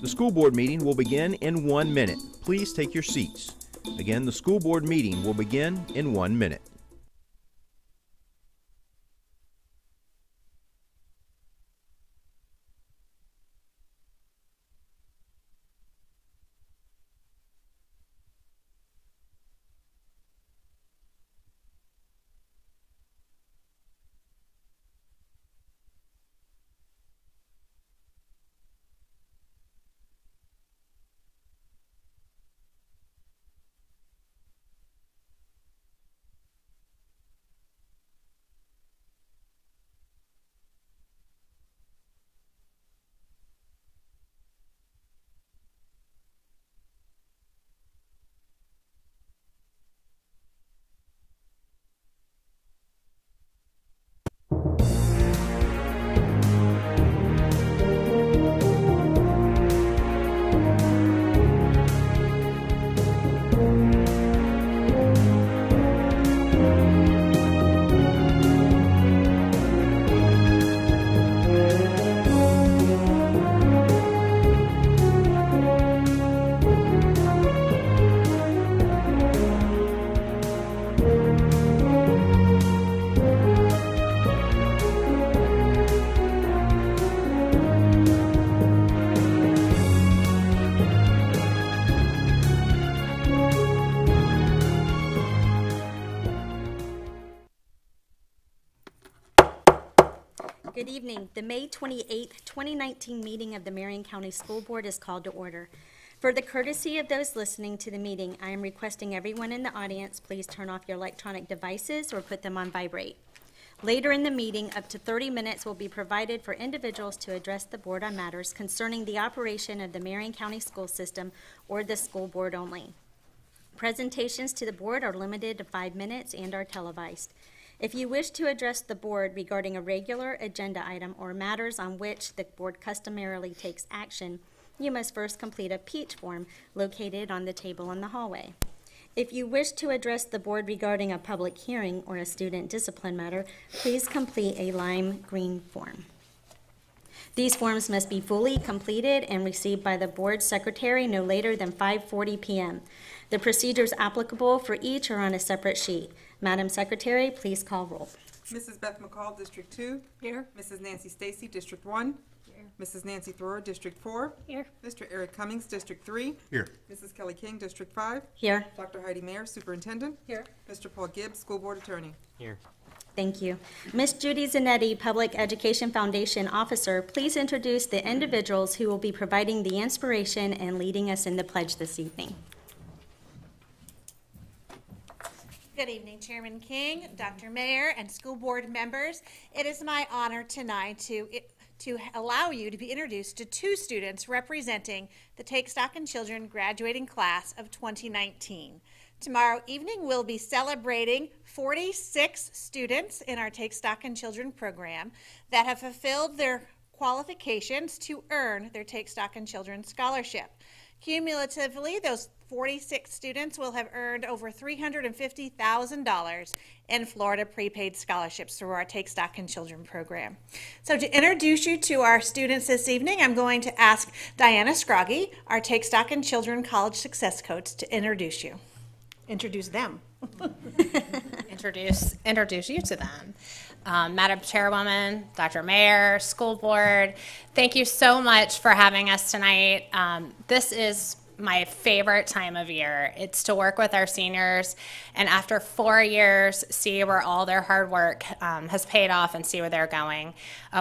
The school board meeting will begin in 1 minute. Please take your seats. Again, the school board meeting will begin in 1 minute. Good evening. The May 28th, 2019 meeting of the Marion County School Board is called to order. For the courtesy of those listening to the meeting, I am requesting everyone in the audience please turn off your electronic devices or put them on vibrate. Later in the meeting, up to 30 minutes will be provided for individuals to address the board on matters concerning the operation of the Marion County school system or the school board only. Presentations to the board are limited to 5 minutes and are televised. If you wish to address the board regarding a regular agenda item or matters on which the board customarily takes action, you must first complete a peach form located on the table in the hallway. If you wish to address the board regarding a public hearing or a student discipline matter, please complete a lime green form. These forms must be fully completed and received by the board secretary no later than 5:40 p.m. The procedures applicable for each are on a separate sheet. Madam Secretary, please call roll. Mrs. Beth McCall, District 2. Here. Mrs. Nancy Stacy, District 1. Here. Mrs. Nancy Thrower, District 4. Here. Mr. Eric Cummings, District 3. Here. Mrs. Kelly King, District 5. Here. Dr. Heidi Mayer, Superintendent. Here. Mr. Paul Gibbs, School Board Attorney. Here. Thank you. Ms. Judy Zanetti, Public Education Foundation Officer, please introduce the individuals who will be providing the inspiration and leading us in the pledge this evening. Good evening, Chairman King, Dr. Mayer, and school board members. It is my honor tonight to allow you to be introduced to 2 students representing the Take Stock in Children graduating class of 2019. Tomorrow evening, we'll be celebrating 46 students in our Take Stock in Children program that have fulfilled their qualifications to earn their Take Stock in Children scholarship. Cumulatively, those 46 students will have earned over $350,000 in Florida prepaid scholarships through our Take Stock in Children program. So to introduce you to our students this evening, I'm going to ask Diana Scroggy, our Take Stock in Children College Success Coach, to introduce them. Introduce you to them. Madam Chairwoman, Dr. Mayer, School Board, thank you so much for having us tonight. This is my favorite time of year. It's to work with our seniors and after 4 years see where all their hard work has paid off and see where they're going.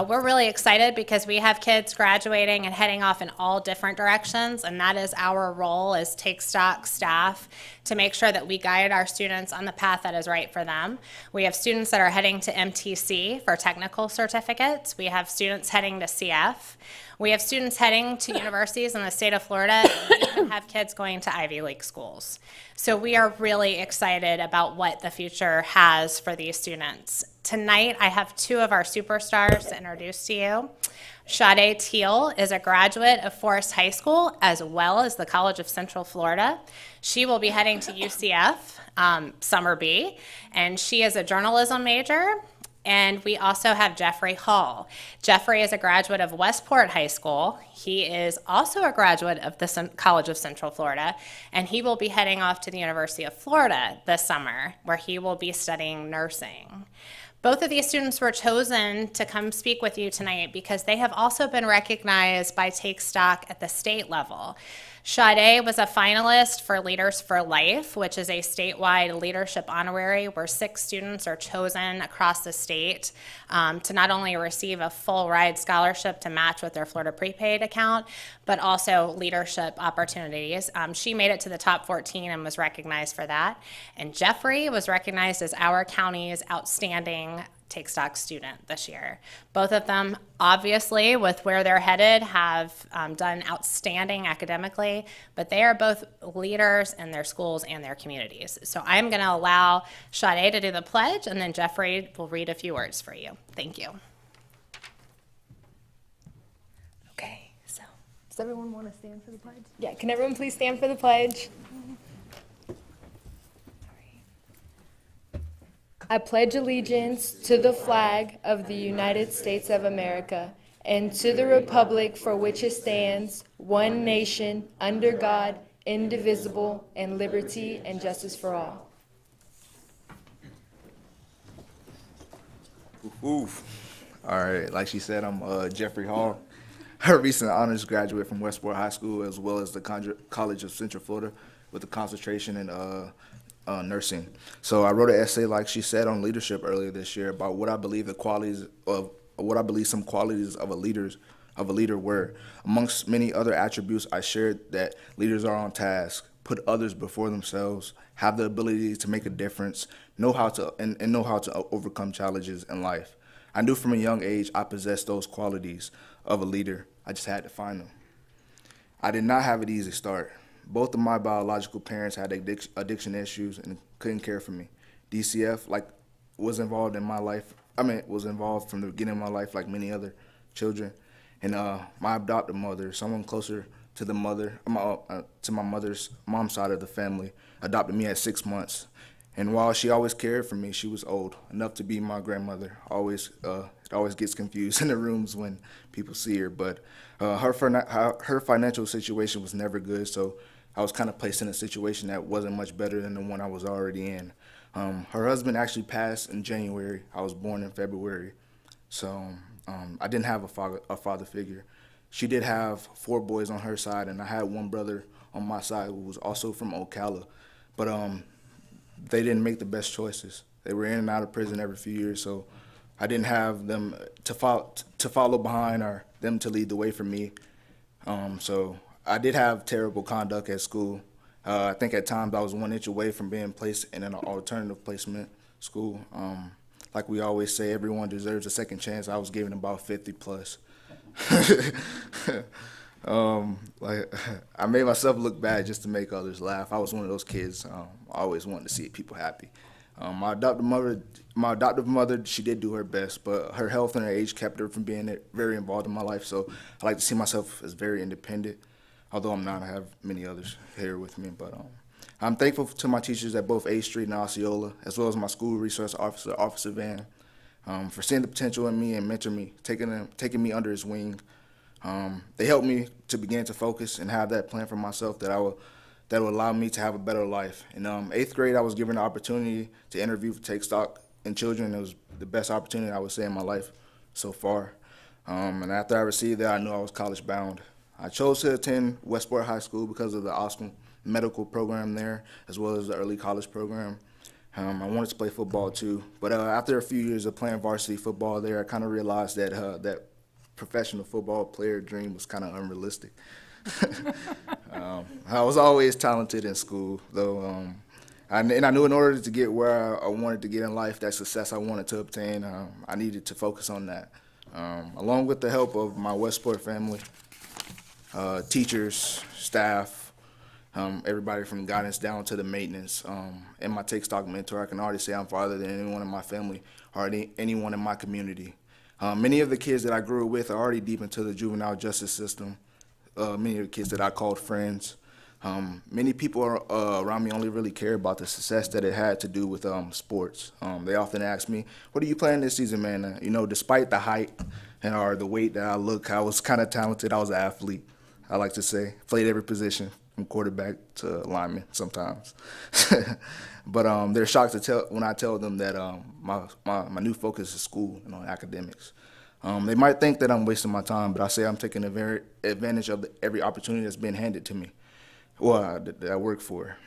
We're really excited because we have kids graduating and heading off in all different directions, and that is our role as Take Stock staff to make sure that we guide our students on the path that is right for them. We have students that are heading to MTC for technical certificates. We have students heading to CF. We have students heading to universities in the state of Florida, and we even have kids going to Ivy League schools. So we are really excited about what the future has for these students. Tonight, I have 2 of our superstars to introduce to you. Sade Teal is a graduate of Forest High School as well as the College of Central Florida. She will be heading to UCF, Summer B, and she is a journalism major. And we also have Jeffrey Hall. Jeffrey is a graduate of Westport High School. He is also a graduate of the College of Central Florida, and he will be heading off to the University of Florida this summer, where he will be studying nursing. Both of these students were chosen to come speak with you tonight because they have also been recognized by Take Stock at the state level. Sade was a finalist for Leaders for Life, which is a statewide leadership honorary where 6 students are chosen across the state to not only receive a full ride scholarship to match with their Florida prepaid account, but also leadership opportunities. She made it to the top 14 and was recognized for that. And Jeffrey was recognized as our county's outstanding Take Stock student this year. Both of them, obviously, with where they're headed, have done outstanding academically, but they are both leaders in their schools and their communities. So I'm going to allow Sade to do the pledge, and then Jeffrey will read a few words for you. Thank you. Okay, so does everyone want to stand for the pledge? Yeah, can everyone please stand for the pledge? I pledge allegiance to the flag of the United States of America and to the republic for which it stands, one nation, under God, indivisible, and liberty and justice for all. Oof. All right, like she said, I'm Jeffrey Hall, a recent honors graduate from Westport High School as well as the College of Central Florida with a concentration in nursing. So I wrote an essay, like she said, on leadership earlier this year about what I believe some qualities of a leader were. Amongst many other attributes, I shared that leaders are on task, put others before themselves, have the ability to make a difference, know how to overcome challenges in life. I knew from a young age I possessed those qualities of a leader. I just had to find them. I did not have an easy start. Both of my biological parents had addiction issues and couldn't care for me. DCF was involved in my life. Was involved from the beginning of my life like many other children. And my adopted mother, someone closer to the to my mother's mom's side of the family, adopted me at 6 months. And while she always cared for me, she was old enough to be my grandmother. It always gets confused in the rooms when people see her. But her financial situation was never good, so I was kind of placed in a situation that wasn't much better than the one I was already in. Her husband actually passed in January. I was born in February. So I didn't have a father figure. She did have 4 boys on her side, and I had one brother on my side who was also from Ocala. But they didn't make the best choices. They were in and out of prison every few years, so I didn't have them to follow behind or them to lead the way for me. So I did have terrible conduct at school. I think at times I was 1 inch away from being placed in an alternative placement school. Like we always say, everyone deserves a second chance. I was given about 50 plus. I made myself look bad just to make others laugh. I was one of those kids. I always wanted to see people happy. My adoptive mother, she did do her best, but her health and her age kept her from being very involved in my life. So I like to see myself as very independent. Although I'm not, I have many others here with me. But I'm thankful to my teachers at both A Street and Osceola, as well as my school resource officer, Officer Van, for seeing the potential in me and mentoring me, taking me under his wing. They helped me to begin to focus and have that plan for myself that will allow me to have a better life. In 8th grade, I was given the opportunity to interview for Take Stock in Children. It was the best opportunity I would say in my life so far. And after I received that, I knew I was college bound. I chose to attend Westport High School because of the awesome medical program there, as well as the early college program. I wanted to play football too, but after a few years of playing varsity football there, I kind of realized that that professional football player dream was kind of unrealistic. I was always talented in school, though, and I knew in order to get where I wanted to get in life, that success I wanted to obtain, I needed to focus on that. Along with the help of my Westport family, teachers, staff, everybody from guidance down to the maintenance, and my Take Stock mentor, I can already say I'm farther than anyone in my family or anyone in my community. Many of the kids that I grew with are already deep into the juvenile justice system. Many of the kids that I called friends. Many people around me only really care about the success that it had to do with sports. They often ask me, "What are you playing this season, man?" You know, despite the height or the weight that I was kind of talented. I was an athlete, I like to say. Played every position from quarterback to lineman sometimes. But they're shocked when I tell them that my new focus is school and on academics. They might think that I'm wasting my time, but I say I'm taking advantage of every opportunity that's been handed to me. Well, that I work for.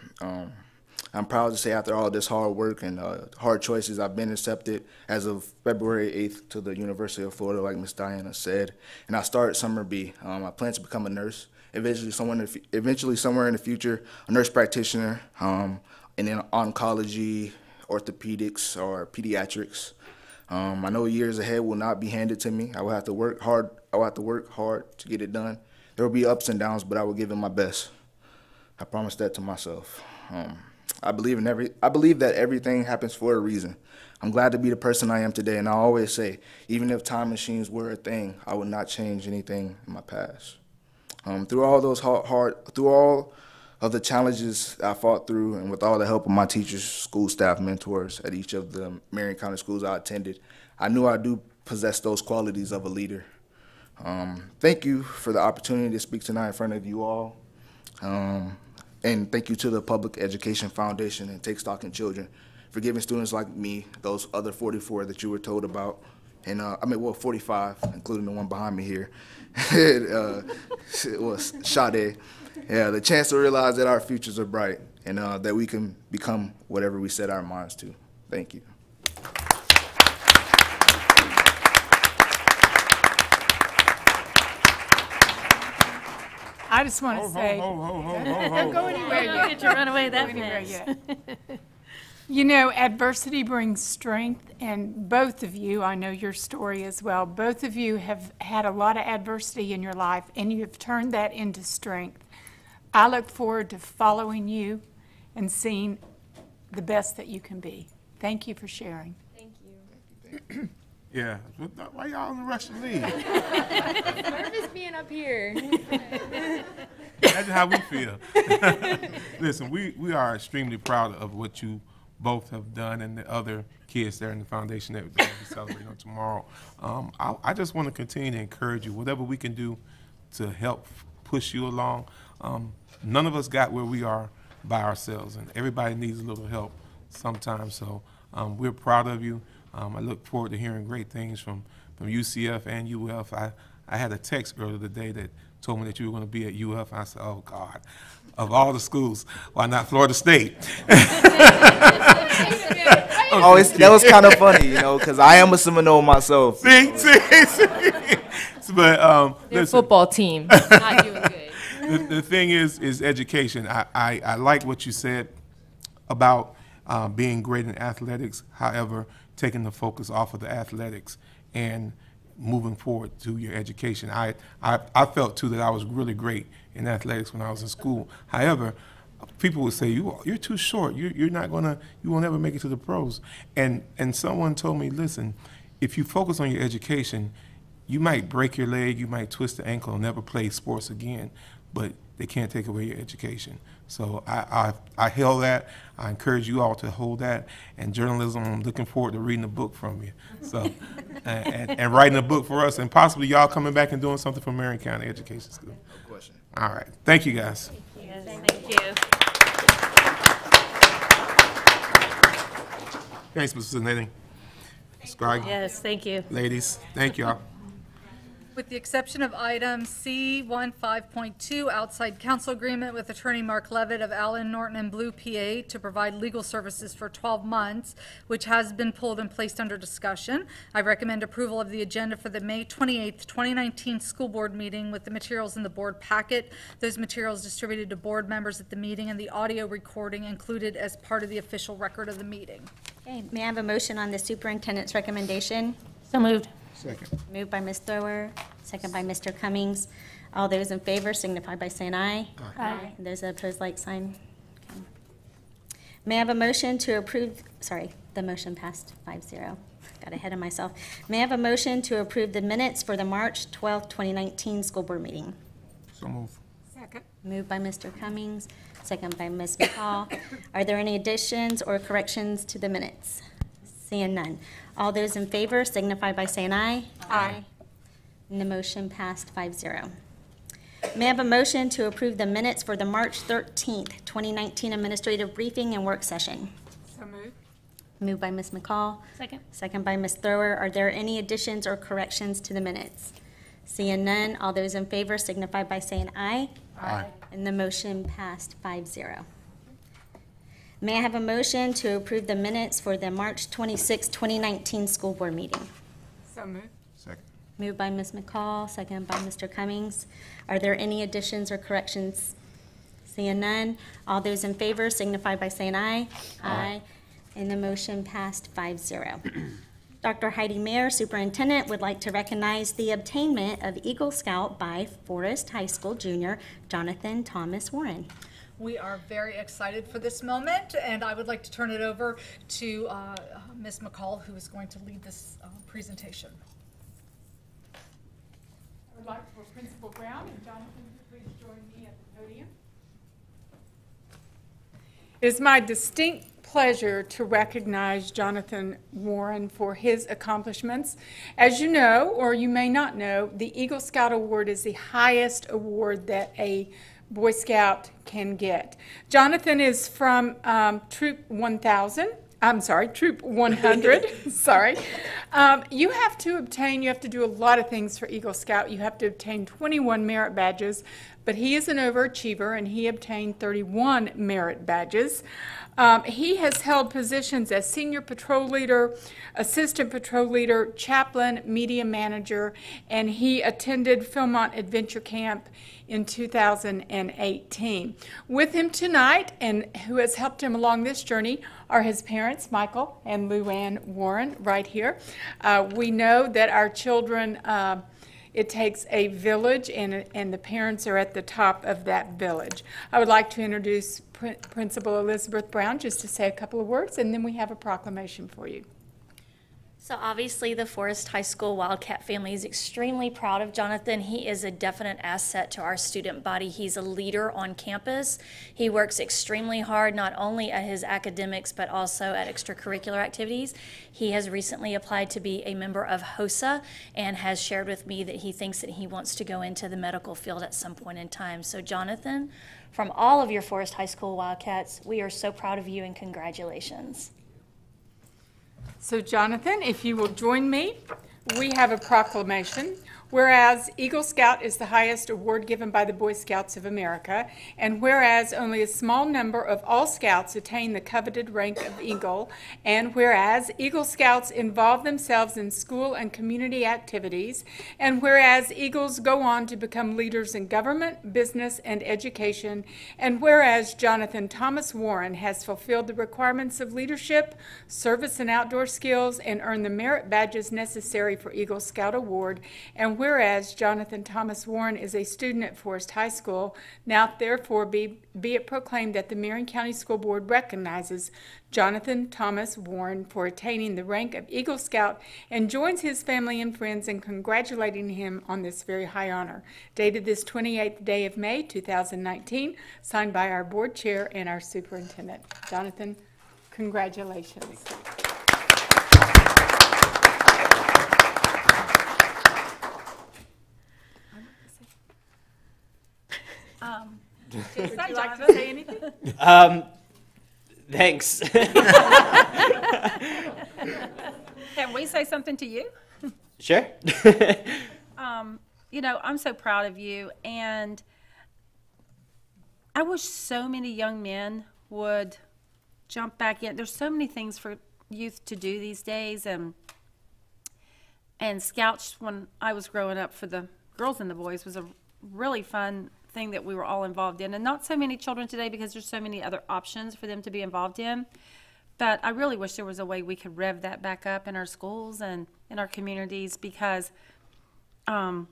I'm proud to say after all this hard work and hard choices, I've been accepted as of February 8th to the University of Florida, like Miss Diana said. And I started Summer B. I plan to become a nurse, eventually somewhere in the future, a nurse practitioner, and in oncology, orthopedics, or pediatrics. I know years ahead will not be handed to me. I will have to work hard. To get it done. There will be ups and downs, but I will give it my best. I promise that to myself. I believe that everything happens for a reason. I'm glad to be the person I am today, and I always say, even if time machines were a thing, I would not change anything in my past. Through all of the challenges I fought through, and with all the help of my teachers, school staff, mentors at each of the Marion County schools I attended, I knew I do possess those qualities of a leader. Thank you for the opportunity to speak tonight in front of you all. And thank you to the Public Education Foundation and Take Stock in Children for giving students like me, those other 44 that you were told about, and 45, including the one behind me here. It was Sade. Yeah, the chance to realize that our futures are bright and that we can become whatever we set our minds to. Thank you. I just want to say, Don't go anywhere yet. Get your runaway that fast. You know, adversity brings strength, and both of you, I know your story as well, both of you have had a lot of adversity in your life, and you have turned that into strength. I look forward to following you and seeing the best that you can be. Thank you for sharing. Thank you. Yeah, why y'all in the rush to leave? Nervous being up here. That's how we feel. Listen, we are extremely proud of what you both have done and the other kids there in the foundation that we're going to be celebrating on tomorrow. I just want to continue to encourage you, whatever we can do to help push you along. None of us got where we are by ourselves, and everybody needs a little help sometimes. So we're proud of you. I look forward to hearing great things from UCF and UF. I had a text earlier today that told me that you were going to be at UF. I said, oh, God, of all the schools, why not Florida State? That was kind of funny, because I am a Seminole myself. See? But Their listen, football team not doing good. the thing is education. I like what you said about being great in athletics. However, taking the focus off of the athletics and moving forward to your education. I felt too that I was really great in athletics when I was in school. However, people would say you're too short. You will never make it to the pros. And someone told me, listen, if you focus on your education, you might break your leg, you might twist the ankle, and never play sports again. But they can't take away your education. So I held that. I encourage you all to hold that. And journalism, I'm looking forward to reading a book from you. So and writing a book for us, and possibly y'all coming back and doing something for Marion County Education School. No question. All right. Thank you, guys. Yes, thank you. Thanks, Mrs. Netting. Scribe. Yes, thank you. Ladies, thank y'all. With the exception of item C15.2, outside counsel agreement with attorney Mark Levitt of Allen, Norton, and Blue, PA, to provide legal services for 12 months, which has been pulled and placed under discussion. I recommend approval of the agenda for the May 28th, 2019 school board meeting with the materials in the board packet. Those materials distributed to board members at the meeting, and the audio recording included as part of the official record of the meeting. Okay, may I have a motion on the superintendent's recommendation? So moved. Second. Moved by Ms. Thrower, second by Mr. Cummings. All those in favor signify by saying aye. Aye. And those opposed, like sign. Okay. May I have a motion to approve, the motion passed 5-0. Got ahead of myself. May I have a motion to approve the minutes for the March 12th, 2019 school board meeting? So move. Second. Moved by Mr. Cummings, second by Ms. McCall. Are there any additions or corrections to the minutes? Seeing none. All those in favor signify by saying aye. Aye. And the motion passed 5-0. May I have a motion to approve the minutes for the March 13th, 2019 administrative briefing and work session? So moved. Moved by Ms. McCall. Second. Second by Ms. Thrower. Are there any additions or corrections to the minutes? Seeing none, all those in favor signify by saying aye. Aye. And the motion passed 5-0. May I have a motion to approve the minutes for the March 26, 2019 school board meeting? So moved. Second. Moved by Ms. McCall, second by Mr. Cummings. Are there any additions or corrections? Seeing none, all those in favor signify by saying aye. Aye. And the motion passed 5-0. Dr. Heidi Mayer, Superintendent, would like to recognize the obtainment of Eagle Scout by Forest High School Junior Jonathan Thomas Warren. We are very excited for this moment, and I would like to turn it over to Ms. McCall, who is going to lead this presentation. I would like for Principal Brown and Jonathan to please join me at the podium. It is my distinct pleasure to recognize Jonathan Warren for his accomplishments. As you know, or you may not know, the Eagle Scout Award is the highest award that a Boy Scout can get. Jonathan is from Troop 100. Sorry. You have to do a lot of things for Eagle Scout. You have to obtain 21 merit badges, but he is an overachiever and he obtained 31 merit badges. He has held positions as senior patrol leader, assistant patrol leader, chaplain, media manager, and he attended Philmont Adventure Camp in 2018. With him tonight, and who has helped him along this journey, are his parents, Michael and Luann Warren, right here. We know that our children, it takes a village, and the parents are at the top of that village. I would like to introduce Principal Elizabeth Brown just to say a couple of words, and then we have a proclamation for you. So obviously the Forest High School Wildcat family is extremely proud of Jonathan. He is a definite asset to our student body. He's a leader on campus. He works extremely hard, not only at his academics, but also at extracurricular activities. He has recently applied to be a member of HOSA and has shared with me that he thinks that he wants to go into the medical field at some point in time. So Jonathan, from all of your Forest High School Wildcats, we are so proud of you and congratulations. So Jonathan, if you will join me, we have a proclamation. Whereas Eagle Scout is the highest award given by the Boy Scouts of America, and whereas only a small number of all Scouts attain the coveted rank of Eagle, and whereas Eagle Scouts involve themselves in school and community activities, and whereas Eagles go on to become leaders in government, business, and education, and whereas Jonathan Thomas Warren has fulfilled the requirements of leadership, service, and outdoor skills, and earned the merit badges necessary for Eagle Scout Award, and whereas Jonathan Thomas Warren is a student at Forest High School, now therefore be it proclaimed that the Marion County School Board recognizes Jonathan Thomas Warren for attaining the rank of Eagle Scout and joins his family and friends in congratulating him on this very high honor. Dated this 28th day of May, 2019, signed by our board chair and our superintendent. Jonathan, congratulations. Would you like to say anything? Thanks. Can we say something to you? Sure. You know, I'm so proud of you, and I wish so many young men would jump back in. There's so many things for youth to do these days, and Scouts, when I was growing up, for the girls and the boys, was a really fun thing that we were all involved in, and not so many children today because there's so many other options for them to be involved in. But I really wish there was a way we could rev that back up in our schools and in our communities, because I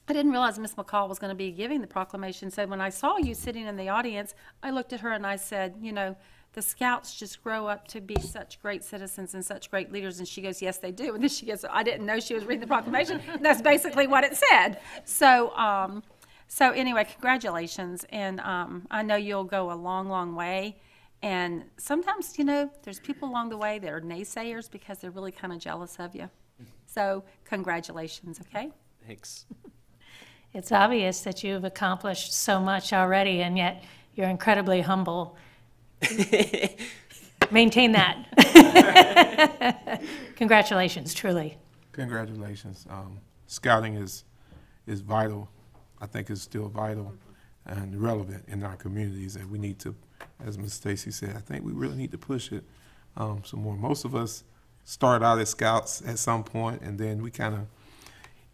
didn't realize Miss McCall was going to be giving the proclamation. So when I saw you sitting in the audience, I looked at her and I said, you know, the Scouts just grow up to be such great citizens and such great leaders. And she goes, yes, they do. And then she goes, I didn't know she was reading the proclamation. And that's basically what it said. So So anyway, congratulations, and I know you'll go a long, long way. And sometimes, you know, there's people along the way that are naysayers because they're really kind of jealous of you. So congratulations, okay? Thanks. It's obvious that you've accomplished so much already, and yet you're incredibly humble. Maintain that. Congratulations, truly. Congratulations. Scouting is vital. I think it's still vital and relevant in our communities, and we need to, as Ms. Stacy said, I think we really need to push it some more. Most of us start out as scouts at some point, and then we kind of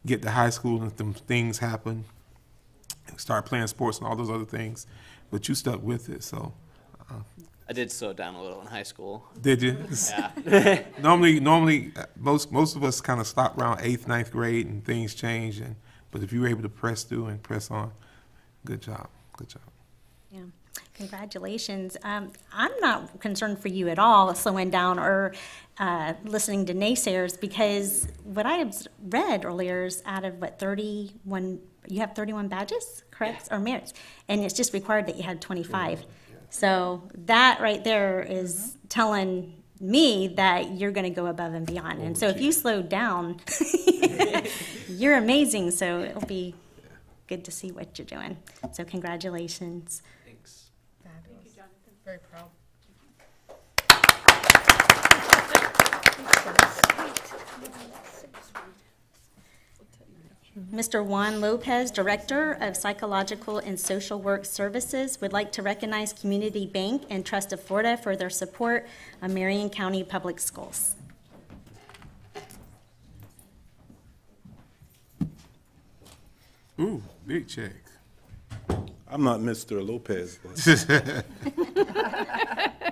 get to high school and some things happen, and start playing sports and all those other things, but you stuck with it, so. I did slow down a little in high school. Did you? Yeah. Normally, most of us kind of stop around 8th, 9th grade, and things change. But if you were able to press through and press on, good job. Good job. Yeah, congratulations. I'm not concerned for you at all slowing down or listening to naysayers, because what I have read earlier is out of 31, you have 31 badges, correct? Yeah. Or merits, and it's just required that you had 25. Yeah. So that right there is telling me that you're going to go above and beyond. And so if you slowed down, you're amazing. So it'll be good to see what you're doing. So congratulations. Thanks. Thank you, Jonathan. Very proud. Mr. Juan Lopez, Director of Psychological and Social Work Services, would like to recognize Community Bank and Trust of Florida for their support of Marion County Public Schools. Ooh, big check. I'm not Mr. Lopez.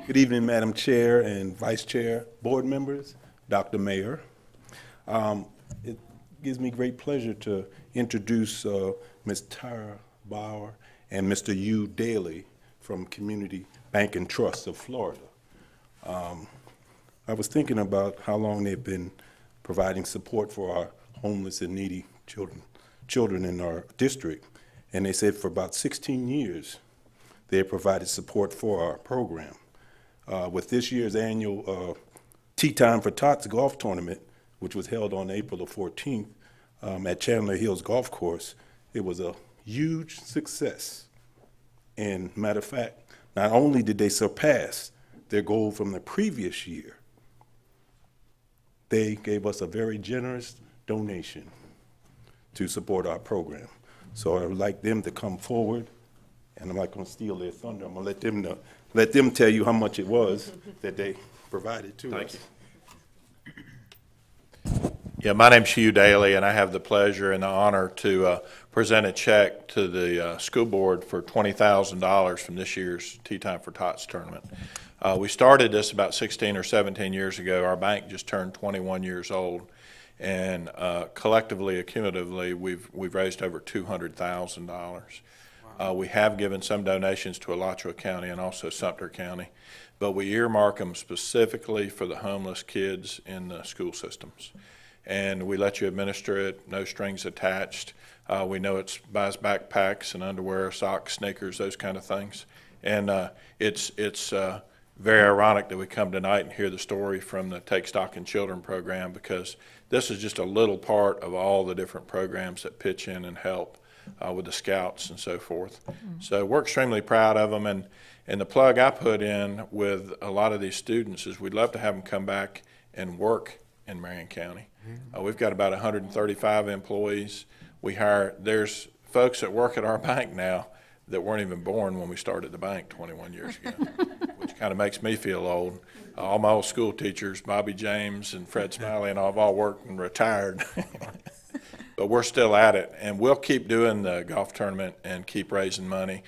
Good evening, Madam Chair and Vice Chair, board members, Dr. Mayor. It gives me great pleasure to introduce Ms. Tara Bauer and Mr. Hugh Daly from Community Bank and Trust of Florida. I was thinking about how long they've been providing support for our homeless and needy children in our district, and they said for about 16 years they have provided support for our program. With this year's annual Tea Time for Tots golf tournament, which was held on April the 14th at Chandler Hills Golf Course, it was a huge success. And matter of fact, not only did they surpass their goal from the previous year, they gave us a very generous donation to support our program. So I would like them to come forward, and I'm not going to steal their thunder. I'm going to let them tell you how much it was that they provided to us. Thank you. Yeah, my name's Hugh Daly, and I have the pleasure and the honor to present a check to the school board for $20,000 from this year's Tea Time for Tots tournament. We started this about 16 or 17 years ago. Our bank just turned 21 years old, and collectively, accumulatively, we've raised over $200,000. We have given some donations to Alachua County and also Sumter County, but we earmark them specifically for the homeless kids in the school systems. And we let you administer it, no strings attached. We know it buys backpacks and underwear, socks, sneakers, those kind of things. And it's very ironic that we come tonight and hear the story from the Take Stock in Children program, because this is just a little part of all the different programs that pitch in and help with the scouts and so forth. Mm-hmm. So we're extremely proud of them. And the plug I put in with a lot of these students is we'd love to have them come back and work in Marion County. We've got about 135 employees. There's folks that work at our bank now that weren't even born when we started the bank 21 years ago, which kind of makes me feel old. All my old school teachers, Bobby James and Fred Smiley, and I've all worked and retired. But we're still at it, and we'll keep doing the golf tournament and keep raising money.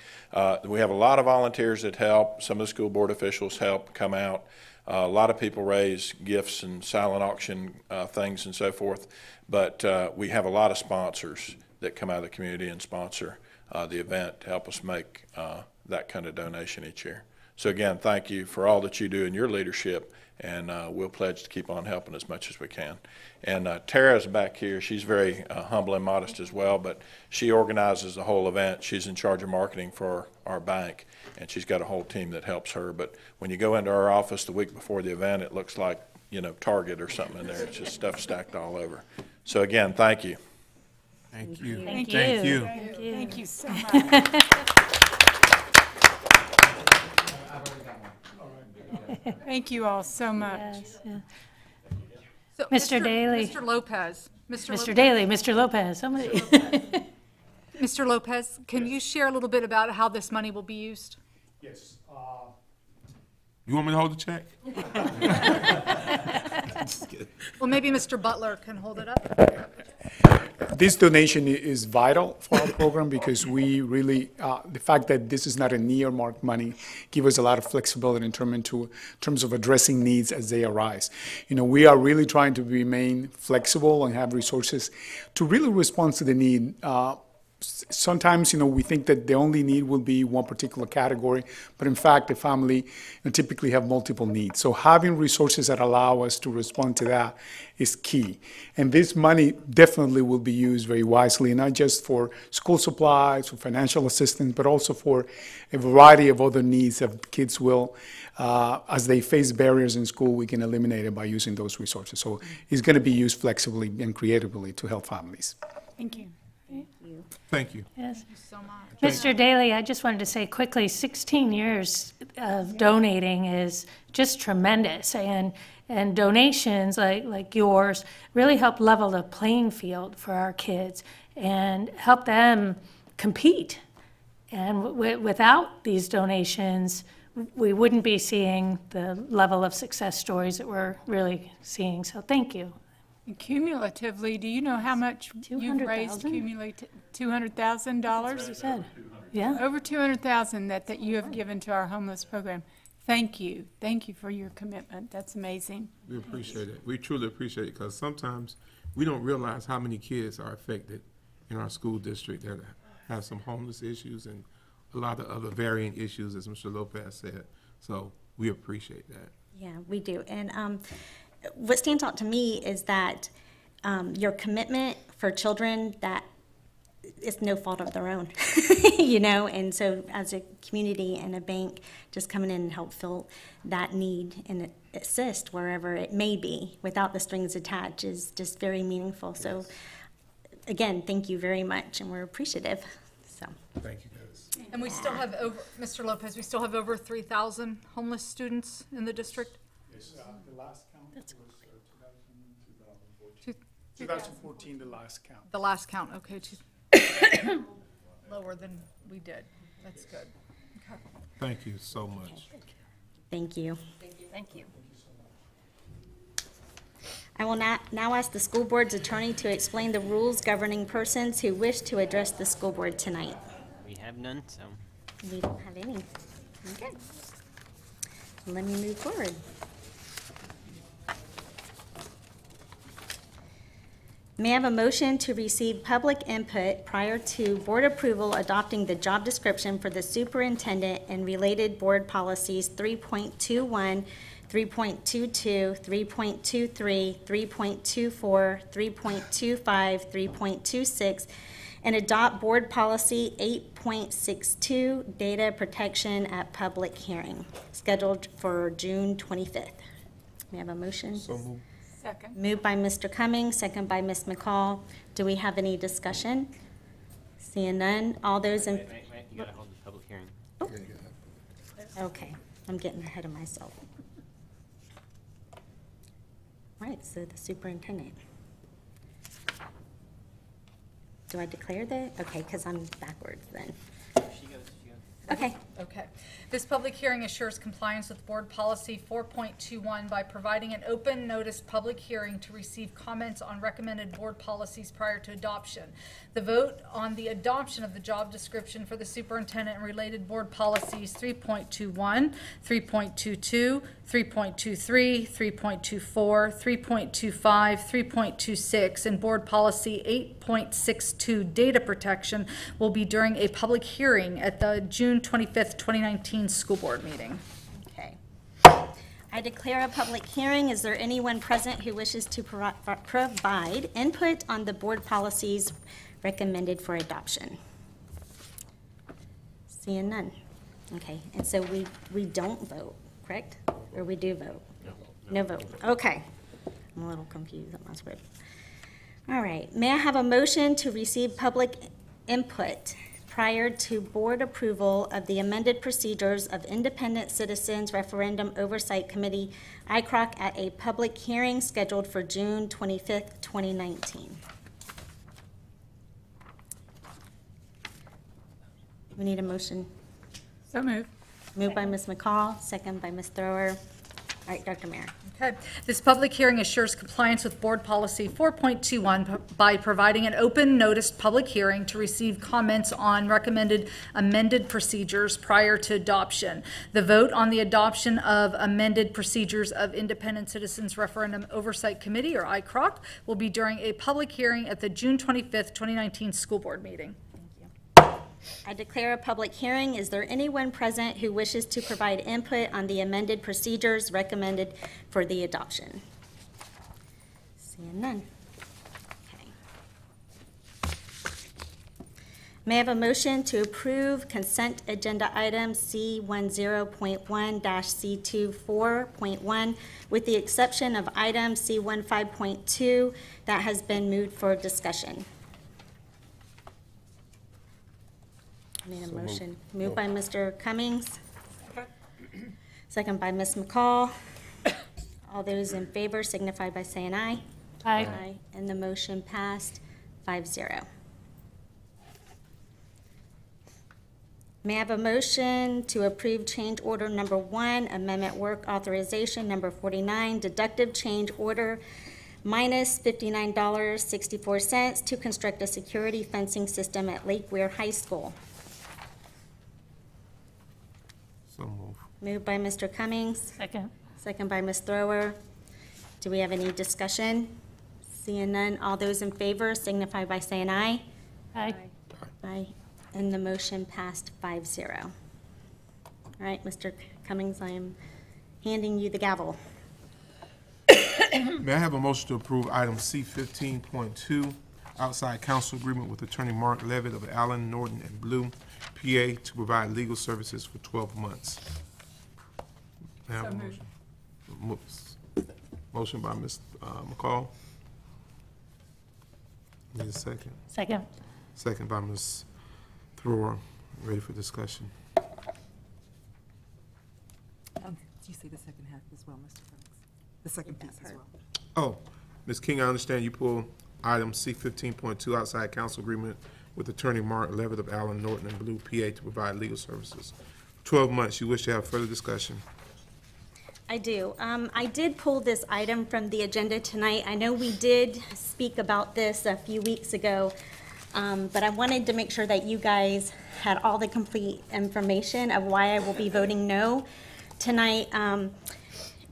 We have a lot of volunteers that help. Some of the school board officials help come out. A lot of people raise gifts and silent auction things and so forth, but we have a lot of sponsors that come out of the community and sponsor the event to help us make that kind of donation each year. So again, thank you for all that you do in your leadership, and we'll pledge to keep on helping as much as we can. And Tara's back here. She's very humble and modest as well, but she organizes the whole event. She's in charge of marketing for our bank, and she's got a whole team that helps her. But when you go into our office the week before the event, it looks like, you know, Target or something in there. It's just stuff stacked all over. So again, thank you. Thank you. Thank Thank you. you. Thank you. Thank you so much. Thank you all so much. Yes, yeah. So, Mr. Daly. Mr. Lopez. Mr. Daly, Mr. Lopez, somebody. Mr. Lopez, can you share a little bit about how this money will be used? Yes. You want me to hold the check? Well, maybe Mr. Butler can hold it up. This donation is vital for our program because we really, the fact that this is not an earmarked money, give us a lot of flexibility in terms of addressing needs as they arise. You know, we are really trying to remain flexible and have resources to really respond to the need. Sometimes, you know, we think that the only need will be one particular category, but in fact, the family typically have multiple needs. So having resources that allow us to respond to that is key. And this money definitely will be used very wisely, not just for school supplies or financial assistance, but also for a variety of other needs that kids will, as they face barriers in school, we can eliminate it by using those resources. So it's going to be used flexibly and creatively to help families. Thank you. Thank you. Yes. Thank you so much. Mr. Daly, I just wanted to say quickly, 16 years of donating is just tremendous, and donations like yours really help level the playing field for our kids and help them compete. And without these donations, we wouldn't be seeing the level of success stories that we're really seeing. So thank you. And cumulatively, do you know how much you've raised? 200,000 You said, yeah. Over 200,000 that you have given to our homeless program. Thank you. Thank you for your commitment. That's amazing. We appreciate it. We truly appreciate it because sometimes we don't realize how many kids are affected in our school district that have some homeless issues and a lot of other varying issues, as Mr. Lopez said. So we appreciate that. Yeah, we do. And what stands out to me is that your commitment for children that it's no fault of their own, you know, and so as a community and a bank, just coming in and help fill that need and assist wherever it may be without the strings attached is just very meaningful. Yes. So again, thank you very much, and we're appreciative. So thank you, guys. And we still have over, Mr. Lopez, we still have over 3,000 homeless students in the district? Yes, the last count was 2014, the last count. The last count, okay. Lower than we did. That's good. Okay. Thank you so much. Thank you. Thank you. I will now ask the school board's attorney to explain the rules governing persons who wish to address the school board tonight. We have none, so. We don't have any. Okay. Let me move forward. May I have a motion to receive public input prior to board approval adopting the job description for the superintendent and related board policies 3.21, 3.22, 3.23, 3.24, 3.25, 3.26, and adopt board policy 8.62, data protection at public hearing, scheduled for June 25th. May I have a motion? So moved. Second. Moved by Mr. Cummings, second by Ms. McCall. Do we have any discussion? Seeing none, all those in... Wait, you gotta hold the public hearing. Oh. Okay, I'm getting ahead of myself. Right, so the superintendent. Do I declare that? Okay, because I'm backwards then. She goes. Okay. Okay. This public hearing assures compliance with Board Policy 4.21 by providing an open notice public hearing to receive comments on recommended board policies prior to adoption. The vote on the adoption of the job description for the superintendent and related board policies 3.21, 3.22, 3.23, 3.24, 3.25, 3.26, and board policy 8.62 data protection will be during a public hearing at the June June 25th, 2019 school board meeting. Okay. I declare a public hearing. Is there anyone present who wishes to provide input on the board policies recommended for adoption? Seeing none. Okay, and so we don't vote, correct? Or we do vote? No vote. Okay. I'm a little confused on my script. All right. May I have a motion to receive public input prior to board approval of the amended procedures of Independent Citizens Referendum Oversight Committee, ICROC, at a public hearing scheduled for June 25th, 2019? We need a motion. So moved. Moved by Ms. McCall, second by Ms. Thrower. All right, Dr. Mayer. Okay. This public hearing assures compliance with Board Policy 4.21 by providing an open noticed public hearing to receive comments on recommended amended procedures prior to adoption. The vote on the adoption of amended procedures of Independent Citizens Referendum Oversight Committee, or ICROC, will be during a public hearing at the June 25th, 2019 school board meeting. I declare a public hearing. Is there anyone present who wishes to provide input on the amended procedures recommended for the adoption? Seeing none. Okay. May I have a motion to approve consent agenda item C10.1-C24.1 with the exception of item C15.2 that has been moved for discussion? Need a motion. Moved by Mr. Cummings. Second by Ms. McCall. All those in favor signify by saying aye. Aye. Aye. And the motion passed 5-0. May I have a motion to approve change order number 1, amendment work authorization number 49, deductive change order minus $59.64 to construct a security fencing system at Lake Weir High School? So move. Moved by Mr. Cummings. Second. Second by Ms. Thrower. Do we have any discussion? Seeing none, all those in favor signify by saying aye. Aye. Aye. And the motion passed 5-0. All right, Mr. Cummings, I am handing you the gavel. May I have a motion to approve item C15.2, outside counsel agreement with Attorney Mark Levitt of Allen, Norton, and Blue, PA, to provide legal services for 12 months. May I have a motion? Motion by Ms. McCall. Need a second? Second. Second by Ms. Thrower. Ready for discussion? Did you say the second half as well, Mr. Cummings? The second piece as well. Oh, Ms. King, I understand you pulled item C15.2, outside counsel agreement with Attorney Mark Levitt of Allen, Norton, and Blue, PA, to provide legal services. 12 months. You wish to have further discussion? I do. I did pull this item from the agenda tonight. I know we did speak about this a few weeks ago, but I wanted to make sure that you guys had all the complete information of why I will be voting no tonight.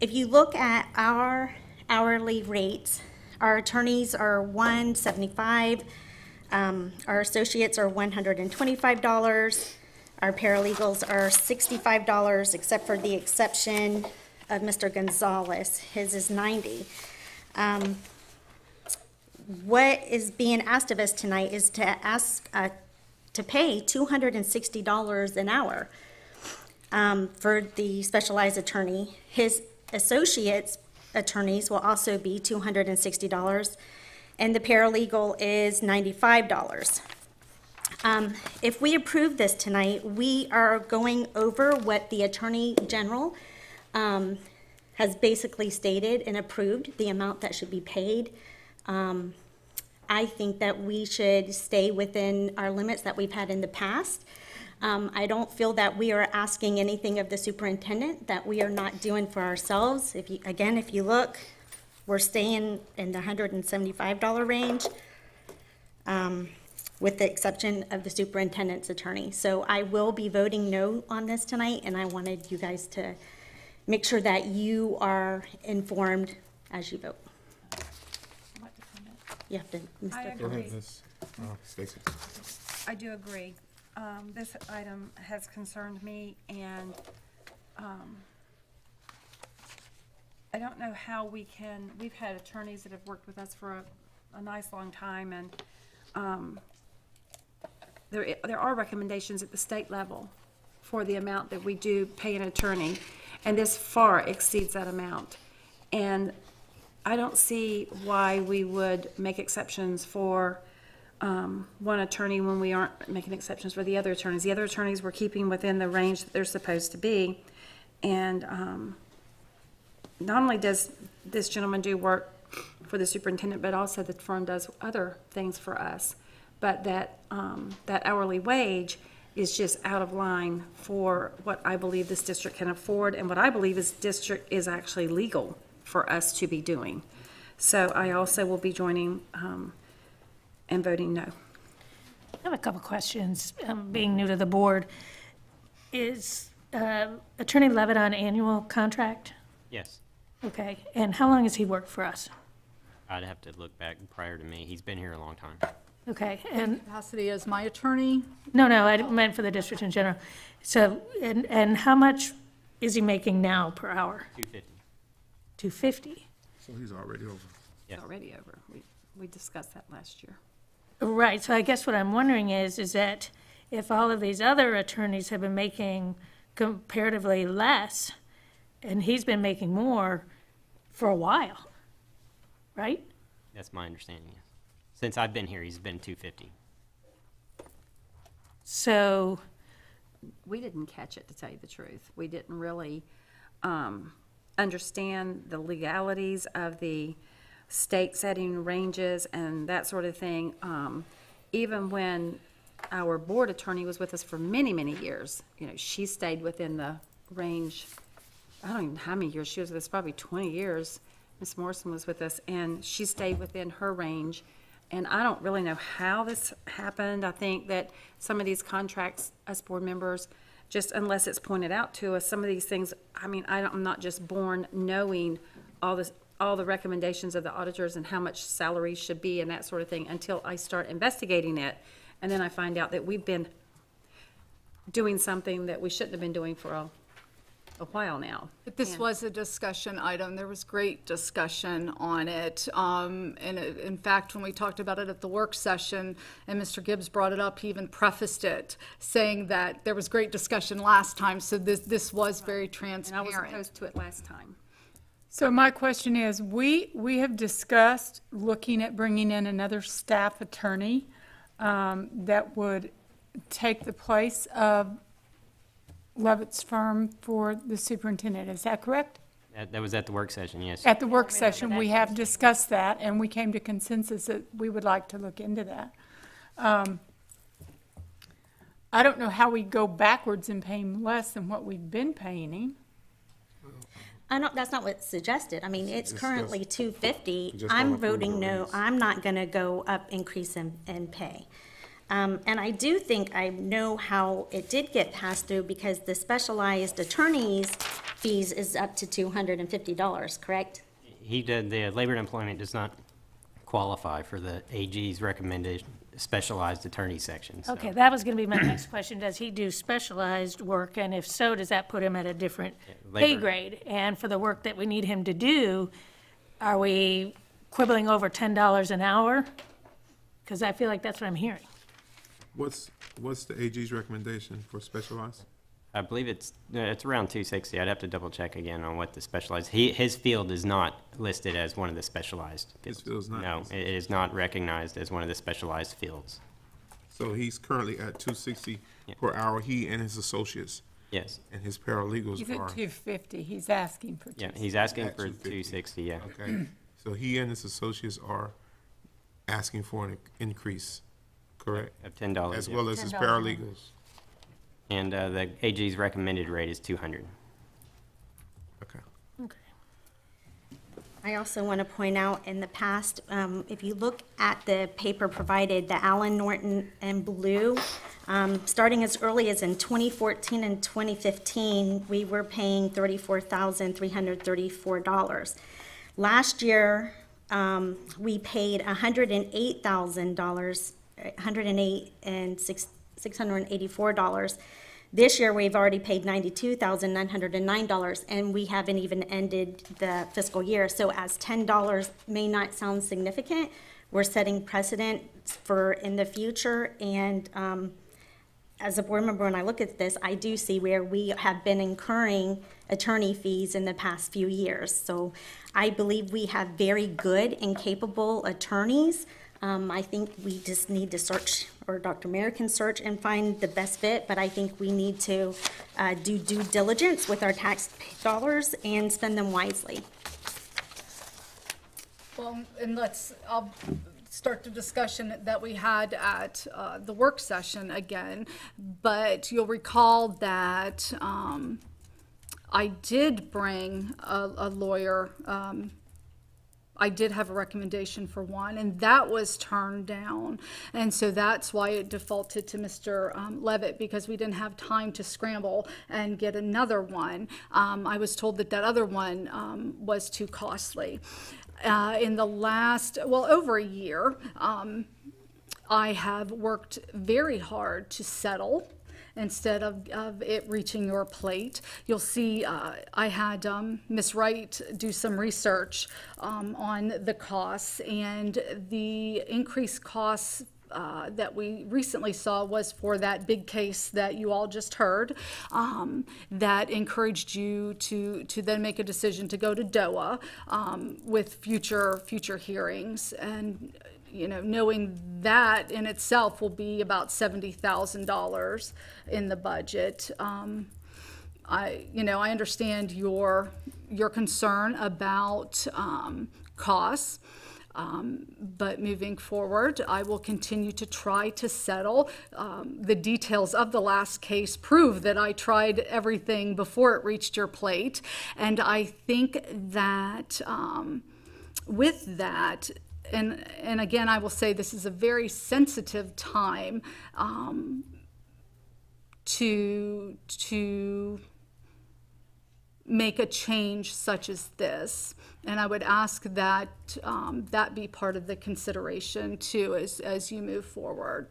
If you look at our hourly rates, our attorneys are $175, our associates are $125, our paralegals are $65, except for the exception of Mr. Gonzalez. His is $90. What is being asked of us tonight is to ask to pay $260 an hour for the specialized attorney. His associates attorneys will also be $260, and the paralegal is $95. If we approve this tonight, we are going over what the Attorney General has basically stated and approved, the amount that should be paid. I think that we should stay within our limits that we've had in the past. I don't feel that we are asking anything of the superintendent that we are not doing for ourselves. If you look, we're staying in the $175 range, with the exception of the superintendent's attorney. So I will be voting no on this tonight, and I wanted you guys to make sure that you are informed as you vote. You have to, I Mr. agree. Ms. Stacy. I do agree. this item has concerned me, and I don't know how we've had attorneys that have worked with us for a nice long time, and there are recommendations at the state level for the amount that we do pay an attorney, and this far exceeds that amount. And I don't see why we would make exceptions for one attorney when we aren't making exceptions for the other attorneys. The other attorneys were keeping within the range that they're supposed to be. And not only does this gentleman do work for the superintendent, but also the firm does other things for us. But that hourly wage is just out of line for what I believe this district can afford, and what I believe this district is actually legal for us to be doing. So I also will be joining and voting no. I have a couple questions. Being new to the board, is Attorney Levitt on annual contract? Yes. Okay, and how long has he worked for us? I'd have to look back prior to me. He's been here a long time. Okay, and Capacity as my attorney? no, I meant for the district in general. So, and how much is he making now per hour? $250. $250. So he's already over. Yes. Already over. We discussed that last year. Right, so I guess what I'm wondering is that if all of these other attorneys have been making comparatively less, and he's been making more for a while, right? That's my understanding, yes. Since I've been here, he's been $250. So We didn't catch it, to tell you the truth. We didn't really understand the legalities of the state setting ranges and that sort of thing. Even when our board attorney was with us for many, many years, she stayed within the range. I don't even know how many years she was with us, probably 20 years. Ms. Morrison was with us, and she stayed within her range. And I don't really know how this happened. I think that some of these contracts, us board members, just unless it's pointed out to us, some of these things, I'm not just born knowing all the recommendations of the auditors and how much salary should be and that sort of thing until I start investigating it. And then I find out that we've been doing something that we shouldn't have been doing for a while now. But this was a discussion item. There was great discussion on it. In fact, when we talked about it at the work session, and Mr. Gibbs brought it up, he even prefaced it, saying that there was great discussion last time, so this was very transparent. And I was opposed to it last time. So my question is, we have discussed looking at bringing in another staff attorney that would take the place of Levitt's firm for the superintendent. Is that correct? That was at the work session, yes. At the work session, we have discussed that, and we came to consensus that we would like to look into that. I don't know how we go backwards and pay him less than what we've been paying him. That's not what's suggested. It's currently $250. just I'm don't approve voting the no. raise. I'm not gonna go up, increase in pay. And I do think I know how it did get passed through because the specialized attorney's fees is up to $250, correct? The labor and employment does not qualify for the AG's recommended specialized attorney section. So. okay, that was going to be my next question. Does he do specialized work? And if so, does that put him at a different pay grade? And for the work that we need him to do, are we quibbling over $10 an hour? Because I feel like that's what I'm hearing. What's the AG's recommendation for specialized? I believe it's around $260. I'd have to double check again on what the specialized. His field is not listed as one of the specialized fields. His field's not No, listed. it is not recognized as one of the specialized fields. So he's currently at $260 per hour, he and his associates. Yes. And his paralegals He's at are. $250. He's asking for $260. Yeah, he's asking At for 250. $260. Yeah. Okay. So he and his associates are asking for an increase, correct? Of $10. As yeah. well as his $10. paralegals. And the AG's recommended rate is $200. Okay. Okay. I also want to point out in the past, if you look at the paper provided, the Allen, Norton, and Blue, starting as early as in 2014 and 2015, we were paying $34,334. Last year, we paid $108,000, $684. This year, we've already paid $92,909, and we haven't even ended the fiscal year. So as $10 may not sound significant, we're setting precedent for in the future. And as a board member, when I look at this, I do see where we have been incurring attorney fees in the past few years. So I believe we have very good and capable attorneys. I think we just need to search, or Dr. Mayer can search and find the best fit, but I think we need to do due diligence with our tax dollars and spend them wisely. Well, and I'll start the discussion that we had at the work session again, but you'll recall that I did bring a lawyer. I did have a recommendation for one, and that was turned down. And so that's why it defaulted to Mr. Levitt, because we didn't have time to scramble and get another one. I was told that other one was too costly. In the last, over a year, I have worked very hard to settle instead of it reaching your plate. You'll see I had Ms. Wright do some research on the costs, and the increased costs that we recently saw was for that big case that you all just heard, that encouraged you to then make a decision to go to DOA with future hearings. And knowing that in itself will be about $70,000 in the budget. I understand your concern about costs. But moving forward, I will continue to try to settle. The details of the last case prove that I tried everything before it reached your plate. And I think that with that, and again, I will say this is a very sensitive time to make a change such as this. And I would ask that that be part of the consideration too as you move forward.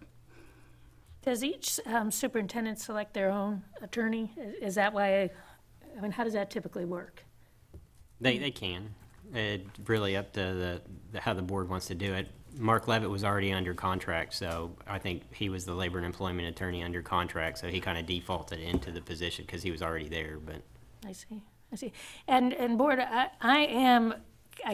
Does each superintendent select their own attorney? Is that why, how does that typically work? They can. It's really up to how the board wants to do it. Mark Levitt was already under contract, so I think he was the labor and employment attorney under contract, so he kind of defaulted into the position because he was already there. But I see. And board, I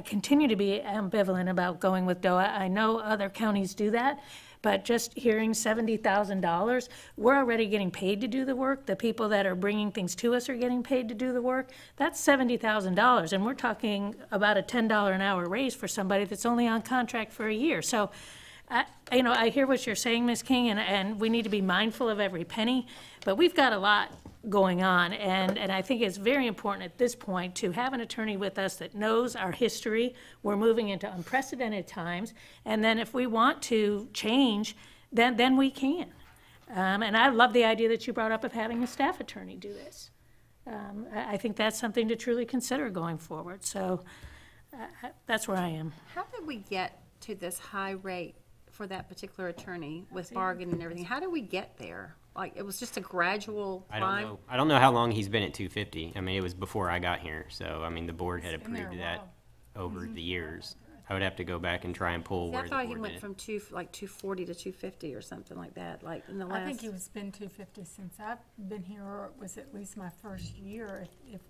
continue to be ambivalent about going with DOA. I know other counties do that, but just hearing $70,000, we're already getting paid to do the work. The people that are bringing things to us are getting paid to do the work. That's $70,000, and we're talking about a $10 an hour raise for somebody that's only on contract for a year. So, I hear what you're saying, Ms. King, and we need to be mindful of every penny, but we've got a lot going on, and I think it's very important at this point to have an attorney with us that knows our history. We're moving into unprecedented times, and then if we want to change, then we can. And I love the idea that you brought up of having a staff attorney do this. I think that's something to truly consider going forward. So that's where I am. How did we get to this high rate for that particular attorney with bargaining and everything? How did we get there? Like, it was just a gradual climb? I don't know how long he's been at 250. I mean, it was before I got here, so the board had approved that over the years. I would have to go back and try and pull where I thought he went from 240 to 250 or something like that, like in the last. I think it's been 250 since I've been here, or it was at least my first year. If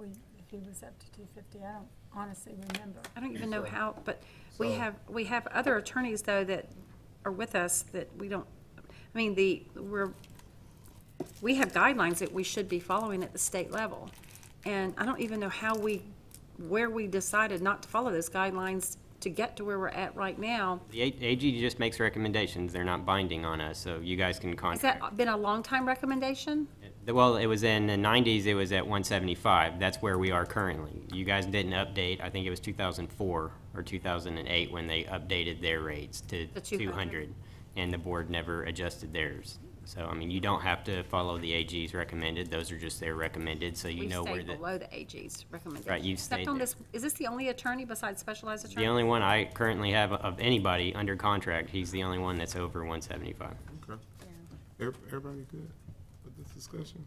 he was up to 250, I don't honestly remember. I don't even know how, but we have other attorneys though that are with us that we don't. I mean, we have guidelines that we should be following at the state level, and I don't even know where we decided not to follow those guidelines to get to where we're at right now. The AG just makes recommendations. They're not binding on us, so you guys can contract. Has that been a long time recommendation? Well, it was in the 90s, it was at 175. That's where we are currently. You guys didn't update, I think it was 2004 or 2008 when they updated their rates to 200, and the board never adjusted theirs. So, I mean, you don't have to follow the AG's recommended. Those are just their recommended, so you know where the... below the AG's recommended. Right, you've stayed there. Is this the only attorney besides specialized attorney? The only one I currently have of anybody under contract. He's the only one that's over 175. Okay. Everybody good with this discussion?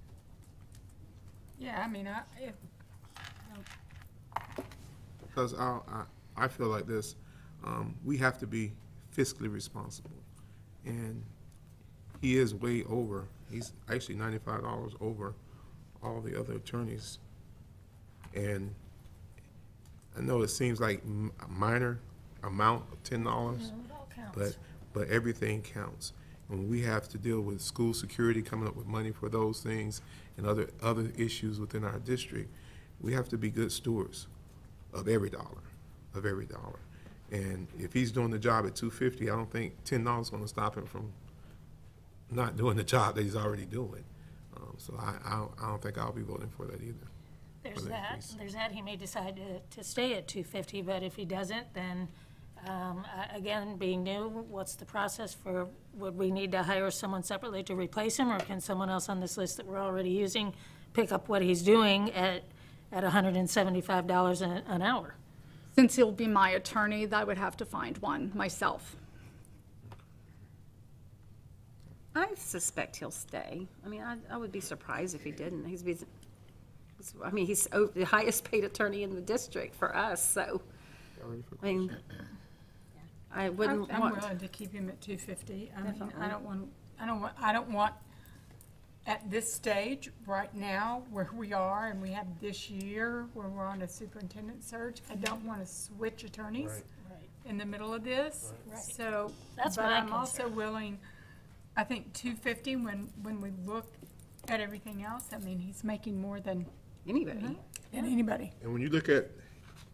Yeah, I mean, Because I feel like this, we have to be fiscally responsible. And he is way over, he's actually $95 over all the other attorneys. And I know it seems like a minor amount of $10, but everything counts. And we have to deal with school security, coming up with money for those things, and other issues within our district. We have to be good stewards of every dollar, And if he's doing the job at $250, I don't think $10 is going to stop him from not doing the job that he's already doing. So I don't think I'll be voting for that either. There's that. He may decide to stay at 250, but if he doesn't, then again, being new, what's the process for, would we need to hire someone separately to replace him, or can someone else on this list that we're already using pick up what he's doing at $175 an hour? Since he'll be my attorney, I would have to find one myself. I suspect he'll stay. I mean, I would be surprised if he didn't. He's the highest paid attorney in the district for us, so, I mean, I wouldn't I'm want. willing to keep him at 250. I mean, Definitely. I don't want, at this stage, right now, where we are, and we have this year, where we're on a superintendent search, I don't want to switch attorneys in the middle of this. Right. So, That's but my I'm also concern. willing, I think 250, when we look at everything else, I mean, he's making more than Anybody. anybody. And when you look at,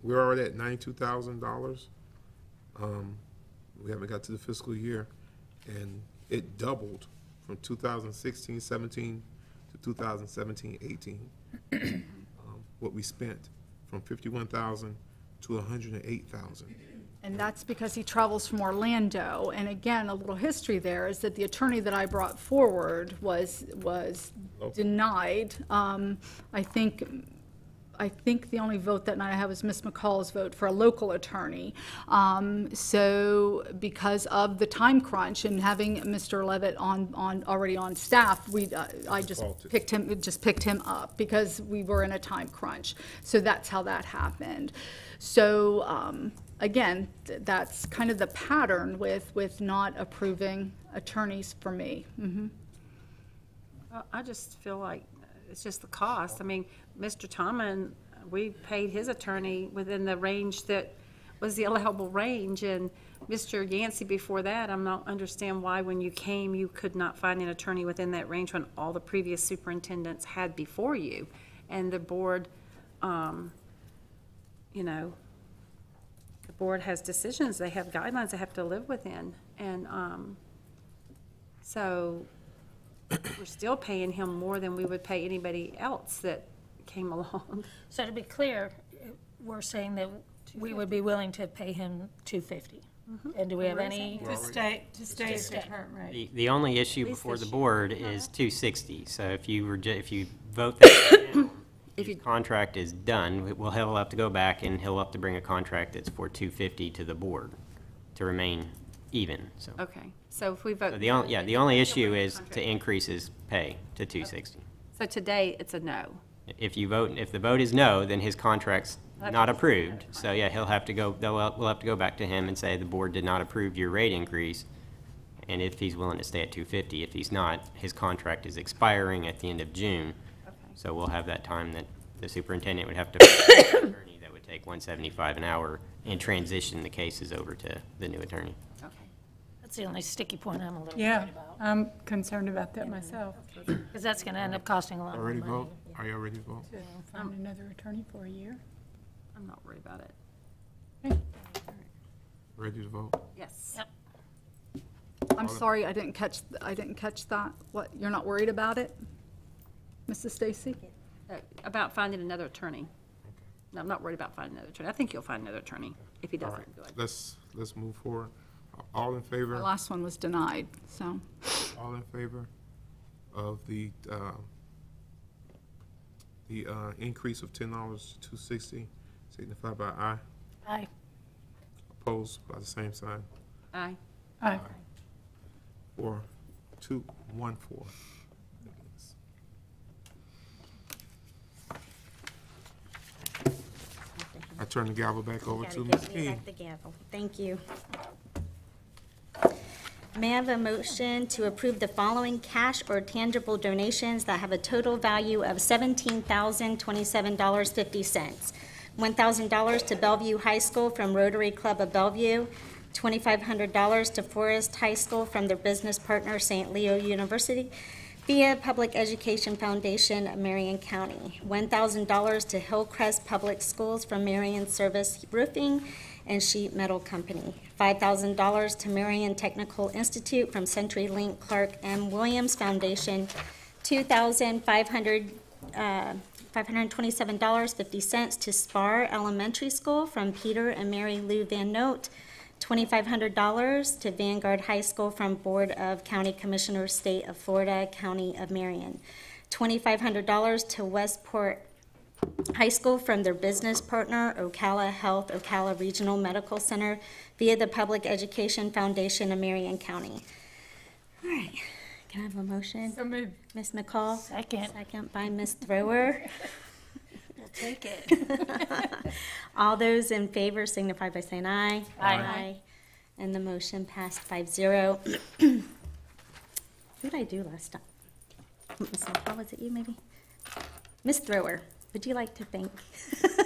we're already at $92,000. We haven't got to the fiscal year, and it doubled from 2016-17 to 2017-18. What we spent from $51,000 to $108,000. And that's because he travels from Orlando. And again, a little history there is that the attorney that I brought forward was denied. I think the only vote that night I had was Miss McCall's vote for a local attorney. So because of the time crunch and having Mr. Levitt already on staff, I just picked him up because we were in a time crunch. So that's how that happened. So again, that's kind of the pattern with not approving attorneys for me. Mm-hmm. Well, I just feel like it's just the cost. I mean, Mr. Tomlin, we paid his attorney within the range that was the allowable range, and Mr. Yancey before that, I don't understand why when you came, you could not find an attorney within that range when all the previous superintendents had before you. And the board, you know, the board has decisions, they have guidelines they have to live within. And so we're still paying him more than we would pay anybody else that came along. So to be clear, we're saying that we would be willing to pay him $250. And do we have any? To stay at the current rate. The only issue before the board is $260. So if you vote that down, his contract is done, he'll have to go back and he'll have to bring a contract that's for $250 to the board to remain even. So Okay, so if we vote. so the only issue is to increase his pay to $260. So today, it's a no. If the vote is no, then his contract's not approved. So yeah, we'll have to go back to him and say the board did not approve your rate increase. And if he's willing to stay at $250, if he's not, his contract is expiring at the end of June. So we'll have that time that the superintendent would have to pay an attorney that would take $175 an hour and transition the cases over to the new attorney. That's the only sticky point I'm a little Yeah, worried about. I'm concerned about that myself. Because that's going to end up costing a lot more Already money. vote? Are you ready to vote? To find another attorney for a year. I'm not worried about it. Ready to vote? Yes. Yep. I'm sorry, I didn't catch that. What, you're not worried about it, Mrs. Stacy? About finding another attorney. No, I'm not worried about finding another attorney. I think you'll find another attorney if he All doesn't. right, Go ahead. let's move forward. All in favor? The last one was denied, so. All in favor of the increase of $10 to $260, signify by aye. Aye. Opposed by the same sign. Aye. Aye. 4 214. I turn the gavel back over to Ms. Give me King. back the gavel. Thank you. May I have a motion to approve the following cash or tangible donations that have a total value of $17,027.50. $1,000 to Bellevue High School from Rotary Club of Bellevue, $2,500 to Forest High School from their business partner, St. Leo University, via Public Education Foundation of Marion County, $1,000 to Hillcrest Public Schools from Marion Service Roofing and Sheet Metal Company, $5,000 to Marion Technical Institute from CenturyLink Clark M. Williams Foundation, $527.50 to Spar Elementary School from Peter and Mary Lou Van Note, $2,500 to Vanguard High School from Board of County Commissioners, State of Florida, County of Marion, $2,500 to Westport High School from their business partner, Ocala Health, Ocala Regional Medical Center, via the Public Education Foundation of Marion County. All right, can I have a motion? So moved. Ms. McCall? Second. Second by Ms. Thrower. We'll take it. All those in favor signify by saying aye. Aye. And the motion passed 5-0. Who did I do last time? Ms. McCall, was it you maybe? Ms. Thrower, would you like to thank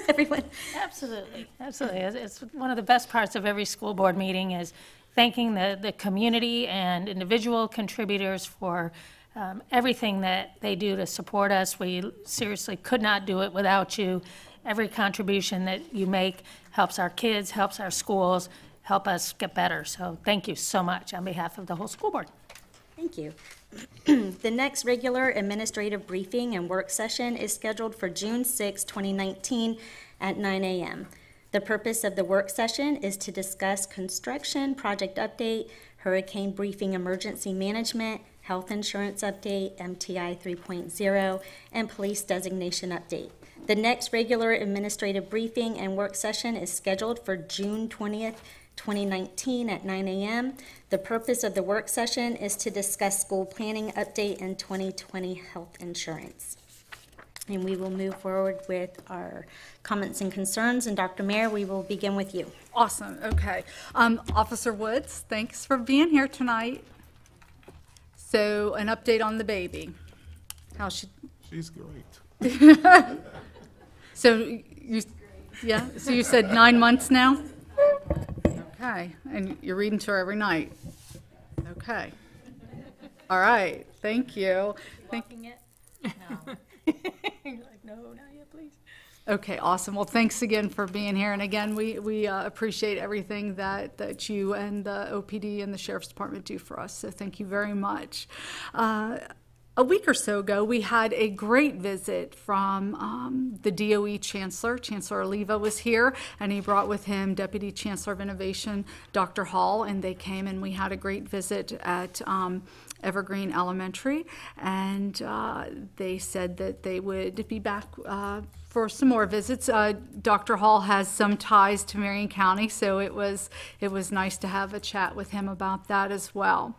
everyone? Absolutely, absolutely. It's one of the best parts of every school board meeting is thanking the community and individual contributors for everything that they do to support us. We seriously could not do it without you. Every contribution that you make helps our kids, helps our schools, help us get better. So thank you so much on behalf of the whole school board. Thank you. The next regular administrative briefing and work session is scheduled for June 6, 2019 at 9 a.m. The purpose of the work session is to discuss construction project update, hurricane briefing emergency management, health insurance update, MTI 3.0, and police designation update. The next regular administrative briefing and work session is scheduled for June 20th, 2019 at 9 a.m. The purpose of the work session is to discuss school planning update and 2020 health insurance. And we will move forward with our comments and concerns. And Dr. Mayer, we will begin with you. Awesome, okay. Officer Woods, thanks for being here tonight. So an update on the baby. How's she? She's great. So you said 9 months now? Okay, and you're reading to her every night? Okay. All right, thank you. Walking it? No. You're like, no, not yet, please. Okay, awesome. Well, thanks again for being here. And again, we appreciate everything that you and the OPD and the Sheriff's Department do for us. So thank you very much. A week or so ago, we had a great visit from the DOE Chancellor. Chancellor Oliva was here, and he brought with him Deputy Chancellor of Innovation, Dr. Hall, and they came and we had a great visit at Evergreen Elementary, and they said that they would be back for some more visits. Dr. Hall has some ties to Marion County, so it was nice to have a chat with him about that as well.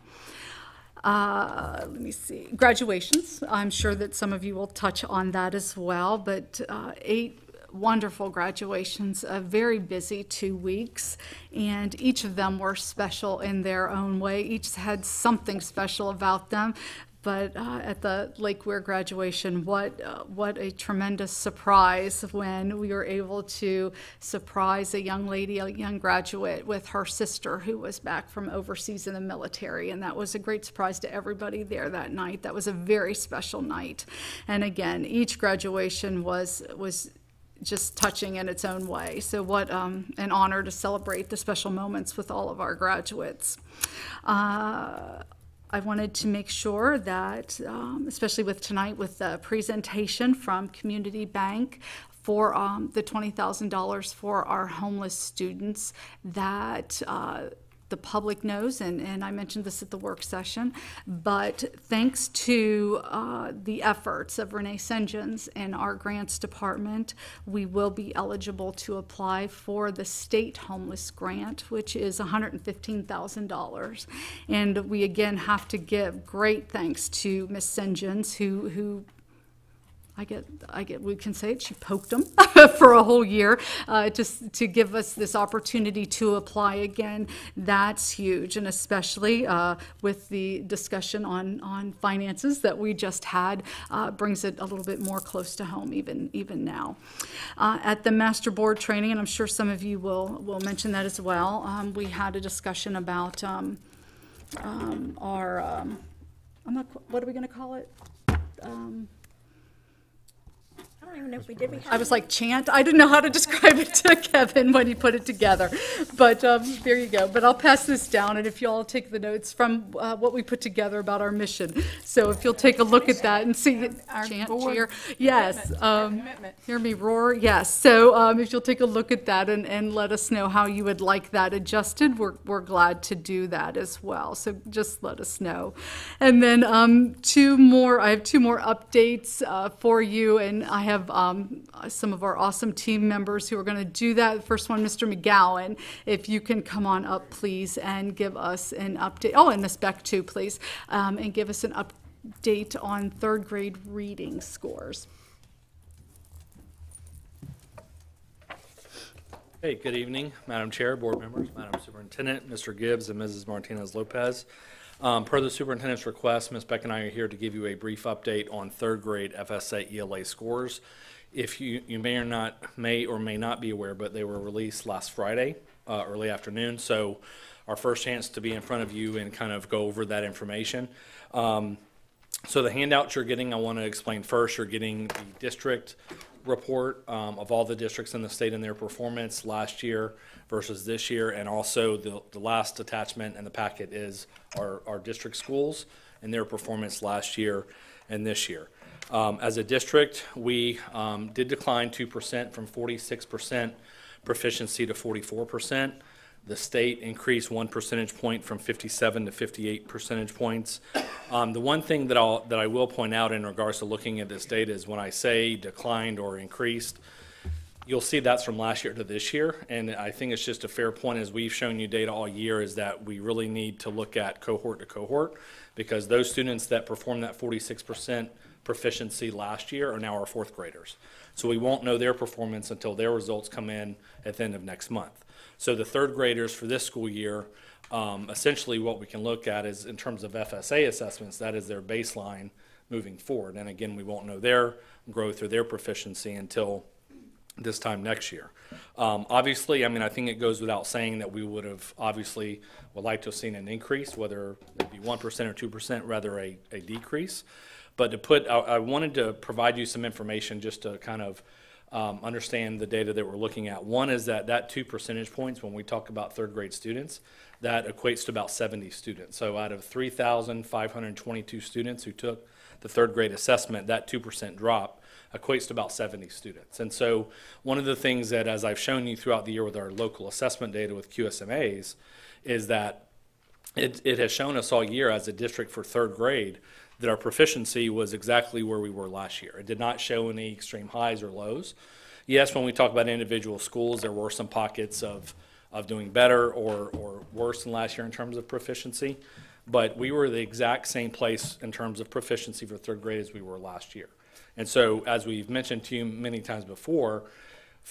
Let me see. Graduations. I'm sure that some of you will touch on that as well, but 8 wonderful graduations, a very busy 2 weeks, and each of them were special in their own way. Each had something special about them. But at the Lake Weir graduation, what a tremendous surprise when we were able to surprise a young lady, a young graduate, with her sister who was back from overseas in the military. And that was a great surprise to everybody there that night. That was a very special night. And again, each graduation was just touching in its own way. So what an honor to celebrate the special moments with all of our graduates. I wanted to make sure that, especially with tonight, with the presentation from Community Bank for the $20,000 for our homeless students, that the public knows, and I mentioned this at the work session, but thanks to the efforts of Renee Sengens and our grants department, we will be eligible to apply for the state homeless grant, which is $115,000. And we again have to give great thanks to Ms. Sengens, who we can say it, she poked them for a whole year just to give us this opportunity to apply again. That's huge, and especially with the discussion on finances that we just had, brings it a little bit more close to home even now. At the master board training, and I'm sure some of you will mention that as well, we had a discussion about our, what are we going to call it? I don't even know if we did. I was like, chant? I didn't know how to describe it to Kevin when he put it together. But there you go. But I'll pass this down, and if you all take the notes from what we put together about our mission. So if you'll take a look at that and see, chant, cheer. Yes. Hear me roar. Yes. So if you'll take a look at that and let us know how you would like that adjusted, we're glad to do that as well. So just let us know. And then I have two more updates for you, and I have some of our awesome team members who are going to do that. The first one, Mr. McGowan, if you can come on up, please, and give us an update. Oh, and Ms. Beck, too, please, and give us an update on third grade reading scores. Hey, good evening, Madam Chair, board members, Madam Superintendent, Mr. Gibbs, and Mrs. Martinez-Lopez. Per the superintendent's request, Ms. Beck and I are here to give you a brief update on third grade FSA ELA scores. If you may or may not be aware, but they were released last Friday, early afternoon. So our first chance to be in front of you and kind of go over that information. So the handouts you're getting, I want to explain first, you're getting the district report of all the districts in the state and their performance last year versus this year, and also the last attachment in the packet is our district schools and their performance last year and this year. As a district, we did decline 2% from 46% proficiency to 44%. The state increased 1 percentage point from 57 to 58 percentage points. The one thing that I will point out in regards to looking at this data is when I say declined or increased, you'll see that's from last year to this year, and I think it's just a fair point, as we've shown you data all year, is that we really need to look at cohort to cohort, because those students that performed that 46% proficiency last year are now our fourth graders. So we won't know their performance until their results come in at the end of next month. So the third graders for this school year, essentially what we can look at is in terms of FSA assessments, that is their baseline moving forward. And again, we won't know their growth or their proficiency until this time next year. Obviously, I mean, I think it goes without saying that we would like to have seen an increase, whether it be 1% or 2%, rather a decrease. But I wanted to provide you some information just to kind of understand the data that we're looking at. One is that 2 percentage points, when we talk about third grade students, that equates to about 70 students. So out of 3,522 students who took the third grade assessment, that 2% drop equates to about 70 students. And so one of the things that, as I've shown you throughout the year with our local assessment data with QSMAs, is that it has shown us all year as a district for third grade that our proficiency was exactly where we were last year. It did not show any extreme highs or lows. Yes, when we talk about individual schools, there were some pockets of doing better or worse than last year in terms of proficiency, but we were the exact same place in terms of proficiency for third grade as we were last year. And so, as we've mentioned to you many times before,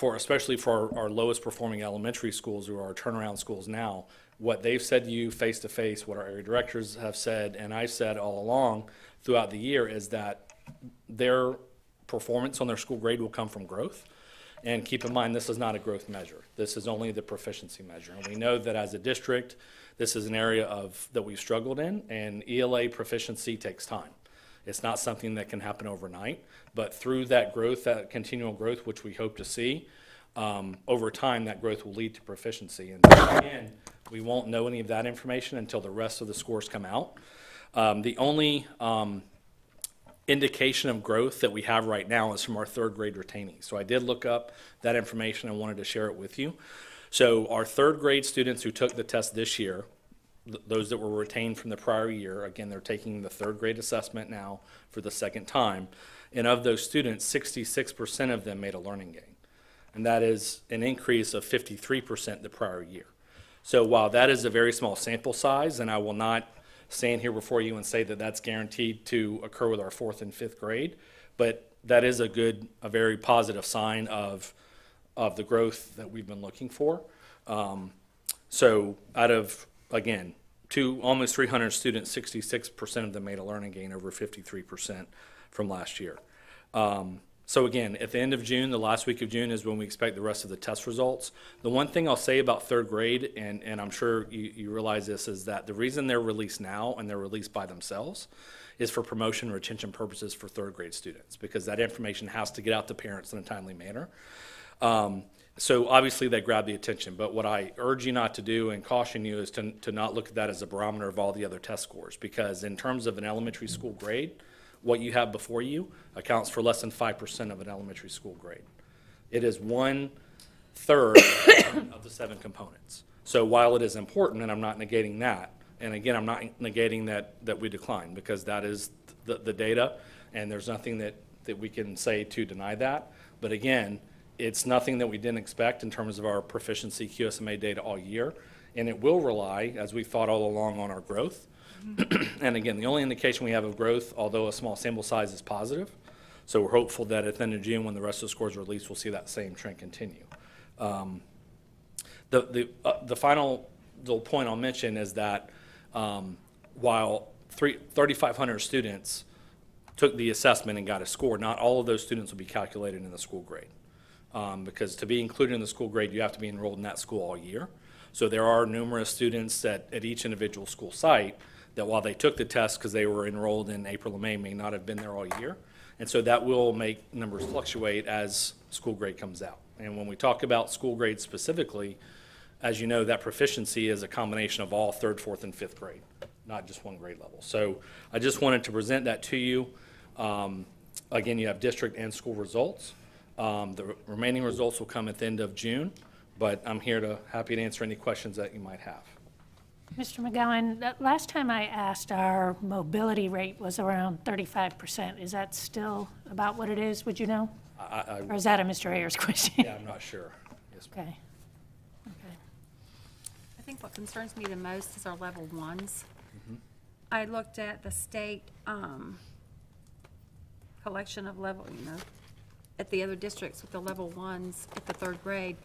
especially for our lowest performing elementary schools, who are our turnaround schools now, what they've said to you face to face, what our area directors have said, and I've said all along throughout the year, is that their performance on their school grade will come from growth. And keep in mind, this is not a growth measure. This is only the proficiency measure. And we know that as a district, this is an area that we've struggled in, and ELA proficiency takes time. It's not something that can happen overnight, but through that growth, that continual growth, which we hope to see, over time, that growth will lead to proficiency. And again, we won't know any of that information until the rest of the scores come out. The only indication of growth that we have right now is from our third grade retainees. So I did look up that information and wanted to share it with you. So our third grade students who took the test this year, those that were retained from the prior year, again, they're taking the third grade assessment now for the second time. And of those students, 66% of them made a learning gain. And that is an increase of 53% the prior year. So while that is a very small sample size, and I will not stand here before you and say that that's guaranteed to occur with our fourth and fifth grade, but that is a very positive sign of the growth that we've been looking for. So out of, again, almost 300 students, 66% of them made a learning gain, over 53% from last year. So again, at the end of June, the last week of June is when we expect the rest of the test results. The one thing I'll say about third grade, and I'm sure you realize this, is that the reason they're released now and they're released by themselves is for promotion and retention purposes for third grade students, because that information has to get out to parents in a timely manner. So obviously they grab the attention, but what I urge you not to do and caution you is to not look at that as a barometer of all the other test scores, because in terms of an elementary school grade, what you have before you accounts for less than 5% of an elementary school grade. It is 1/3 of the 7 components. So while it is important, and I'm not negating that, and again, I'm not negating that we decline, because that is the data, and there's nothing that we can say to deny that. But again, it's nothing that we didn't expect in terms of our proficiency QSMA data all year, and it will rely, as we thought all along, on our growth. And again, the only indication we have of growth, although a small sample size, is positive. So we're hopeful that at the end of June, when the rest of the scores are released, we'll see that same trend continue. The final little point I'll mention is that while 3,500 students took the assessment and got a score, not all of those students will be calculated in the school grade. Because to be included in the school grade, you have to be enrolled in that school all year. So there are numerous students at each individual school site that, while they took the test because they were enrolled in April and may not have been there all year. And so that will make numbers fluctuate as school grade comes out. And when we talk about school grade specifically, as you know, that proficiency is a combination of all third, fourth, and fifth grade, not just one grade level. So I just wanted to present that to you. Again, you have district and school results. The remaining results will come at the end of June, but I'm here happy to answer any questions that you might have. Mr. McGowan, last time I asked, our mobility rate was around 35%. Is that still about what it is? Would you know? Or is that a Mr. Ayers question? Yeah, I'm not sure. Yes, okay. I think what concerns me the most is our level ones. Mm-hmm. I looked at the state collection of at the other districts with the level ones at the third grade,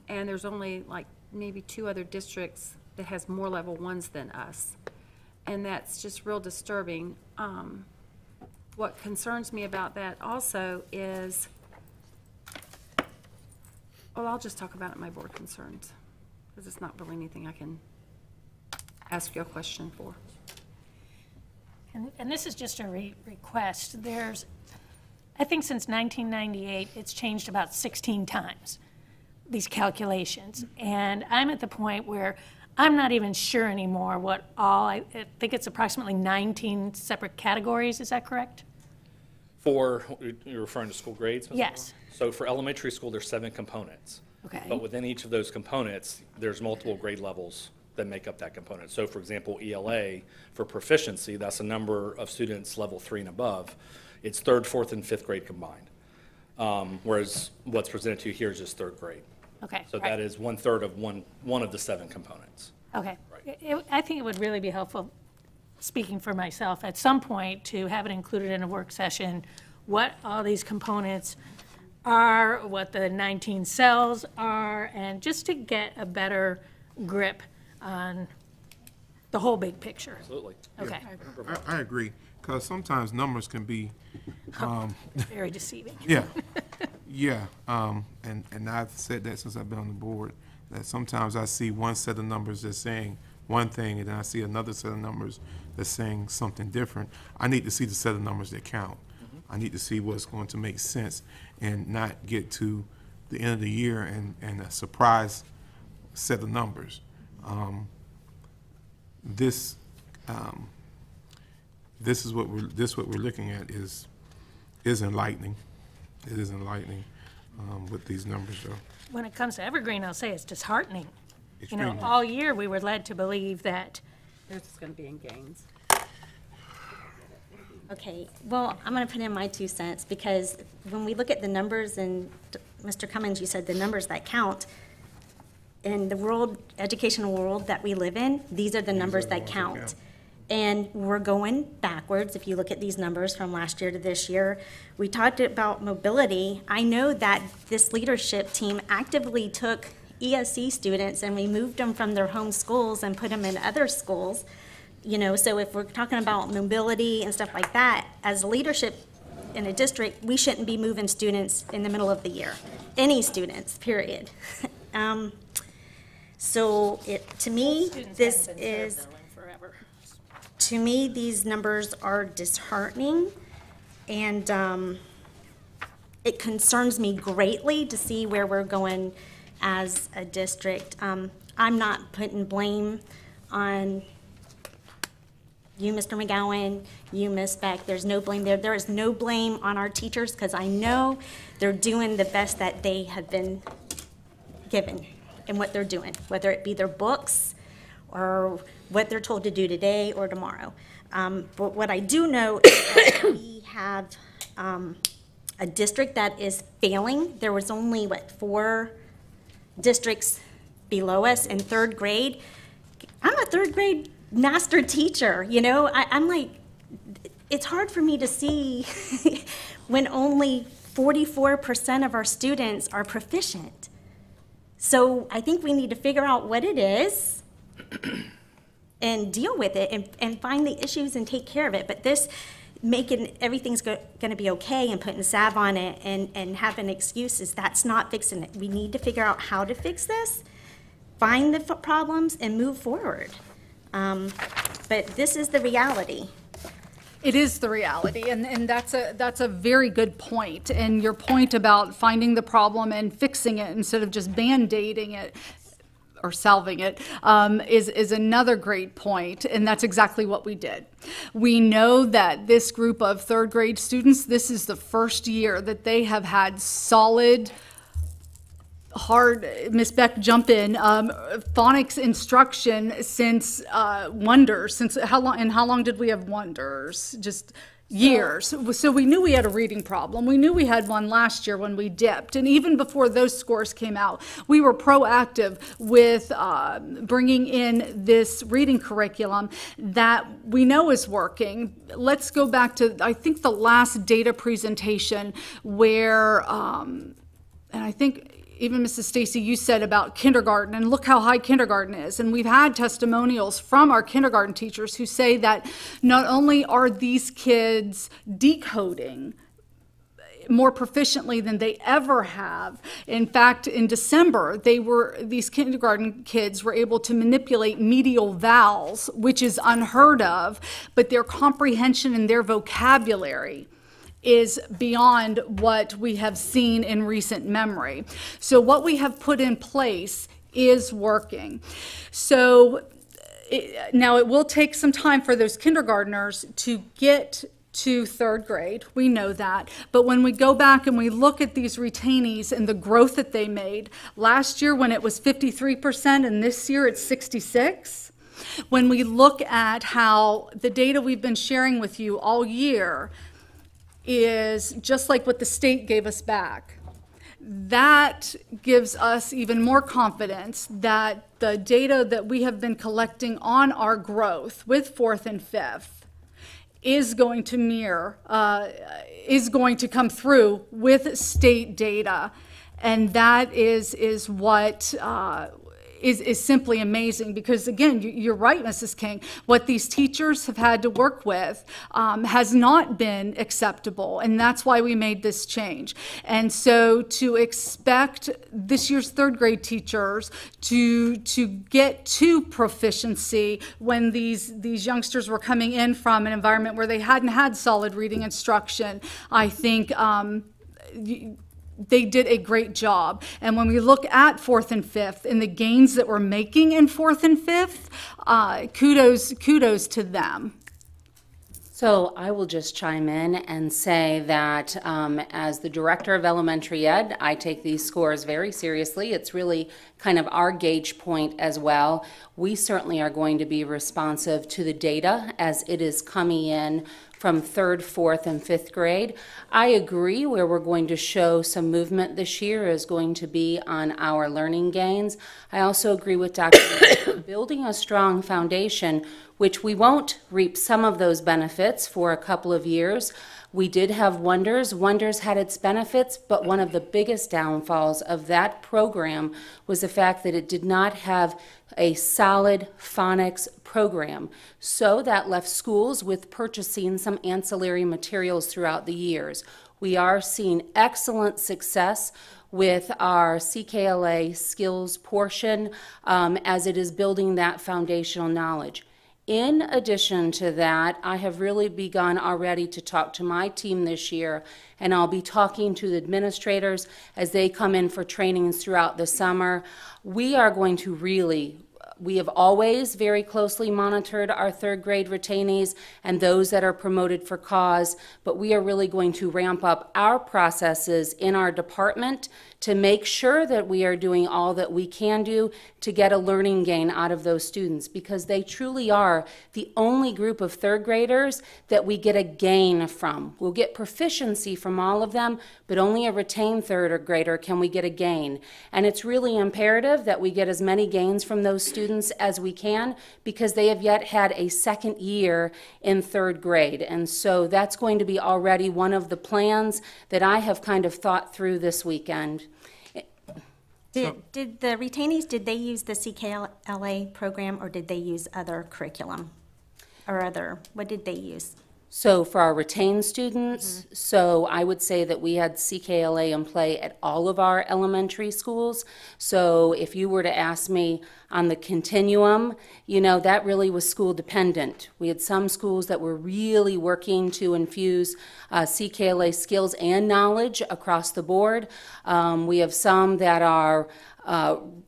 and there's only like maybe 2 other districts that has more level ones than us, and that's just real disturbing. What concerns me about that also is, well, I'll just talk about it in my board concerns, because it's not really anything I can ask you a question for. And this is just a request. I think since 1998, it's changed about 16 times, these calculations. And I'm at the point where I'm not even sure anymore what I think it's approximately 19 separate categories. Is that correct? You're referring to school grades? Yes. So for elementary school, there's 7 components. Okay. But within each of those components, there's multiple grade levels that make up that component. So for example, ELA, for proficiency, that's a number of students level 3 and above. It's third, fourth, and fifth grade combined. Whereas what's presented to you here is just third grade. Okay. So that is 1/3 of one of the 7 components. Okay. Right. I think it would really be helpful, speaking for myself, at some point to have it included in a work session, what all these components are, what the 19 cells are, and just to get a better grip on the whole big picture. Absolutely. Okay. Yeah, I agree, because sometimes numbers can be very deceiving. Yeah, yeah, and I've said that since I've been on the board, that sometimes I see one set of numbers that's saying one thing, and then I see another set of numbers that's saying something different. I need to see the set of numbers that count. I need to see what's going to make sense and not get to the end of the year and a surprise set of numbers. This is what we're looking at is enlightening. It is enlightening. with these numbers, though. When it comes to Evergreen, I'll say it's disheartening. You know, Extremely. all year we were led to believe that They're just going to be in gains. Okay, well, I'm going to put in my 2 cents, because when we look at the numbers, and Mr. Cummings, you said the numbers that count, in the world, educational world that we live in, these are the numbers that count. And we're going backwards. If you look at these numbers from last year to this year, we talked about mobility. I know that this leadership team actively took ESC students and removed them from their home schools and put them in other schools. You know, so if we're talking about mobility and stuff like that, as leadership in a district, we shouldn't be moving students in the middle of the year. Any students, period. So to me, this is, to me, these numbers are disheartening, and it concerns me greatly to see where we're going as a district. I'm not putting blame on you, Mr. McGowan, you, Ms. Beck. There's no blame there. There is no blame on our teachers, because I know they're doing the best that they have been given in what they're doing, whether it be their books or what they're told to do today or tomorrow. But what I do know is that we have a district that is failing. There was only, 4 districts below us in 3rd grade. I'm a 3rd grade master teacher, you know? I'm like, it's hard for me to see when only 44% of our students are proficient. So I think we need to figure out what it is and deal with it and find the issues and take care of it. But this making everything's going to be okay and putting salve on it and having excuses, that's not fixing it. We need to figure out how to fix this, find the problems, and move forward. But this is the reality. It is the reality, and that's a very good point. And your point about finding the problem and fixing it instead of just band-aiding it or salving it is another great point, and that's exactly what we did. We know that this group of 3rd grade students, this is the first year that they have had solid, hard, Ms. Beck, jump in, phonics instruction since Wonders. Since how long? And how long did we have Wonders? Just years. So we knew we had a reading problem. We knew we had one last year when we dipped. And even before those scores came out, we were proactive with bringing in this reading curriculum that we know is working. Let's go back to, I think, the last data presentation where, and I think, even Mrs. Stacy, you said about kindergarten, and look how high kindergarten is. And we've had testimonials from our kindergarten teachers who say that not only are these kids decoding more proficiently than they ever have. In fact, in December, these kindergarten kids were able to manipulate medial vowels, which is unheard of, but their comprehension and their vocabulary is beyond what we have seen in recent memory. So what we have put in place is working. So now it will take some time for those kindergartners to get to 3rd grade. We know that. But when we go back and we look at these retainees and the growth that they made, last year when it was 53% and this year it's 66%, when we look at how the data we've been sharing with you all year is just like what the state gave us back. That gives us even more confidence that the data that we have been collecting on our growth with 4th and 5th is going to mirror, is going to come through with state data. And that is what is simply amazing, because again, you're right, Mrs. King, what these teachers have had to work with has not been acceptable, and that's why we made this change. And so to expect this year's 3rd grade teachers to get to proficiency when these youngsters were coming in from an environment where they hadn't had solid reading instruction, I think they did a great job. And when we look at 4th and 5th and the gains that we're making in 4th and 5th, kudos to them. So I will just chime in and say that as the director of elementary ed, I take these scores very seriously. It's really kind of our gauge point as well. We certainly are going to be responsive to the data as it is coming in from 3rd, 4th, and 5th grade. I agree where we're going to show some movement this year is going to be on our learning gains. I also agree with Dr. building a strong foundation, which we won't reap some of those benefits for a couple of years. We did have Wonders. Wonders had its benefits, but one of the biggest downfalls of that program was the fact that it did not have a solid phonics program. So that left schools with purchasing some ancillary materials throughout the years. We are seeing excellent success with our CKLA skills portion as it is building that foundational knowledge. In addition to that, I have really begun already to talk to my team this year, and I'll be talking to the administrators as they come in for trainings throughout the summer. We are going to we have always very closely monitored our 3rd grade retainees and those that are promoted for cause, but we are really going to ramp up our processes in our department to make sure that we are doing all that we can do to get a learning gain out of those students, because they truly are the only group of 3rd graders that we get a gain from. We'll get proficiency from all of them, but only a retained 3rd grader can we get a gain. And it's really imperative that we get as many gains from those students as we can, because they have yet had a 2nd year in 3rd grade. And so that's going to be already one of the plans that I have kind of thought through this weekend. Did the retainees, did they use the CKLA program, or did they use other curriculum? Or what did they use? So for our retained students, so I would say that we had CKLA in play at all of our elementary schools. So if you were to ask me on the continuum, you know, that really was school dependent. We had some schools that were really working to infuse CKLA skills and knowledge across the board. We have some that are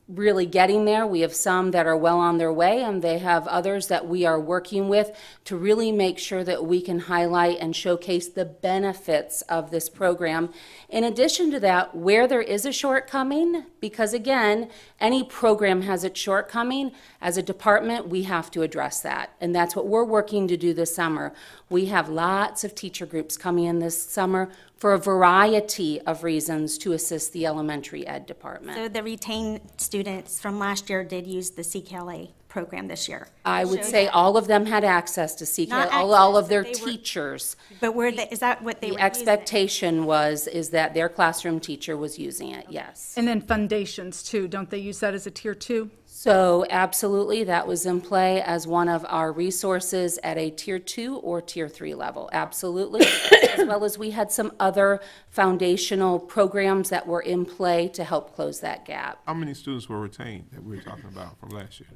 really getting there. We have some that are well on their way, and they have others that we are working with to really make sure that we can highlight and showcase the benefits of this program. In addition to that, where there is a shortcoming, because again, any program has its shortcoming, as a department, we have to address that. And that's what we're working to do this summer. We have lots of teacher groups coming in this summer for a variety of reasons to assist the elementary ed department. So the retained students from last year did use the CKLA program this year? I would say all of them had access to CKLA, all of their teachers. But is that what they were using? The expectation is that their classroom teacher was using it, yes. And then foundations too, don't they use that as a tier 2? So absolutely, that was in play as one of our resources at a tier 2 or tier 3 level, absolutely. As well as we had some other foundational programs that were in play to help close that gap. How many students were retained that we were talking about from last year?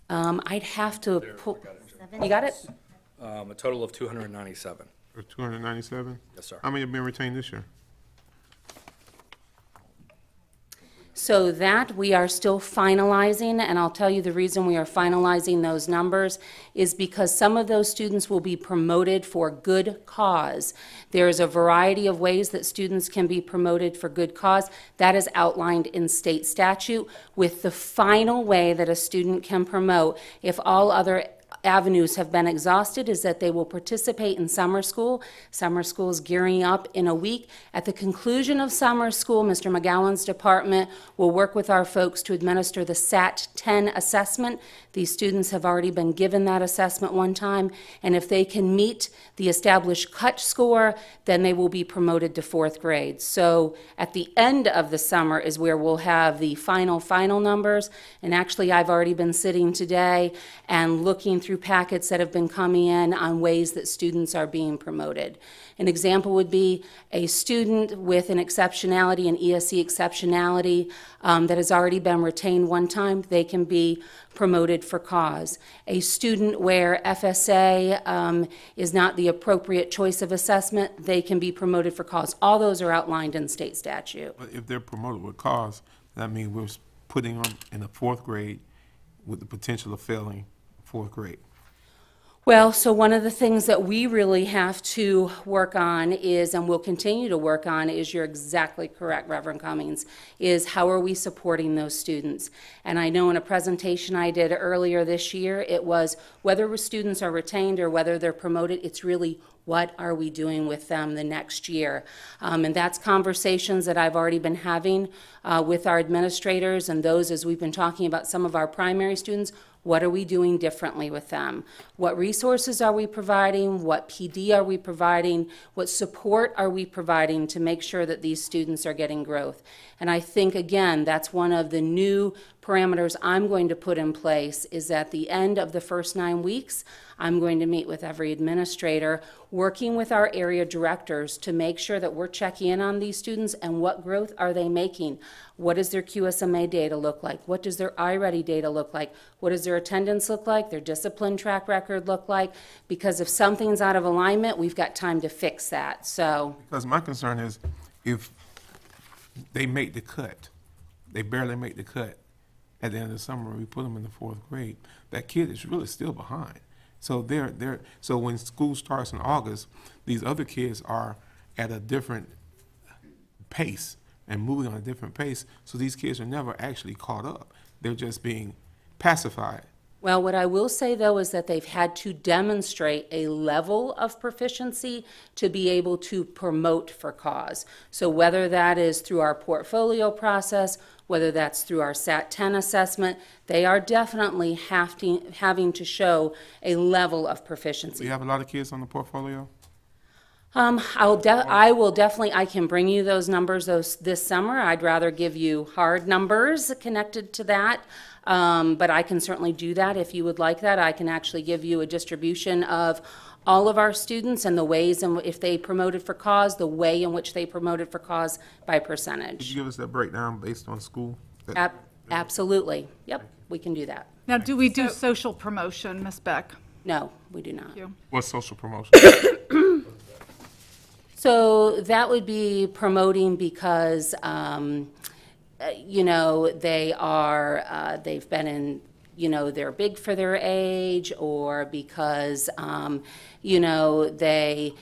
I'd have to pull. You got it? A total of 297. 297? Yes, sir. How many have been retained this year? So that we are still finalizing, and I'll tell you the reason we are finalizing those numbers is because some of those students will be promoted for good cause. There is a variety of ways that students can be promoted for good cause. That is outlined in state statute, with the final way that a student can promote, if all other avenues have been exhausted, is that they will participate in summer school. Summer school is gearing up in a week. At the conclusion of summer school, Mr. McGowan's department will work with our folks to administer the SAT 10 assessment. These students have already been given that assessment one time, and if they can meet the established cut score, then they will be promoted to 4th grade. So at the end of the summer is where we'll have the final numbers, and actually I've already been sitting today and looking through packets that have been coming in on ways that students are being promoted. An example would be a student with an exceptionality, an ESE exceptionality that has already been retained one time, they can be promoted for cause. A student where FSA is not the appropriate choice of assessment, they can be promoted for cause. All those are outlined in state statute. But if they're promoted with cause, that means we're putting them in the 4th grade with the potential of failing 4th grade. Well, so one of the things that we really have to work on is, and will continue to work on, is, you're exactly correct, Reverend Cummings, is how are we supporting those students? And I know in a presentation I did earlier this year, it was whether students are retained or whether they're promoted, it's really what are we doing with them the next year? And that's conversations that I've already been having with our administrators and those, as we've been talking about some of our primary students. What are we doing differently with them? What resources are we providing? What PD are we providing? What support are we providing to make sure that these students are getting growth? And I think, again, that's one of the new parameters I'm going to put in place, is at the end of the first 9 weeks, I'm going to meet with every administrator, working with our area directors to make sure that we're checking in on these students and what growth are they making. What does their QSMA data look like? What does their iReady data look like? What does their attendance look like? Their discipline track record look like? Because if something's out of alignment, we've got time to fix that. So, because my concern is if they make the cut, they barely make the cut at the end of the summer, we put them in the 4th grade, that kid is really still behind. So so when school starts in August, these other kids are at a different pace and moving on a different pace, so these kids are never actually caught up. They're just being pacified. well, what I will say, though, is that they've had to demonstrate a level of proficiency to be able to promote for cause. So whether that is through our portfolio process, whether that's through our SAT 10 assessment, they are definitely having to show a level of proficiency. Do you have a lot of kids on the portfolio? I can bring you those numbers this summer. I'd rather give you hard numbers connected to that, but I can certainly do that if you would like that. I can actually give you a distribution of all of our students and the ways, and if they promoted for cause, the way in which they promoted for cause by percentage. Could you give us that breakdown based on school? Absolutely. Yep, we can do that. Now, do we do social promotion, Ms. Beck? No, we do not. Thank you. What's social promotion? So that would be promoting because, you know, they've been in, you know, they're big for their age, or because, you know, they've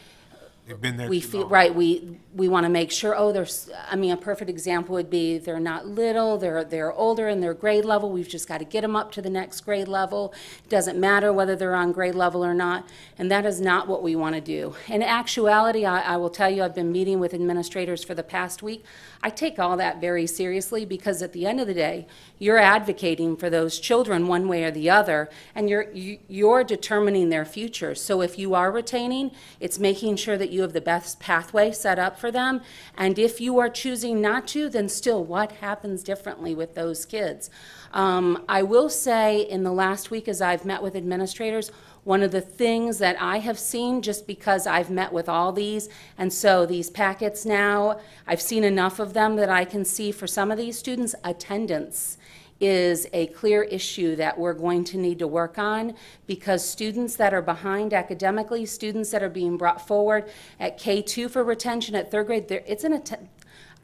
been there. We feel right. We want to make sure. Oh, there's. I mean, a perfect example would be they're not little. They're older in their grade level. We've just got to get them up to the next grade level. It doesn't matter whether they're on grade level or not. And that is not what we want to do. In actuality, I will tell you, I've been meeting with administrators for the past week. I take all that very seriously because at the end of the day, you're advocating for those children one way or the other, and you're determining their future. So if you are retaining, it's making sure that you have the best pathway set up for them. And if you are choosing not to, then still what happens differently with those kids? I will say in the last week, as I've met with administrators, one of the things that I have seen, just because I've met with all these, and so these packets now, I've seen enough of them that I can see for some of these students, attendance is a clear issue that we're going to need to work on, because students that are behind academically, students that are being brought forward at K2 for retention at 3rd grade,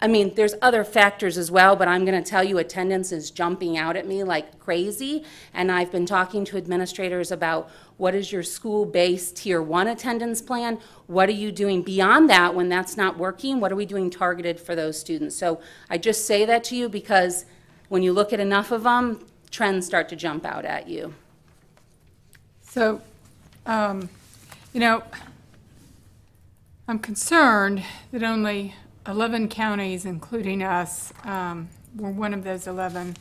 I mean, there's other factors as well, but I'm going to tell you attendance is jumping out at me like crazy. And I've been talking to administrators about what is your school-based Tier 1 attendance plan? What are you doing beyond that when that's not working? What are we doing targeted for those students? So I just say that to you because when you look at enough of them, trends start to jump out at you. So, you know, I'm concerned that only 11 counties, including us, we're one of those 11,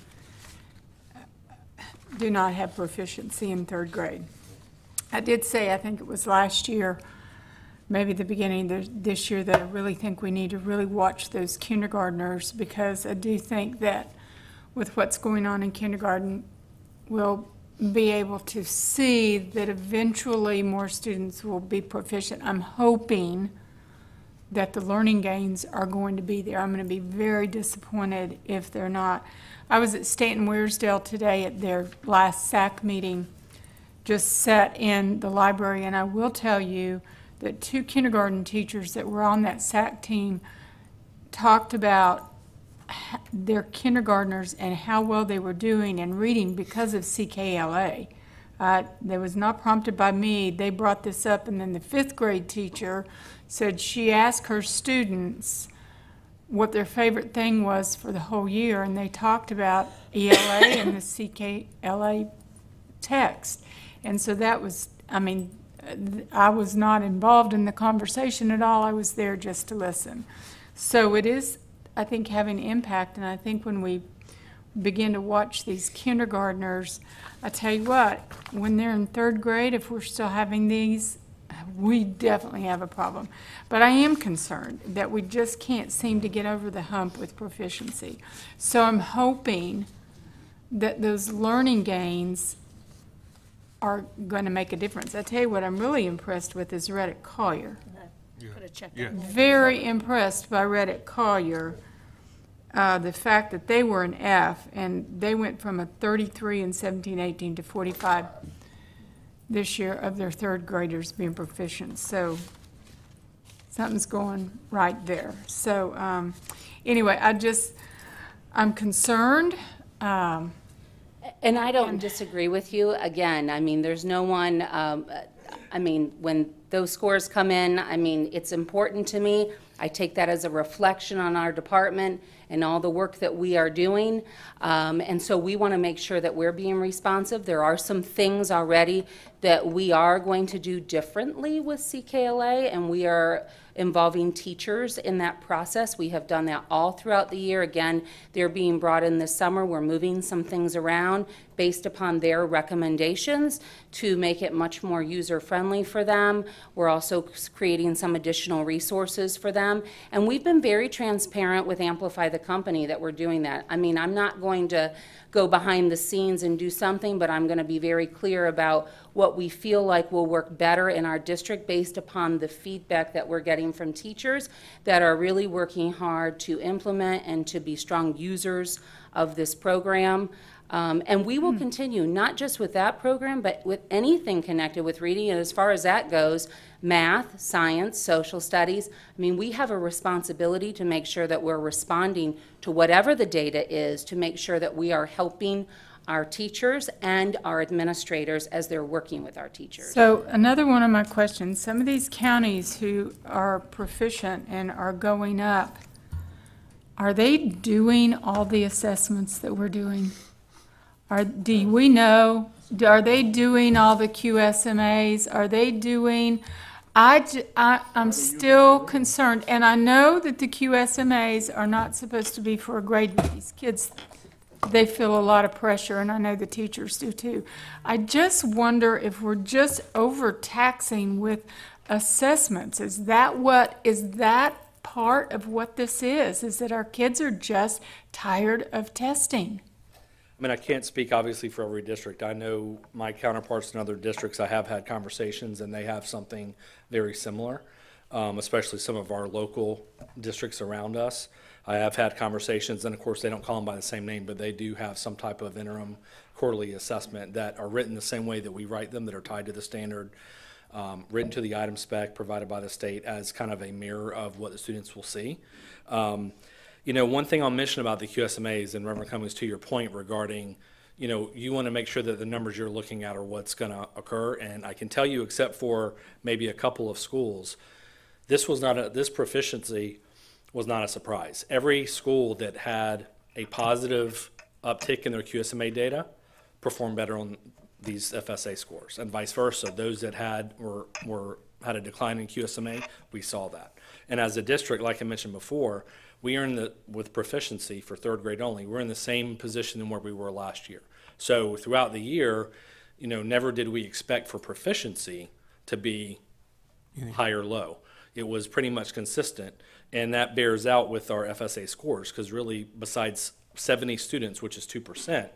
do not have proficiency in 3rd grade. I did say, I think it was last year, maybe the beginning of this year, that I really think we need to really watch those kindergartners, because I do think that with what's going on in kindergarten, we'll be able to see that eventually more students will be proficient. I'm hoping that the learning gains are going to be there. I'm going to be very disappointed if they're not. I was at Stanton Wearsdale today at their last SAC meeting, just sat in the library, and I will tell you that 2 kindergarten teachers that were on that SAC team talked about their kindergartners and how well they were doing in reading because of CKLA. That was not prompted by me. They brought this up, and then the 5th grade teacher said she asked her students what their favorite thing was for the whole year, and they talked about ELA and the CKLA text. And so that was, I mean, I was not involved in the conversation at all. I was there just to listen. So it is, I think, having impact, and I think when we begin to watch these kindergartners, I tell you what, when they're in 3rd grade, if we're still having these, we definitely have a problem. But I am concerned that we just can't seem to get over the hump with proficiency. So I'm hoping that those learning gains are going to make a difference. I tell you what I'm really impressed with is Reddick Collier. Very impressed by Reddick Collier. The fact that they were an F, and they went from a 33 in 17-18 to 45 this year of their 3rd graders being proficient. So something's going right there. So anyway, I'm concerned. And I don't disagree with you. Again, I mean, there's no one, I mean, when those scores come in, I mean, it's important to me. I take that as a reflection on our department and all the work that we are doing. And so we want to make sure that we're being responsive. There are some things already that we are going to do differently with CKLA, and we are involving teachers in that process. We have done that all throughout the year. Again, they're being brought in this summer. We're moving some things around based upon their recommendations to make it much more user-friendly for them. We're also creating some additional resources for them. And we've been very transparent with Amplify the Company that we're doing that. I mean, I'm not going to go behind the scenes and do something, but I'm going to be very clear about what we feel like will work better in our district based upon the feedback that we're getting from teachers that are really working hard to implement and to be strong users of this program. And we will continue, not just with that program, but with anything connected with reading. And as far as that goes, math, science, social studies, I mean, we have a responsibility to make sure that we're responding to whatever the data is, to make sure that we are helping our teachers and our administrators as they're working with our teachers. So another one of my questions, some of these counties who are proficient and are going up, are they doing all the assessments that we're doing? Do we know, are they doing all the QSMAs? Are they doing, I'm still concerned, and I know that the QSMAs are not supposed to be for a grade, but these kids, they feel a lot of pressure, and I know the teachers do too. I just wonder if we're just overtaxing with assessments. Is that part of what this is that our kids are just tired of testing? I mean, I can't speak obviously for every district. I know my counterparts in other districts, I have had conversations and they have something very similar, especially some of our local districts around us. I have had conversations, and of course they don't call them by the same name, but they do have some type of interim quarterly assessment that are written the same way that we write them, that are tied to the standard, written to the item spec provided by the state as kind of a mirror of what the students will see. You know, one thing I'll mention about the QSMAs, and Reverend Cummings, to your point regarding, you know, you want to make sure that the numbers you're looking at are what's going to occur. And I can tell you, except for maybe a couple of schools, this proficiency was not a surprise. Every school that had a positive uptick in their QSMA data performed better on these FSA scores, and vice versa. Those that had a decline in QSMA, we saw that. And as a district, like I mentioned before, we are with proficiency for 3rd grade only, we're in the same position than where we were last year. So throughout the year, you know, never did we expect for proficiency to be high or low. It was pretty much consistent, and that bears out with our FSA scores, because really, besides 70 students, which is 2%,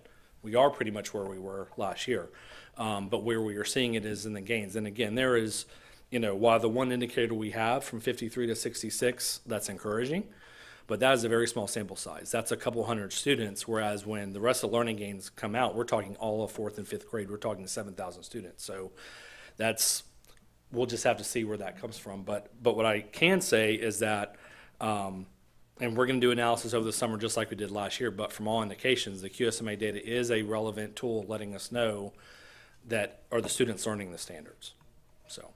we are pretty much where we were last year. But where we are seeing it is in the gains. And again, there is, you know, while the one indicator we have from 53 to 66, that's encouraging, but that is a very small sample size. That's a couple hundred students, whereas when the rest of learning gains come out, we're talking all of 4th and 5th grade, we're talking 7,000 students. So that's, we'll just have to see where that comes from. But what I can say is that, and we're going to do analysis over the summer just like we did last year, but from all indications, the QSMA data is a relevant tool letting us know that are the students learning the standards. So.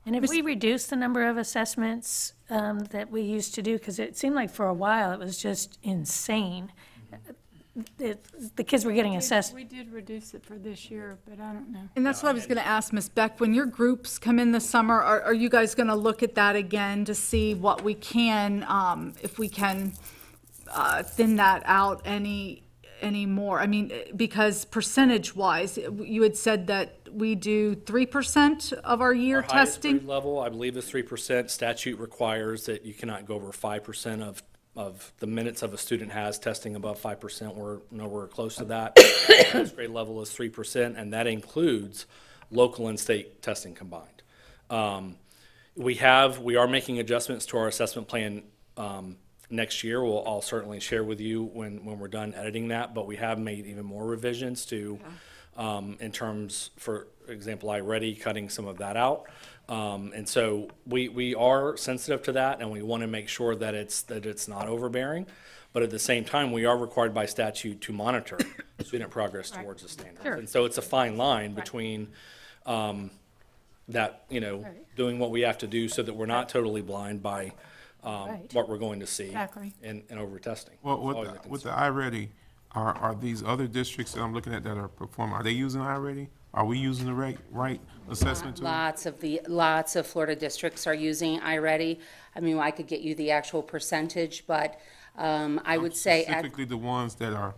And if we reduce the number of assessments that we used to do, because it seemed like for a while it was just insane. The kids were getting assessed. We did reduce it for this year, but I don't know. And that's what I was going to ask Ms. Beck. When your groups come in this summer, are you guys going to look at that again to see what we can, if we can thin that out any more? I mean, because percentage-wise, you had said that we do 3% of our year Our highest testing. grade level, I believe, is 3%. Statute requires that you cannot go over 5% of the minutes of a student has testing above 5%. We're nowhere close to that. The highest grade level is 3%, and that includes local and state testing combined. We are making adjustments to our assessment plan next year. I'll certainly share with you when we're done editing that, but we have made even more revisions to, in terms, for example, iReady, cutting some of that out. And so we are sensitive to that, and we want to make sure that it's not overbearing. But at the same time, we are required by statute to monitor student progress towards the standards. Sure. And so it's a fine line between that, doing what we have to do so that we're not totally blind by what we're going to see in over-testing. Well, with the iReady, are these other districts that I'm looking at that are performing, are they using iReady? Are we using the right assessment tool? Lots of Florida districts are using iReady. I mean, I could get you the actual percentage, but I would say specifically the ones that are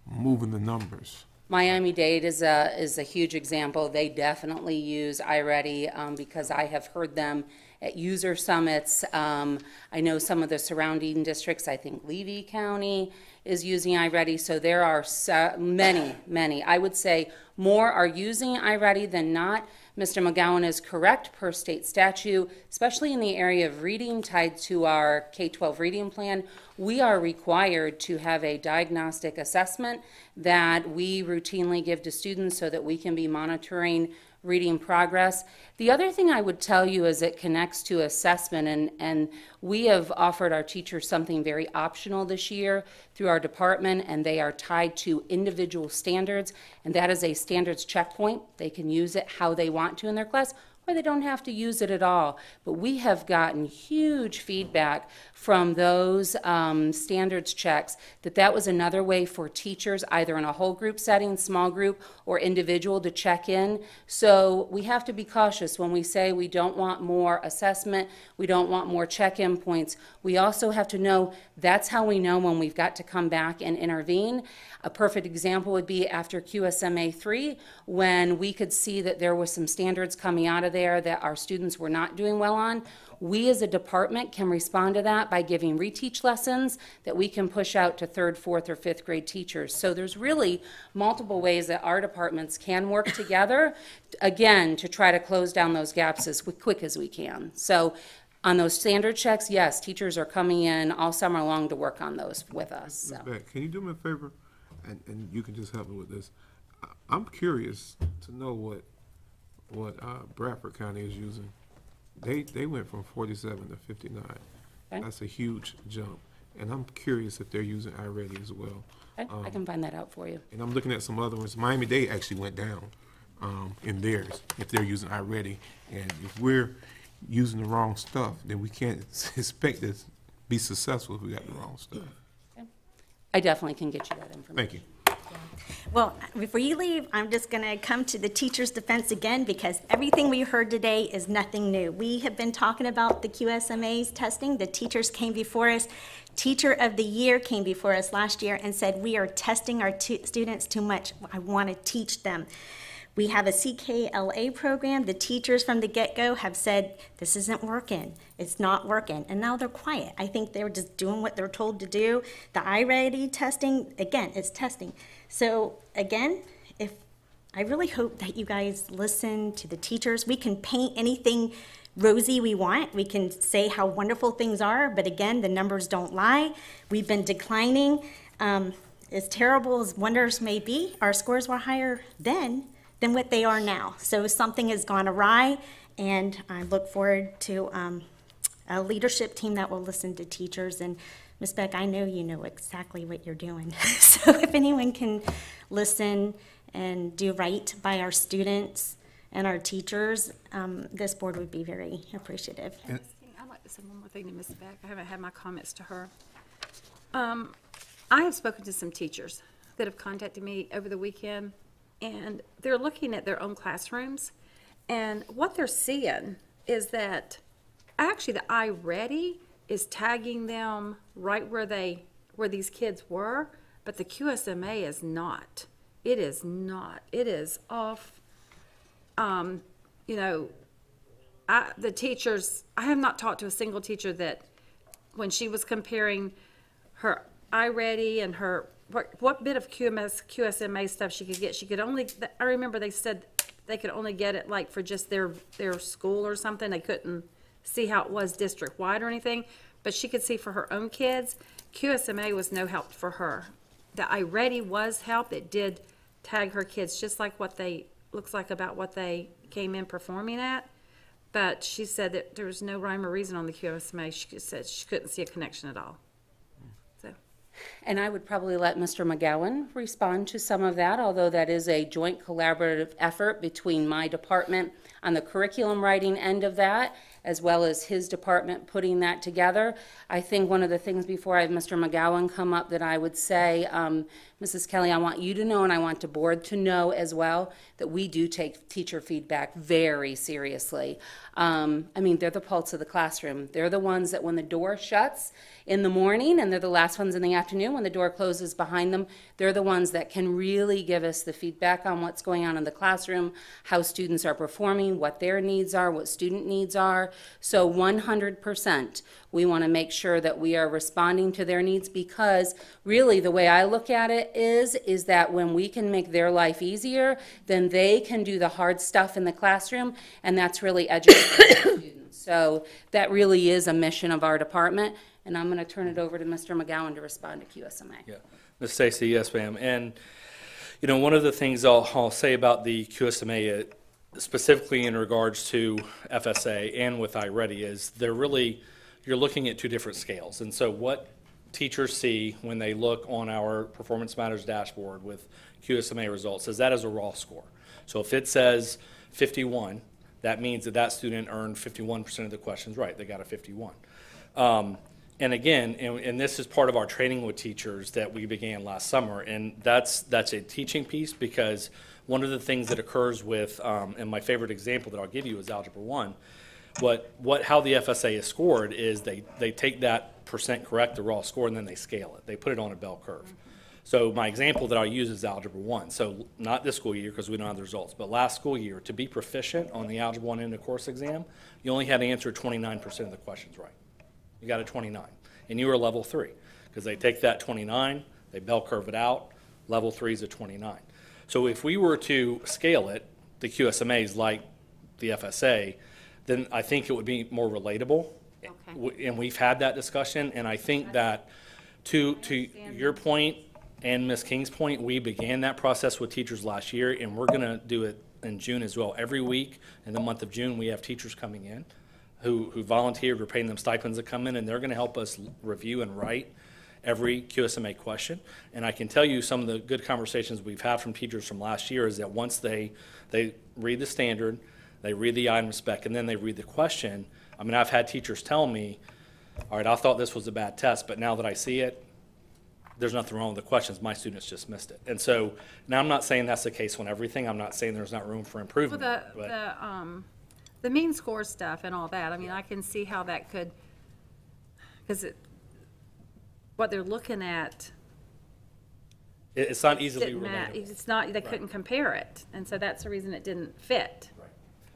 moving the numbers. Miami-Dade is a huge example. They definitely use iReady because I have heard them at user summits. I know some of the surrounding districts, I think Levy County is using iReady, so there are many. I would say more are using iReady than not. Mr. McGowan is correct per state statute, especially in the area of reading tied to our K-12 reading plan. We are required to have a diagnostic assessment that we routinely give to students so that we can be monitoring reading progress. The other thing I would tell you is it connects to assessment, and we have offered our teachers something very optional this year through our department, and they are tied to individual standards, and that is a standards checkpoint. They can use it how they want to in their class, or they don't have to use it at all. But we have gotten huge feedback from those standards checks that was another way for teachers, either in a whole group setting, small group, or individual, to check in. So we have to be cautious when we say we don't want more assessment, we don't want more check-in points. We also have to know that's how we know when we've got to come back and intervene. A perfect example would be after QSMA 3, when we could see that there was some standards coming out of there that our students were not doing well on. We as a department can respond to that by giving reteach lessons that we can push out to 3rd, 4th, or 5th grade teachers. So there's really multiple ways that our departments can work together, again, to try to close down those gaps as quick as we can. So on those standard checks, yes, teachers are coming in all summer long to work on those with us. So. Can you do me a favor? And you can just help me with this. I'm curious to know what Bradford County is using. They went from 47 to 59. Okay. That's a huge jump. And I'm curious if they're using iReady as well. Okay. I can find that out for you. And I'm looking at some other ones. Miami-Dade actually went down in theirs if they're using iReady. And if we're using the wrong stuff, then we can't expect to be successful if we got the wrong stuff. I definitely can get you that information. Thank you. Well, before you leave, I'm just going to come to the teacher's defense again, because everything we heard today is nothing new. We have been talking about the QSMA's testing. The teachers came before us. Teacher of the Year came before us last year and said, we are testing our students too much. I want to teach them. We have a CKLA program. The teachers from the get-go have said, this isn't working. It's not working. And now they're quiet. I think they're just doing what they're told to do. The iReady testing, again, it's testing. So again, I really hope that you guys listen to the teachers. We can paint anything rosy we want. We can say how wonderful things are, but again, the numbers don't lie. We've been declining. As terrible as wonders may be, our scores were higher then than what they are now. So something has gone awry, and I look forward to a leadership team that will listen to teachers. And Ms. Beck, I know you know exactly what you're doing. So if anyone can listen and do right by our students and our teachers, this board would be very appreciative. I'd like to say one more thing to Ms. Beck. I haven't had my comments to her. I have spoken to some teachers that have contacted me over the weekend, and they're looking at their own classrooms, and what they're seeing is that actually the iReady is tagging them right where these kids were, but the QSMA is not. It is not. It is off. You know, the teachers, I have not talked to a single teacher that when she was comparing her iReady and her, what bit of QSMA stuff she could get, she could only, I remember they said they could only get it like for just their school or something. They couldn't see how it was district-wide or anything, but she could see for her own kids. QSMA was no help for her. The iReady was help. It did tag her kids just like what they, looks like about what they came in performing at, but she said that there was no rhyme or reason on the QSMA. She said she couldn't see a connection at all. And I would probably let Mr. McGowan respond to some of that, although that is a joint collaborative effort between my department on the curriculum writing end of that, as well as his department putting that together. I think one of the things before I have Mr. McGowan come up that I would say, Mrs. Kelly, I want you to know, and I want the board to know as well, that we do take teacher feedback very seriously. I mean, they're the pulse of the classroom. They're the ones that when the door shuts in the morning, and they're the last ones in the afternoon when the door closes behind them, they're the ones that can really give us the feedback on what's going on in the classroom, how students are performing, what their needs are, what student needs are. So 100%, we want to make sure that we are responding to their needs, because really the way I look at it is that when we can make their life easier, then they can do the hard stuff in the classroom, and that's really educating students. So that really is a mission of our department, and I'm going to turn it over to Mr. McGowan to respond to QSMA. Yeah, Ms. Stacy, yes, ma'am. And you know, one of the things I'll say about the QSMA, specifically in regards to FSA and with iReady, is they're really, you're looking at two different scales. And so what teachers see when they look on our Performance Matters dashboard with QSMA results is that is a raw score. So if it says 51, that means that that student earned 51% of the questions right. They got a 51. And again, and this is part of our training with teachers that we began last summer, and that's a teaching piece, because one of the things that occurs with, and my favorite example that I'll give you is Algebra 1, how the FSA is scored is they take that percent correct, the raw score, and then they scale it. They put it on a bell curve. So my example that I'll use is Algebra 1. So not this school year because we don't have the results, but last school year, to be proficient on the Algebra 1 end of course exam, you only had to answer 29% of the questions right. You got a 29, and you were level 3, because they take that 29, they bell curve it out, level 3 is a 29. So if we were to scale it, the QSMAs like the FSA, then I think it would be more relatable. Okay. And we've had that discussion, and I think that to your point and Ms. King's point, we began that process with teachers last year, and we're going to do it in June as well. Every week in the month of June, we have teachers coming in who volunteered. We're paying them stipends to come in, and they're going to help us review and write every QSMA question. And I can tell you some of the good conversations we've had from teachers from last year is that once they read the standard, they read the item spec, and then they read the question. I mean, I've had teachers tell me, all right, I thought this was a bad test, but now that I see it, there's nothing wrong with the questions. My students just missed it. And so now I'm not saying that's the case on everything. I'm not saying there's not room for improvement. Well, the mean score stuff and all that, I mean, I can see how that could, because what they're looking at, it's not easily relatable. It's not, they couldn't compare it, and so that's the reason it didn't fit. Right.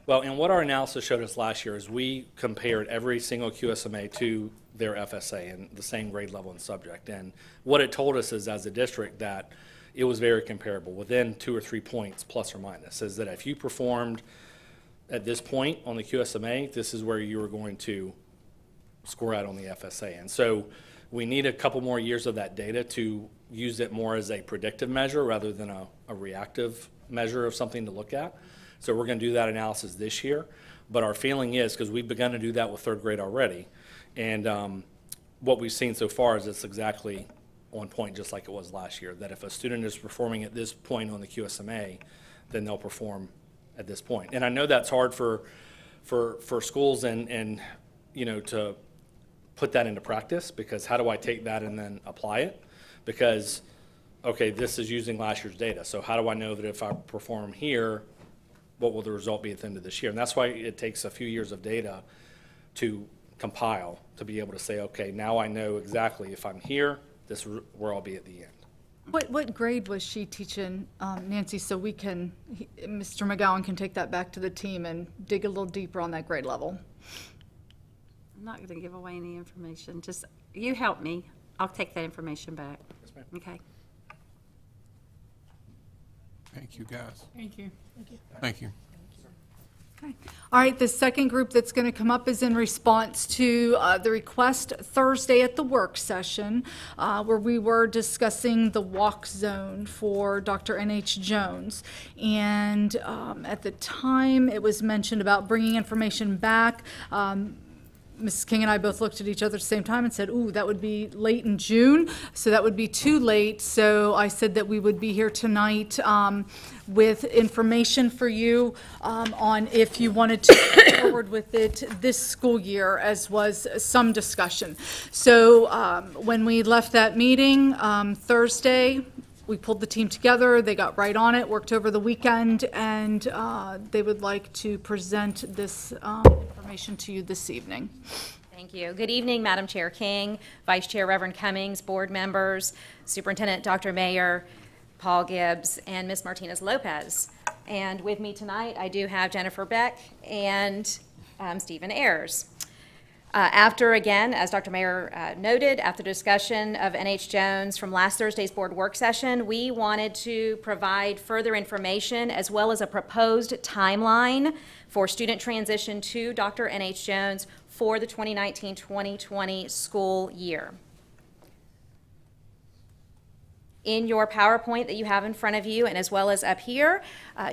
Well, and what our analysis showed us last year is we compared every single QSMA to their FSA and the same grade level and subject. And what it told us is, as a district, that it was very comparable, within 2 or 3 points plus or minus, is that if you performed at this point on the QSMA, this is where you were going to score out on the FSA. And so we need a couple more years of that data to use it more as a predictive measure rather than a reactive measure of something to look at. So we're going to do that analysis this year. But our feeling is, because we've begun to do that with third grade already, and what we've seen so far is it's exactly on point just like it was last year, that if a student is performing at this point on the QSMA, then they'll perform at this point. And I know that's hard for schools and you know, to put that into practice, because how do I take that and then apply it? Because, okay, this is using last year's data, so how do I know that if I perform here, what will the result be at the end of this year? And that's why it takes a few years of data to compile, to be able to say, okay, now I know exactly if I'm here, this is where I'll be at the end. What grade was she teaching, Nancy, so we can, Mr. McGowan can take that back to the team and dig a little deeper on that grade level? I'm not going to give away any information. Just, you help me. I'll take that information back. Yes, ma'am. Okay. Thank you, guys. Thank you. Thank you. Thank you. Okay. All right, the second group that's going to come up is in response to the request Thursday at the work session, where we were discussing the walk zone for Dr. N.H. Jones. And at the time, it was mentioned about bringing information back. Mrs. King and I both looked at each other at the same time and said, ooh, that would be late in June, so that would be too late. So I said that we would be here tonight with information for you on if you wanted to move forward with it this school year, as was some discussion. So when we left that meeting Thursday, we pulled the team together, they got right on it, worked over the weekend, and they would like to present this information to you this evening. Thank you. Good evening, Madam Chair King, Vice Chair Reverend Cummings, board members, Superintendent Dr. Mayer, Paul Gibbs, and Ms. Martinez Lopez. And with me tonight, I do have Jennifer Beck and Stephen Ayers. After, again, as Dr. Mayer noted, after discussion of N.H. Jones from last Thursday's board work session, we wanted to provide further information as well as a proposed timeline for student transition to Dr. N.H. Jones for the 2019-2020 school year. In your PowerPoint that you have in front of you, and as well as up here,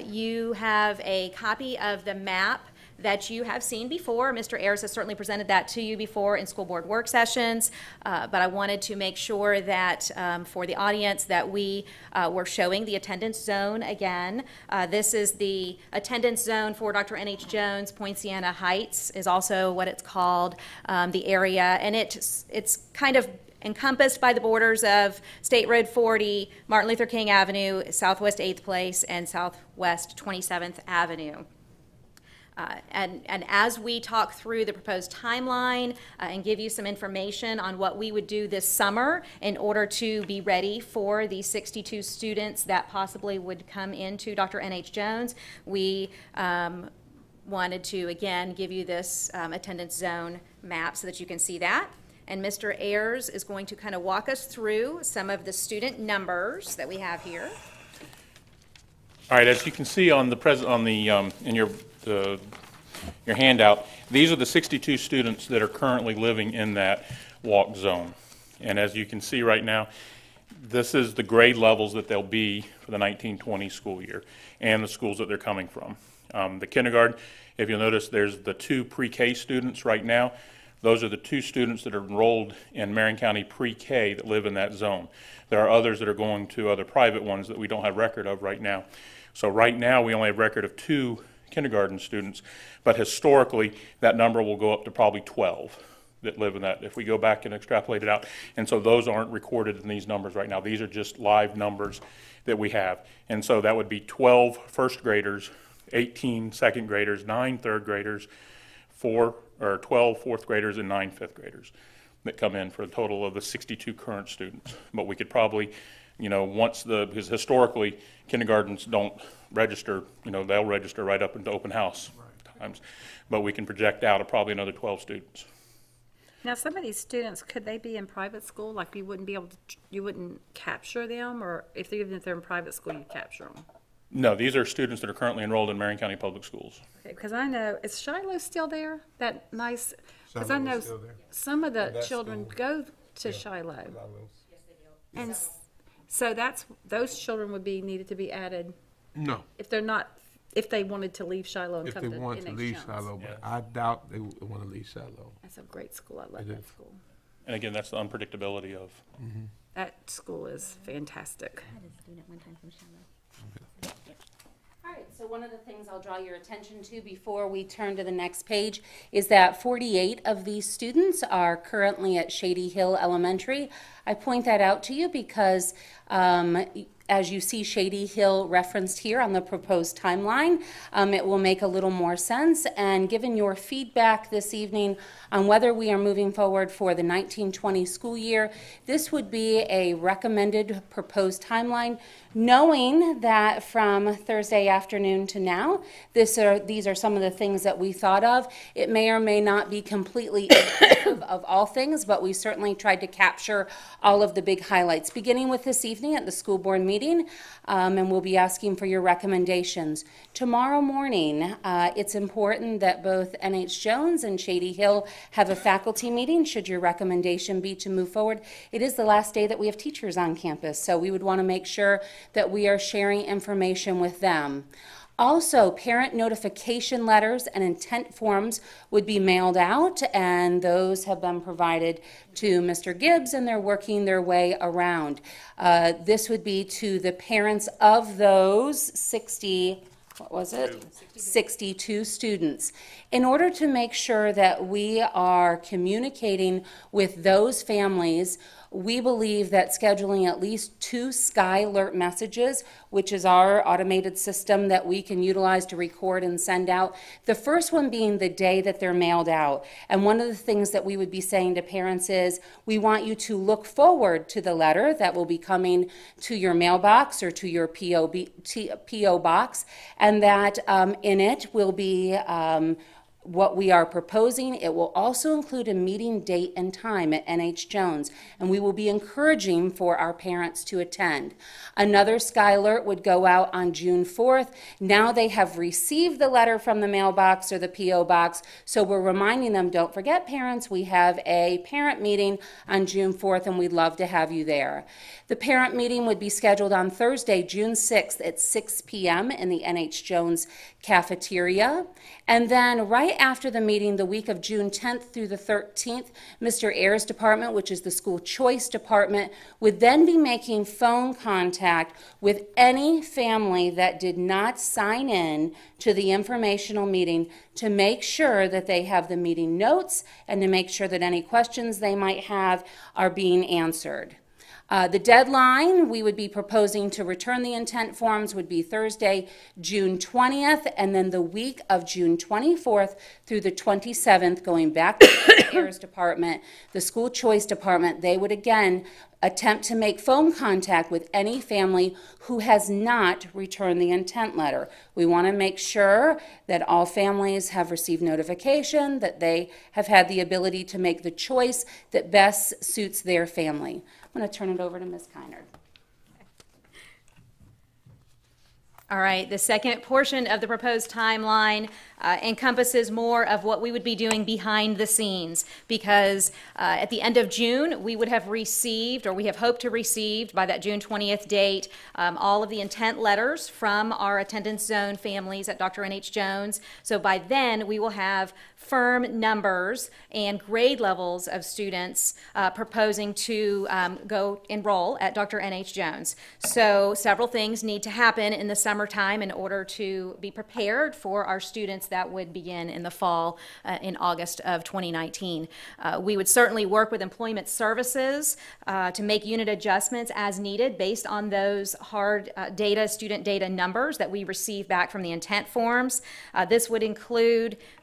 you have a copy of the map that you have seen before. Mr. Ayers has certainly presented that to you before in school board work sessions, but I wanted to make sure that for the audience that we were showing the attendance zone again. This is the attendance zone for Dr. N.H. Jones. Poinciana Heights is also what it's called, the area, and it's kind of encompassed by the borders of State Road 40, Martin Luther King Avenue, Southwest 8th Place, and Southwest 27th Avenue. And as we talk through the proposed timeline and give you some information on what we would do this summer in order to be ready for the 62 students that possibly would come into Dr. N.H. Jones, we wanted to, again, give you this attendance zone map so that you can see that. And Mr. Ayers is going to kind of walk us through some of the student numbers that we have here. All right, as you can see on the in your handout, these are the 62 students that are currently living in that walk zone. And as you can see right now, this is the grade levels that they'll be for the 1920 school year and the schools that they're coming from. The kindergarten, if you'll notice, there's the 2 pre-K students right now. Those are the 2 students that are enrolled in Marion County pre-K that live in that zone. There are others that are going to other private ones that we don't have record of right now. So right now we only have record of 2 kindergarten students, but historically that number will go up to probably 12 that live in that if we go back and extrapolate it out. And so those aren't recorded in these numbers right now. These are just live numbers that we have. And so that would be 12 first graders, 18 second graders, 9 third graders, 12 fourth graders, and 9 fifth graders that come in for a total of the 62 current students. But we could probably, you know, because historically kindergartens don't register, you know, they'll register right up into open house times, but we can project out of probably another 12 students. Now, some of these students, could they be in private school? Like you wouldn't be able to, you wouldn't capture them, or even if they're in private school, you capture them? No, these are students that are currently enrolled in Marion County Public Schools. Okay, because I know, is Shiloh still there? That nice, because I know some of the children go to Shiloh. And so those children would be needed to be added. No. If they're not, if they wanted to leave Shiloh and if come they to wanted to NH leave Jones. Shiloh, but I doubt they would want to leave Shiloh. That's a great school. I love that school. And again, that's the unpredictability of That school is fantastic. All right, so one of the things I'll draw your attention to before we turn to the next page is that 48 of these students are currently at Shady Hill Elementary. I point that out to you because as you see Shady Hill referenced here on the proposed timeline, it will make a little more sense. And given your feedback this evening on whether we are moving forward for the 1920 school year, this would be a recommended proposed timeline, knowing that from Thursday afternoon to now, these are some of the things that we thought of. It may or may not be completely inclusive of all things, but we certainly tried to capture all of the big highlights, beginning with this evening at the school board meeting, and we'll be asking for your recommendations. Tomorrow morning, it's important that both NH Jones and Shady Hill have a faculty meeting, should your recommendation be to move forward. It is the last day that we have teachers on campus, so we would want to make sure that we are sharing information with them. Also, parent notification letters and intent forms would be mailed out, and those have been provided to Mr. Gibbs, and they're working their way around. This would be to the parents of those 62 students. In order to make sure that we are communicating with those families, we believe that scheduling at least 2 Sky Alert messages, which is our automated system that we can utilize to record and send out, the first one being the day that they're mailed out. And one of the things that we would be saying to parents is, we want you to look forward to the letter that will be coming to your mailbox or to your P.O. box, and that in it will be what we are proposing. It will also include a meeting date and time at NH Jones, and we will be encouraging for our parents to attend. Another Sky Alert would go out on June 4th. Now they have received the letter from the mailbox or the P.O. box, so we're reminding them, don't forget parents, we have a parent meeting on June 4th, and we'd love to have you there. The parent meeting would be scheduled on Thursday, June 6th at 6 p.m. in the NH Jones cafeteria. And then right after the meeting, the week of June 10th through the 13th, Mr. Ayers' department, which is the school choice department, would then be making phone contact with any family that did not sign in to the informational meeting to make sure that they have the meeting notes and to make sure that any questions they might have are being answered. The deadline we would be proposing to return the intent forms would be Thursday, June 20th, and then the week of June 24th through the 27th, going back to the Ayers department, the school choice department, they would again attempt to make phone contact with any family who has not returned the intent letter. We want to make sure that all families have received notification, that they have had the ability to make the choice that best suits their family. I'm going to turn it over to Ms. Kynard. All right, the second portion of the proposed timeline encompasses more of what we would be doing behind the scenes, because at the end of June, we would have received, or we have hoped to receive by that June 20th date, all of the intent letters from our attendance zone families at Dr. N.H. Jones. So by then, we will have firm numbers and grade levels of students proposing to go enroll at Dr. N.H. Jones. So several things need to happen in the summertime in order to be prepared for our students that would begin in the fall in August of 2019. We would certainly work with employment services to make unit adjustments as needed based on those hard student data numbers that we receive back from the intent forms. This would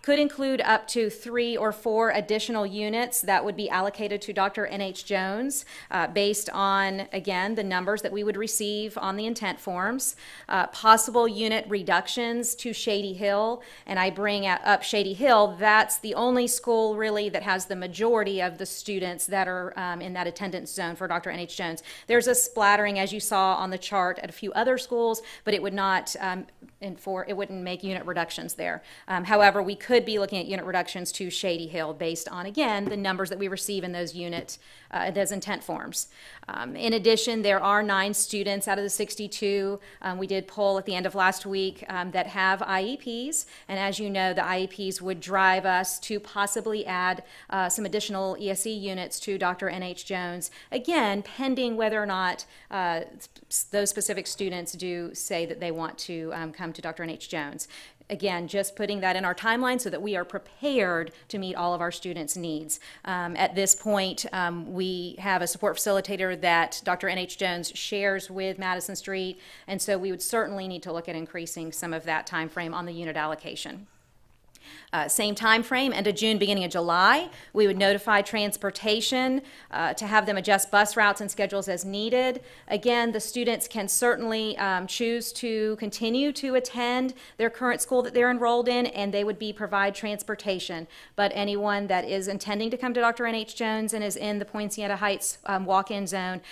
could include up to 3 or 4 additional units that would be allocated to Dr. N.H. Jones based on, again, the numbers that we would receive on the intent forms. Possible unit reductions to Shady Hill, and I bring up Shady Hill, that's the only school really that has the majority of the students that are in that attendance zone for Dr. N.H. Jones. There's a splattering, as you saw on the chart, at a few other schools, but it would not it wouldn't make unit reductions there. However, we could be looking at unit reductions to Shady Hill based on, again, the numbers that we receive in those those intent forms. In addition, there are 9 students out of the 62 we did poll at the end of last week that have IEPs, and as you know, the IEPs would drive us to possibly add some additional ESE units to Dr. N.H. Jones, again, pending whether or not those specific students do say that they want to come to Dr. N.H. Jones. Again, just putting that in our timeline so that we are prepared to meet all of our students' needs. At this point, we have a support facilitator that Dr. N.H. Jones shares with Madison Street, and so we would certainly need to look at increasing some of that time frame on the unit allocation. Same time frame, end of June, beginning of July, we would notify transportation to have them adjust bus routes and schedules as needed. Again, the students can certainly choose to continue to attend their current school that they're enrolled in, and they would provide transportation. But anyone that is intending to come to Dr. N.H. Jones and is in the Poinciana Heights walk-in zone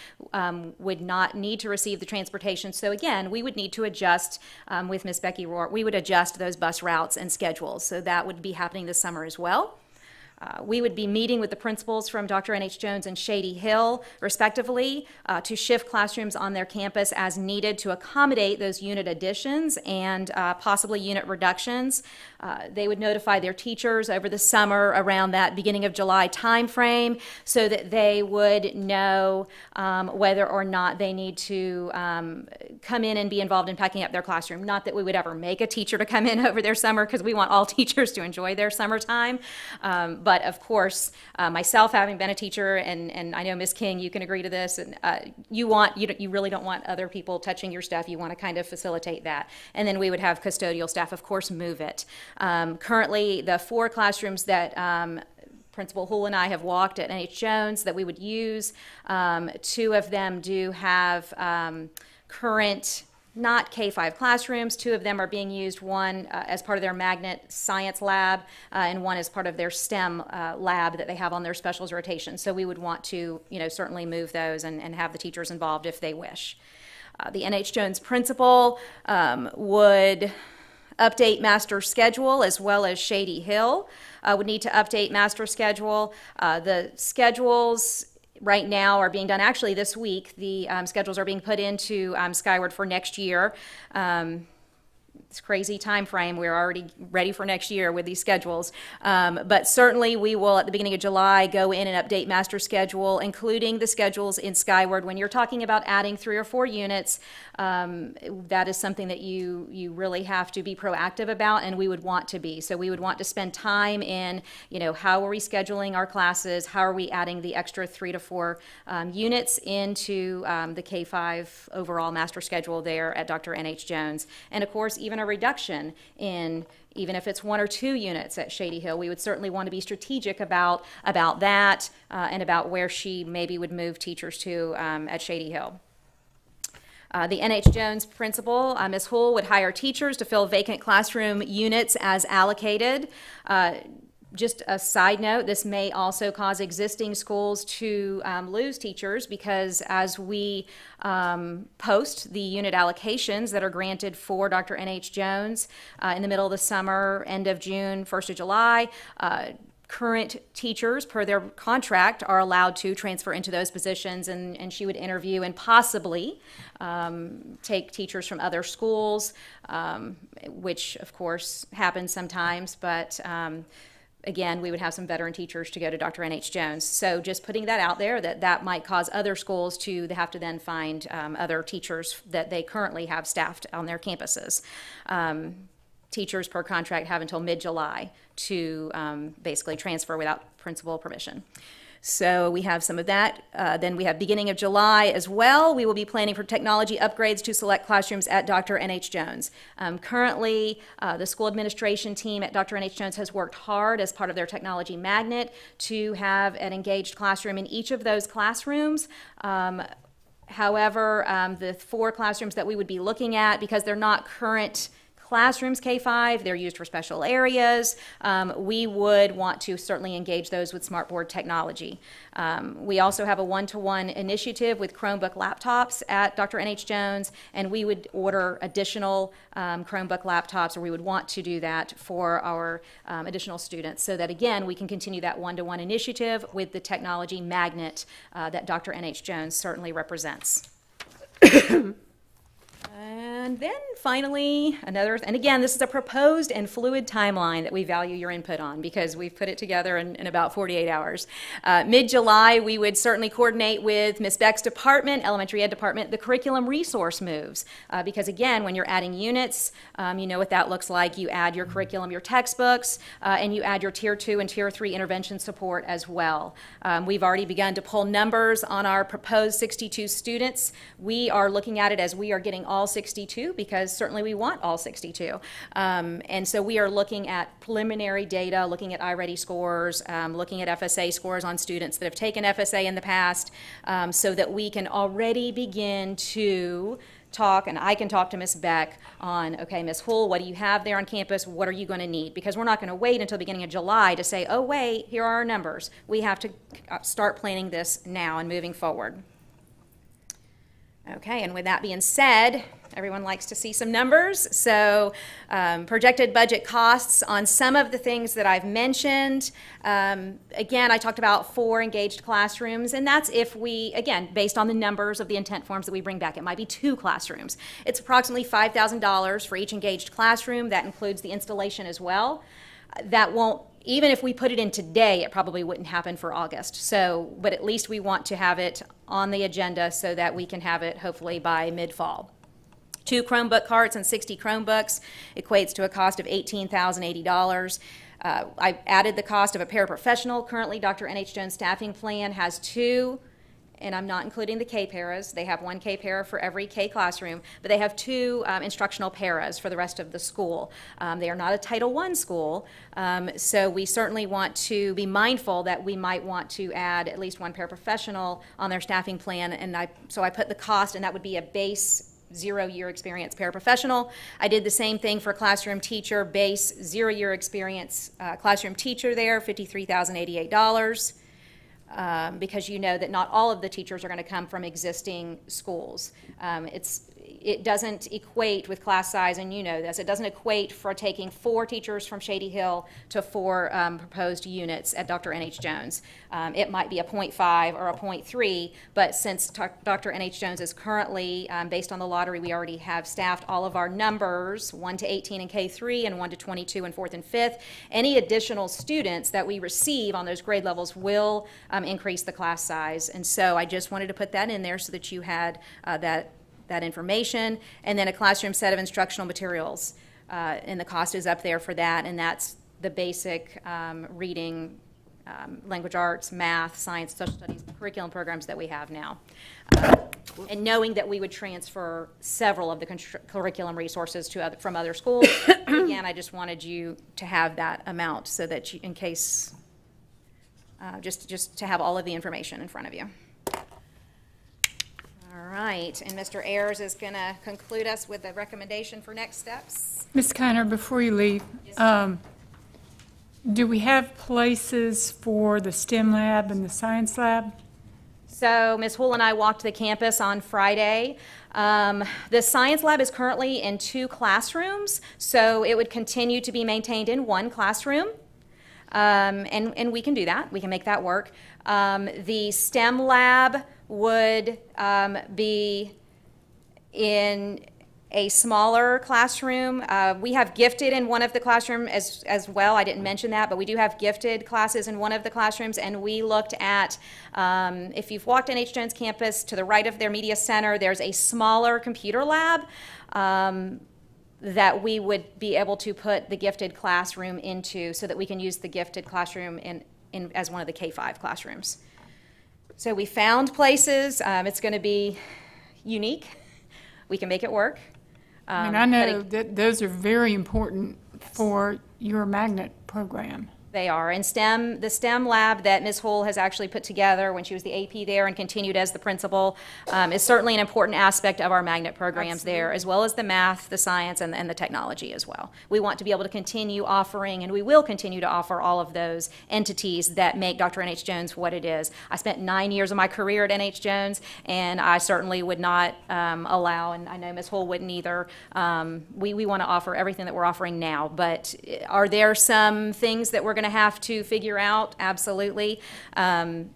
would not need to receive the transportation. So again, we would need to adjust with Ms. Becky Rohr, we would adjust those bus routes and schedules. So that would be happening this summer as well. We would be meeting with the principals from Dr. N.H. Jones and Shady Hill, respectively, to shift classrooms on their campus as needed to accommodate those unit additions and possibly unit reductions. They would notify their teachers over the summer around that beginning of July timeframe so that they would know whether or not they need to come in and be involved in packing up their classroom. Not that we would ever make a teacher to come in over their summer, because we want all teachers to enjoy their summertime. But of course, myself having been a teacher, and I know Ms. King, you can agree to this, and you really don't want other people touching your stuff. You want to kind of facilitate that. And then we would have custodial staff, of course, move it. Currently, the 4 classrooms that Principal Hool and I have walked at N.H. Jones that we would use, 2 of them do have current not K-5 classrooms. 2 of them are being used, one as part of their magnet science lab and one as part of their STEM lab that they have on their specials rotation. So we would want to, certainly move those and have the teachers involved if they wish. The N.H. Jones principal would update master schedule, as well as Shady Hill would need to update master schedule. The schedules right now are being done, actually this week, the schedules are being put into Skyward for next year. It's crazy time frame. We're already ready for next year with these schedules. But certainly we will, at the beginning of July, go in and update master schedule, including the schedules in Skyward. When you're talking about adding 3 or 4 units, that is something that you really have to be proactive about, and we would want to be. So we would want to spend time in, how are we scheduling our classes? How are we adding the extra 3 to 4 units into the K-5 overall master schedule there at Dr. N.H. Jones? And of course, even a reduction in, even if it's 1 or 2 units at Shady Hill, we would certainly want to be strategic about that and about where she maybe would move teachers to at Shady Hill. The N.H. Jones principal, Ms. Hool, would hire teachers to fill vacant classroom units as allocated. Just a side note, this may also cause existing schools to lose teachers, because as we post the unit allocations that are granted for Dr. N.H. Jones in the middle of the summer, end of June, 1st of July, current teachers, per their contract, are allowed to transfer into those positions, and she would interview and possibly take teachers from other schools, which of course happens sometimes, but again, we would have some veteran teachers to go to Dr. N.H. Jones. So just putting that out there, that might cause other schools to have to then find other teachers that they currently have staffed on their campuses. Teachers per contract have until mid-July to basically transfer without principal permission. So we have some of that. Then we have beginning of July as well. We will be planning for technology upgrades to select classrooms at Dr. N.H. Jones. Currently, the school administration team at Dr. N.H. Jones has worked hard as part of their technology magnet to have an engaged classroom in each of those classrooms. However, the 4 classrooms that we would be looking at, because they're not current classrooms K-5, they're used for special areas. We would want to certainly engage those with smartboard technology. We also have a one-to-one initiative with Chromebook laptops at Dr. N.H. Jones, and we would order additional Chromebook laptops, or we would want to do that for our additional students, so that again, we can continue that one-to-one initiative with the technology magnet that Dr. N.H. Jones certainly represents. And then finally, and again, this is a proposed and fluid timeline that we value your input on because we've put it together in about 48 hours. Mid-July, we would certainly coordinate with Ms. Beck's department, elementary ed department, the curriculum resource moves. Because again, when you're adding units, you know what that looks like. You add your curriculum, your textbooks, and you add your Tier 2 and Tier 3 intervention support as well. We've already begun to pull numbers on our proposed 62 students. We are looking at it as we are getting all 62 because certainly we want all 62. And so we are looking at preliminary data, looking at iReady scores, looking at FSA scores on students that have taken FSA in the past, so that we can already begin to talk, and I can talk to Ms. Beck on, okay, Ms. Hull, what do you have there on campus? What are you going to need? Because we're not going to wait until the beginning of July to say, oh, wait, here are our numbers. We have to start planning this now and moving forward. Okay, and with that being said, everyone likes to see some numbers. So projected budget costs on some of the things that I've mentioned. Again, I talked about 4 engaged classrooms, and that's if we, again, based on the numbers of the intent forms that we bring back, it might be 2 classrooms. It's approximately $5,000 for each engaged classroom. That includes the installation as well. That won't, even if we put it in today, it probably wouldn't happen for August. So, but at least we want to have it on the agenda so that we can have it hopefully by mid-fall. 2 Chromebook carts and 60 Chromebooks equates to a cost of $18,080. I added the cost of a paraprofessional. Currently, Dr. N.H. Jones staffing plan has 2, and I'm not including the K-paras. They have 1 K-para for every K classroom, but they have 2 instructional paras for the rest of the school. They are not a Title I school, so we certainly want to be mindful that we might want to add at least 1 paraprofessional on their staffing plan, and so I put the cost, and that would be a base 0-year experience paraprofessional. I did the same thing for classroom teacher, base 0-year experience classroom teacher there, $53,088. Because you know that not all of the teachers are going to come from existing schools. It doesn't equate with class size, and you know this, it doesn't equate for taking 4 teachers from Shady Hill to 4 proposed units at Dr. N.H. Jones. It might be a 0.5 or a 0.3, but since Dr. N.H. Jones is currently, based on the lottery, we already have staffed all of our numbers, 1 to 18 in K3 and 1 to 22 in 4th and 5th. Any additional students that we receive on those grade levels will increase the class size, and so I just wanted to put that in there so that you had that information, and then a classroom set of instructional materials, and the cost is up there for that, and that's the basic reading, language arts, math, science, social studies curriculum programs that we have now. And knowing that we would transfer several of the curriculum resources from other schools, again, I just wanted you to have that amount so that you, in case, just to have all of the information in front of you. All right, and Mr. Ayers is going to conclude us with a recommendation for next steps. Ms. Kiner, before you leave, do we have places for the STEM lab and the science lab? So Ms. Hull and I walked the campus on Friday. The science lab is currently in 2 classrooms, so it would continue to be maintained in 1 classroom. And we can do that. We can make that work. The STEM lab would be in a smaller classroom. We have gifted in one of the classrooms as well. I didn't mention that, but we do have gifted classes in one of the classrooms, and we looked at, if you've walked N.H. Jones campus, to the right of their media center, there's a smaller computer lab that we would be able to put the gifted classroom into so that we can use the gifted classroom as one of the K-5 classrooms. So we found places. It's going to be unique. We can make it work. And I know that those are very important for your magnet program. They are. And STEM, the STEM lab that Ms. Hull has actually put together when she was the AP there and continued as the principal is certainly an important aspect of our magnet programs there, as well as the math, the science, and the technology as well. We want to be able to continue offering, and we will continue to offer all of those entities that make Dr. N.H. Jones what it is. I spent 9 years of my career at N.H. Jones, and I certainly would not allow, and I know Ms. Hull wouldn't either, we want to offer everything that we're offering now. But are there some things that we're going to have to figure out? Absolutely.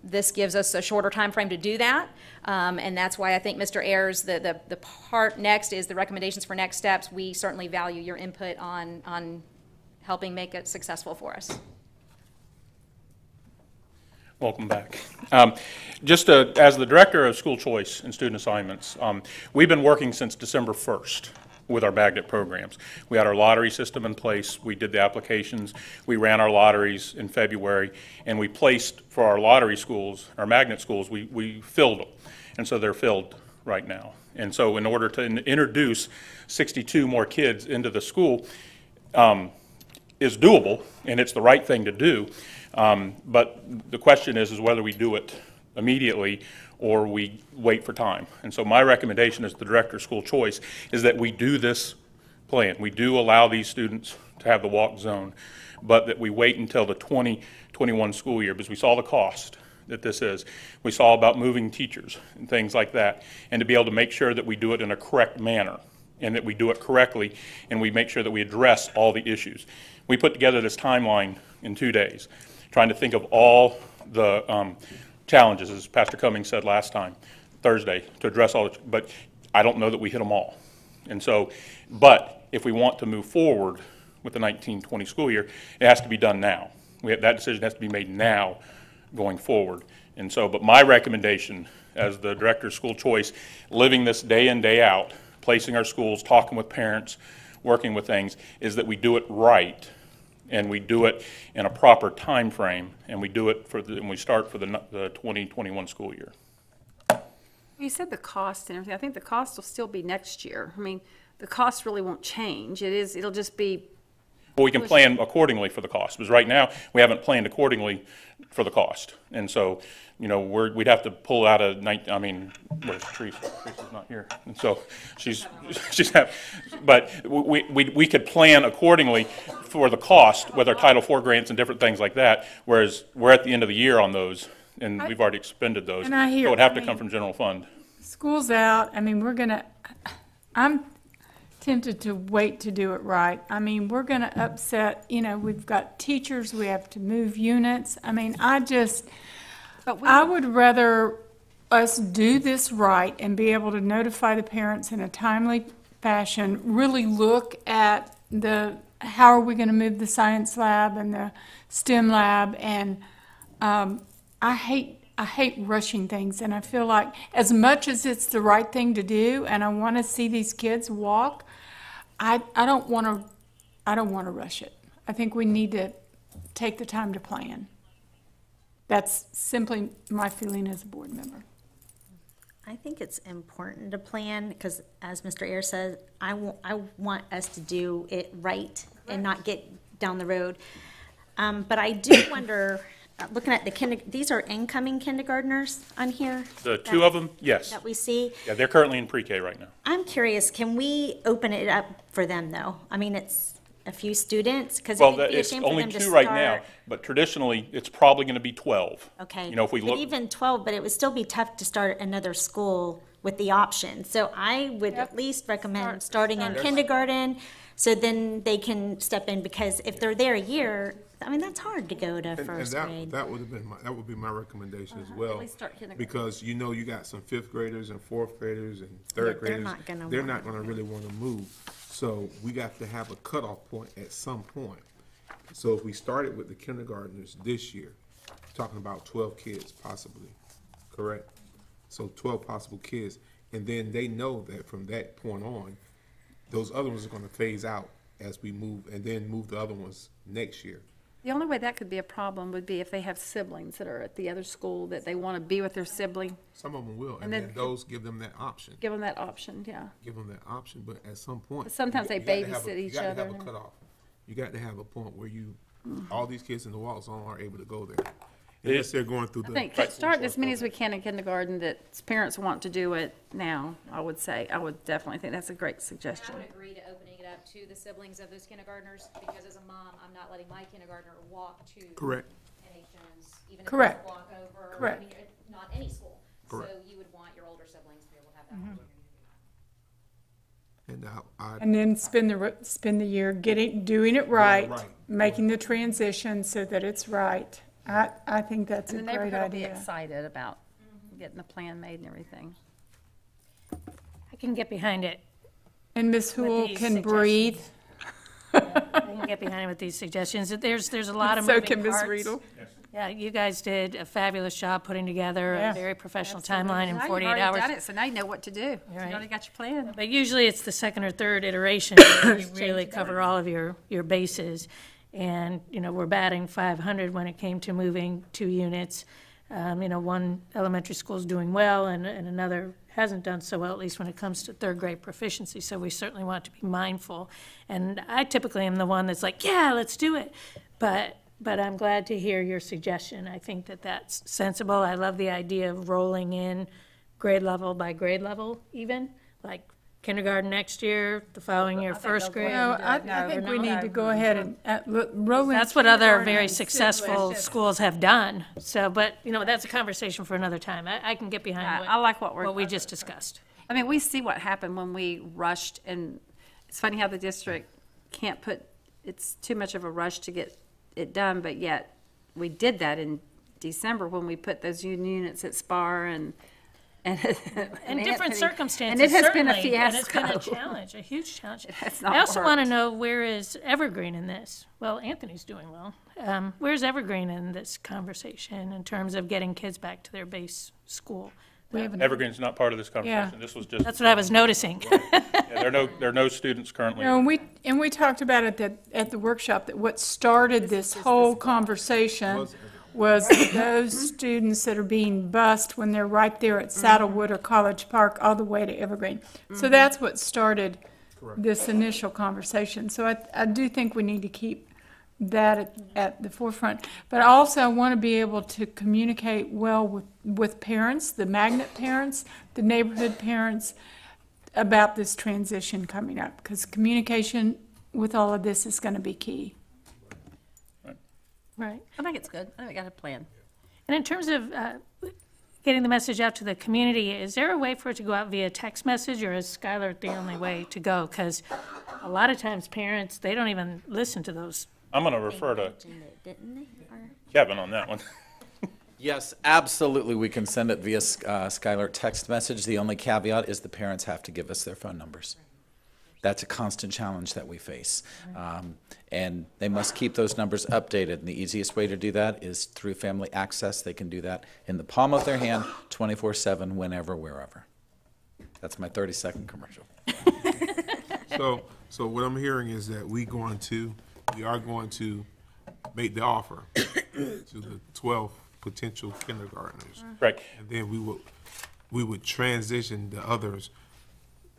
This gives us a shorter time frame to do that, and that's why I think Mr. Ayers, the part next is the recommendations for next steps. We certainly value your input on helping make it successful for us. Welcome back. Just as the Director of School Choice and Student Assignments, we've been working since December 1st with our magnet programs. We had our lottery system in place. We did the applications. We ran our lotteries in February, and we placed for our lottery schools, our magnet schools, we filled them. And so they're filled right now. And so in order to introduce 62 more kids into the school is doable, and it's the right thing to do. But the question is whether we do it immediately or we wait for time. And so my recommendation as the Director of School Choice is that we do this plan. We do allow these students to have the walk zone, but that we wait until the 2021 school year, because we saw the cost that this is. We saw about moving teachers and things like that, and to be able to make sure that we do it in a correct manner and that we do it correctly, and we make sure that we address all the issues. We put together this timeline in 2 days, trying to think of all the challenges, as Pastor Cummings said last time, Thursday, to address all the, but I don't know that we hit them all. And so, but if we want to move forward with the 1920 school year, it has to be done now. That decision has to be made now going forward. And so, but my recommendation as the Director of School Choice, living this day in, day out, placing our schools, talking with parents, working with things, is that we do it right, and we do it in a proper time frame, and we do it and we start for the 2021 school year. You said the cost and everything. I think the cost will still be next year. I mean, the cost really won't change. It'll just be. Well, we can plan accordingly for the cost, because right now we haven't planned accordingly for the cost. And so, you know, we'd have to pull out where's Teresa? Teresa's not here. And so but we could plan accordingly for the cost with our Title IV grants and different things like that, whereas we're at the end of the year on those, and we've already expended those. And I hear, so it would have to come from general fund. School's out. I mean, I'm tempted to wait to do it right. I mean, we're going to upset, we've got teachers, we have to move units. I mean, I would rather us do this right and be able to notify the parents in a timely fashion, really look at how are we going to move the science lab and the STEM lab, and I hate rushing things, and I feel like as much as it's the right thing to do and I want to see these kids walk, I don't want to rush it. I think we need to take the time to plan. That's simply my feeling as a board member. I think it's important to plan because, as Mr. Ayers says, I want us to do it right and not get down the road. But I do wonder, looking at these are incoming kindergartners on here? The two of them, yes. That we see? Yeah, they're currently in pre-K right now. I'm curious, can we open it up for them, though? I mean, it's a few students? Because it's only 2 right now, but traditionally, it's probably going to be 12. Okay. If we look. Even 12, but it would still be tough to start another school with the option. So I would at least recommend starting in kindergarten, so then they can step in, because if they're there a year, I mean, that's hard to go to first grade. That would be my recommendation as well, because you got some 5th graders and 4th graders and 3rd graders. They're not going to really want to move. So we got to have a cutoff point at some point. So if we started with the kindergartners this year, talking about 12 kids possibly, correct? So 12 possible kids, and then they know that from that point on, those other ones are going to phase out as we move, and then move the other ones next year. The only way that could be a problem would be if they have siblings that are at the other school that they want to be with their sibling. Some of them will, and then those give them that option. Give them that option, yeah. Give them that option, but at some point. But sometimes they babysit each other. You got to have a cutoff. You got to have a point where you all these kids in the walk zone are able to go there. Unless they're going through I the. think start as many as we can in kindergarten that parents want to do it now, I would say. I would definitely think that's a great suggestion. I would agree to opening it up to the siblings of those kindergartners, because as a mom, I'm not letting my kindergartner walk to Correct. NHN's, even if Correct. it's a walk over. Correct. I mean, not any school. Correct. So you would want your older siblings to be able to have that opportunity. And And then spend the year doing it right, making the transition so that it's right. I think that's a And the great neighborhood will be idea. excited about getting the plan made and everything. I can get behind it. And Ms. Hool these can breathe. I can get behind it with these suggestions. There's a lot of So moving can Ms. parts. Riedel. Yeah, you guys did a fabulous job putting together Yeah. a very professional timeline in Now you've 48 already hours. done it, so now you know what to do. Right. You already got your plan. But usually it's the second or third iteration where you really cover all of your bases. And, you know, we're batting 500 when it came to moving 2 units. You know, one elementary school's doing well and another hasn't done so well, at least when it comes to third grade proficiency. So we certainly want to be mindful. And I typically am the one that's like, yeah, let's do it. But I'm glad to hear your suggestion. I think that that's sensible. I love the idea of rolling in grade level by grade level even, like kindergarten next year, the following year, first grade. No, I think we need to go ahead and roll in. That's what other kindergarten very and successful siblings. schools have done. So, but, you know, that's a conversation for another time. I can get behind I like what we just discussed. I mean, we see what happened when we rushed, and it's funny how the district can't it's too much of a rush to get it done, but yet we did that in December when we put those units at Spar and In different circumstances, and it has been a certainly, and it's been a fiasco. challenge, a huge challenge. has not I also want to worked. know, where is Evergreen in this? Well, Anthony's doing well. Where's Evergreen in this conversation in terms of getting kids back to their base school? Evergreen's not part of this conversation. This was just. That's what I was noticing. Yeah, there are no students currently. No, and we talked about it at the workshop, that what started this whole conversation was those students that are being bused when they're right there at Saddlewood or College Park all the way to Evergreen. So that's what started this initial conversation. So I do think we need to keep that at the forefront. But also I want to be able to communicate well with parents, the magnet parents, the neighborhood parents, about this transition coming up, because communication with all of this is going to be key. Right. I think it's good. I think we got a plan. And in terms of getting the message out to the community, is there a way for it to go out via text message, or is Skylar the only way to go? Because a lot of times parents, they don't even listen to those. I'm going to refer to Kevin on that one. Yes, absolutely, we can send it via Skylar text message. The only caveat is the parents have to give us their phone numbers. That's a constant challenge that we face. And they must keep those numbers updated. And the easiest way to do that is through Family Access. They can do that in the palm of their hand, 24/7, whenever, wherever. That's my 30-second commercial. So what I'm hearing is that we are going to make the offer to the 12 potential kindergartners. Right. And then we would transition the others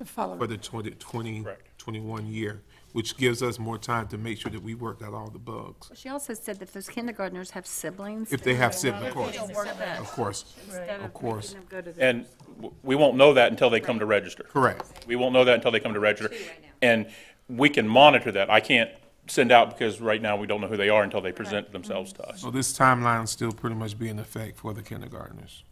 for the 2021 year, which gives us more time to make sure that we worked out all the bugs. She also said that those kindergartners have siblings. If they have siblings, Of course. And we won't know that until they come to register. Correct. We won't know that until they come to register. And we can monitor that. I can't send out because right now we don't know who they are until they present themselves to us. So this timeline will still pretty much be in effect for the kindergartners.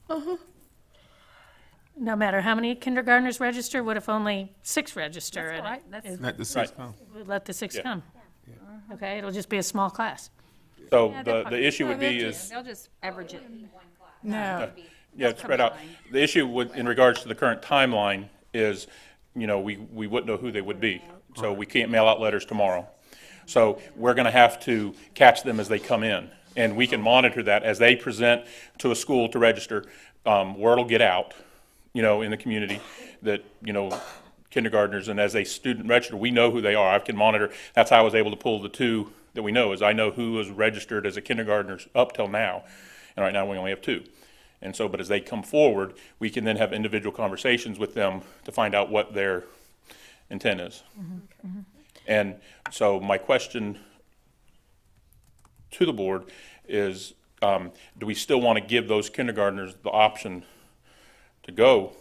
No matter how many kindergartners register, what if only 6 register? That's all right. That's- Let the 6 come. Let the 6 Yeah. come. Okay, it'll just be a small class. So Yeah, the issue would be is. They'll just average it. No. Yeah, it's spread out. The issue in regards to the current timeline is, we wouldn't know who they would be. So we can't mail out letters tomorrow. So we're going to have to catch them as they come in. And we can monitor that as they present to a school to register. Word will get out, in the community that, kindergartners, and as a student register, we know who they are. I can monitor. That's how I was able to pull the 2 that we know, is I know who was registered as a kindergartner up till now. And right now we only have 2. And so, but as they come forward, we can then have individual conversations with them to find out what their intent is. And so my question to the board is, do we still want to give those kindergartners the option to go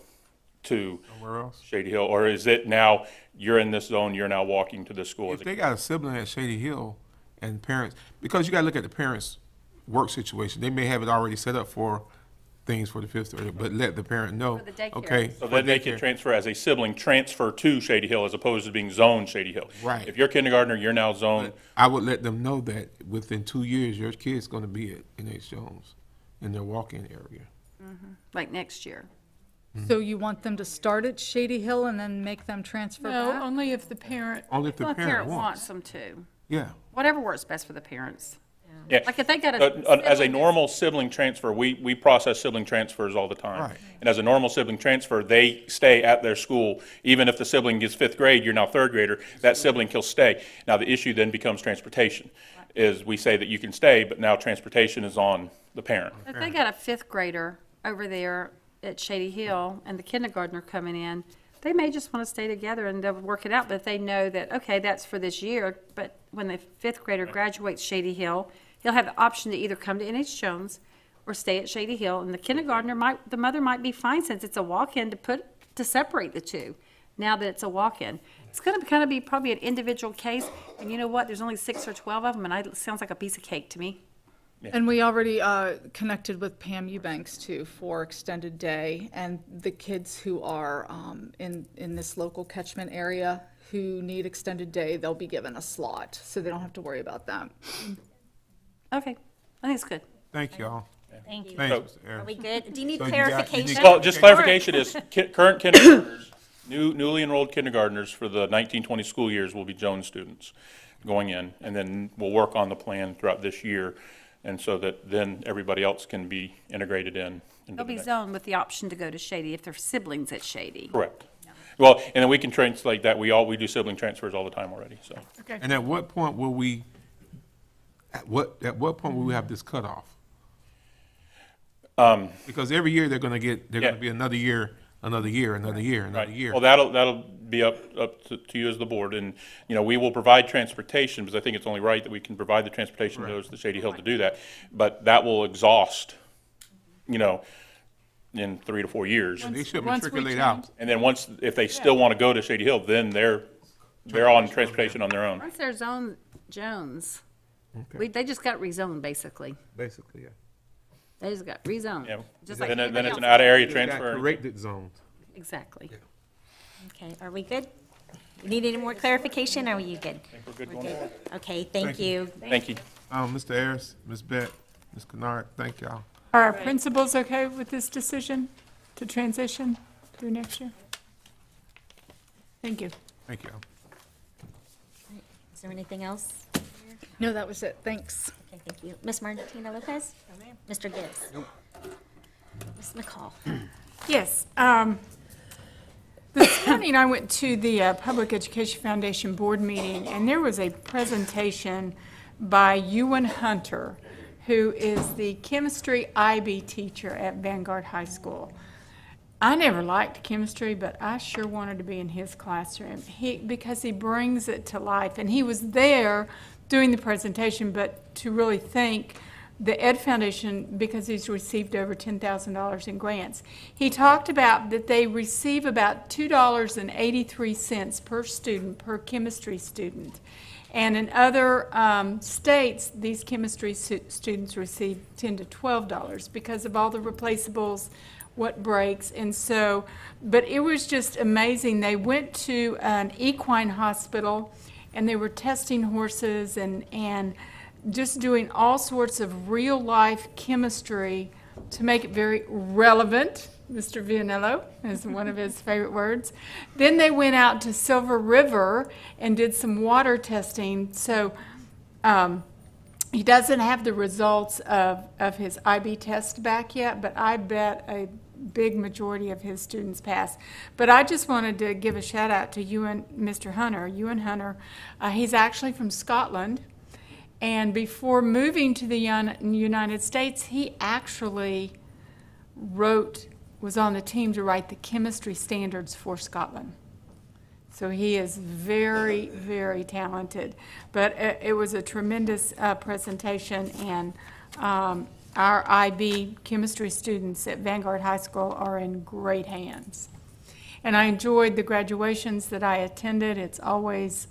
to Somewhere else? Shady Hill? Or is it now, you're in this zone, you're now walking to this school? If they got a sibling at Shady Hill and parents, because you got to look at the parents' work situation. They may have it already set up for things for the fifth grader, but let the parent know. For the daycare. Okay. So then they can transfer as a sibling, transfer to Shady Hill as opposed to being zoned Shady Hill. Right. If you're kindergartner, you're now zoned. I would let them know that within 2 years, your kid's going to be at N.H. Jones in their walk-in area. Like next year. So you want them to start at Shady Hill and then make them transfer No, back? only if the parent. Only if the Well, parent wants. wants them to. Yeah. Whatever works best for the parents. Yeah. Like if they got As a normal sibling transfer, we process sibling transfers all the time. Right. And as a normal sibling transfer, they stay at their school. Even if the sibling gets fifth grade, you're now third grader, that sibling can stay. Now, the issue then becomes transportation, is we say that you can stay, but now transportation is on the parent. If they got a fifth grader over there at Shady Hill and the kindergartner coming in, they may just want to stay together and they'll work it out, but if they know that, okay, that's for this year, but when the fifth grader graduates Shady Hill, he'll have the option to either come to N.H. Jones or stay at Shady Hill, and the kindergartner the mother might be fine since it's a walk-in to separate the two, now that it's a walk-in. It's going to kind of be probably an individual case, and you know what, there's only 6 or 12 of them, and it sounds like a piece of cake to me. And we already connected with Pam Eubanks too for extended day, and the kids who are in this local catchment area who need extended day, they'll be given a slot, so they don't have to worry about that. Okay, I think it's good. Thank y'all. Thank you. Thanks, Are Aaron. we good? Do you need So you got- you clarification? need- Well, just clarification is current kindergartners, newly enrolled kindergartners for the 1920 school years will be Jones students going in, and then we'll work on the plan throughout this year, and so that then everybody else can be integrated in. into They'll the be next- zoned with the option to go to Shady if they're siblings at Shady. Correct. Well, and then we can translate that. We do sibling transfers all the time already, so. Okay. And at what point will we, at what point will we have this cutoff? Because every year they're going to be another year, another year. Well, that'll be up to you as the board, and, you know, we will provide transportation, because I think it's only right that we can provide the transportation to those to Shady Hill to do that, but that will exhaust, you know, in 3 to 4 years. They should Once we matriculate change- out. And then if they still want to go to Shady Hill, then they're on transportation on their own. Once they're zoned Jones, Okay. they just got rezoned, basically. Basically, yeah. They just got rezoned. Yeah. Just Then like then everybody it's an else. out-of-area They got transfer. corrected zones. Exactly. Okay, are we good? You need any more clarification, or are you good? I think we're good going forward. Okay, thank you. Thank you. Mr. Ayers, Ms. Beck, Ms. Kennard, thank y'all. Are our principals okay with this decision to transition through next year? Thank you. Thank y'all. Is there anything else? No, that was it. Thanks. Okay, thank you. Ms. Martina Lopez? Mr. Gibbs? Ms. McCall? Yes. This morning I went to the Public Education Foundation board meeting, and there was a presentation by Ewan Hunter, who is the chemistry IB teacher at Vanguard High School. I never liked chemistry, but I sure wanted to be in his classroom because he brings it to life. And he was there doing the presentation, but to really thank the Ed Foundation because he's received over $10,000 in grants. He talked about that they receive about $2.83 per student, per chemistry student. And in other states, these chemistry students receive $10 to $12 because of all the replaceables, what breaks. And so, but it was just amazing. They went to an equine hospital and they were testing horses and just doing all sorts of real life chemistry to make it very relevant. Mr. Vianello is one of his favorite words. Then they went out to Silver River and did some water testing. So he doesn't have the results of his IB test back yet, but I bet a big majority of his students pass. But I just wanted to give a shout out to Mr. Hunter. Ewan Hunter, he's actually from Scotland. And before moving to the United States, he actually was on the team to write the chemistry standards for Scotland. So he is very, very talented. But it was a tremendous presentation, and our IB chemistry students at Vanguard High School are in great hands. And I enjoyed the graduations that I attended. It's always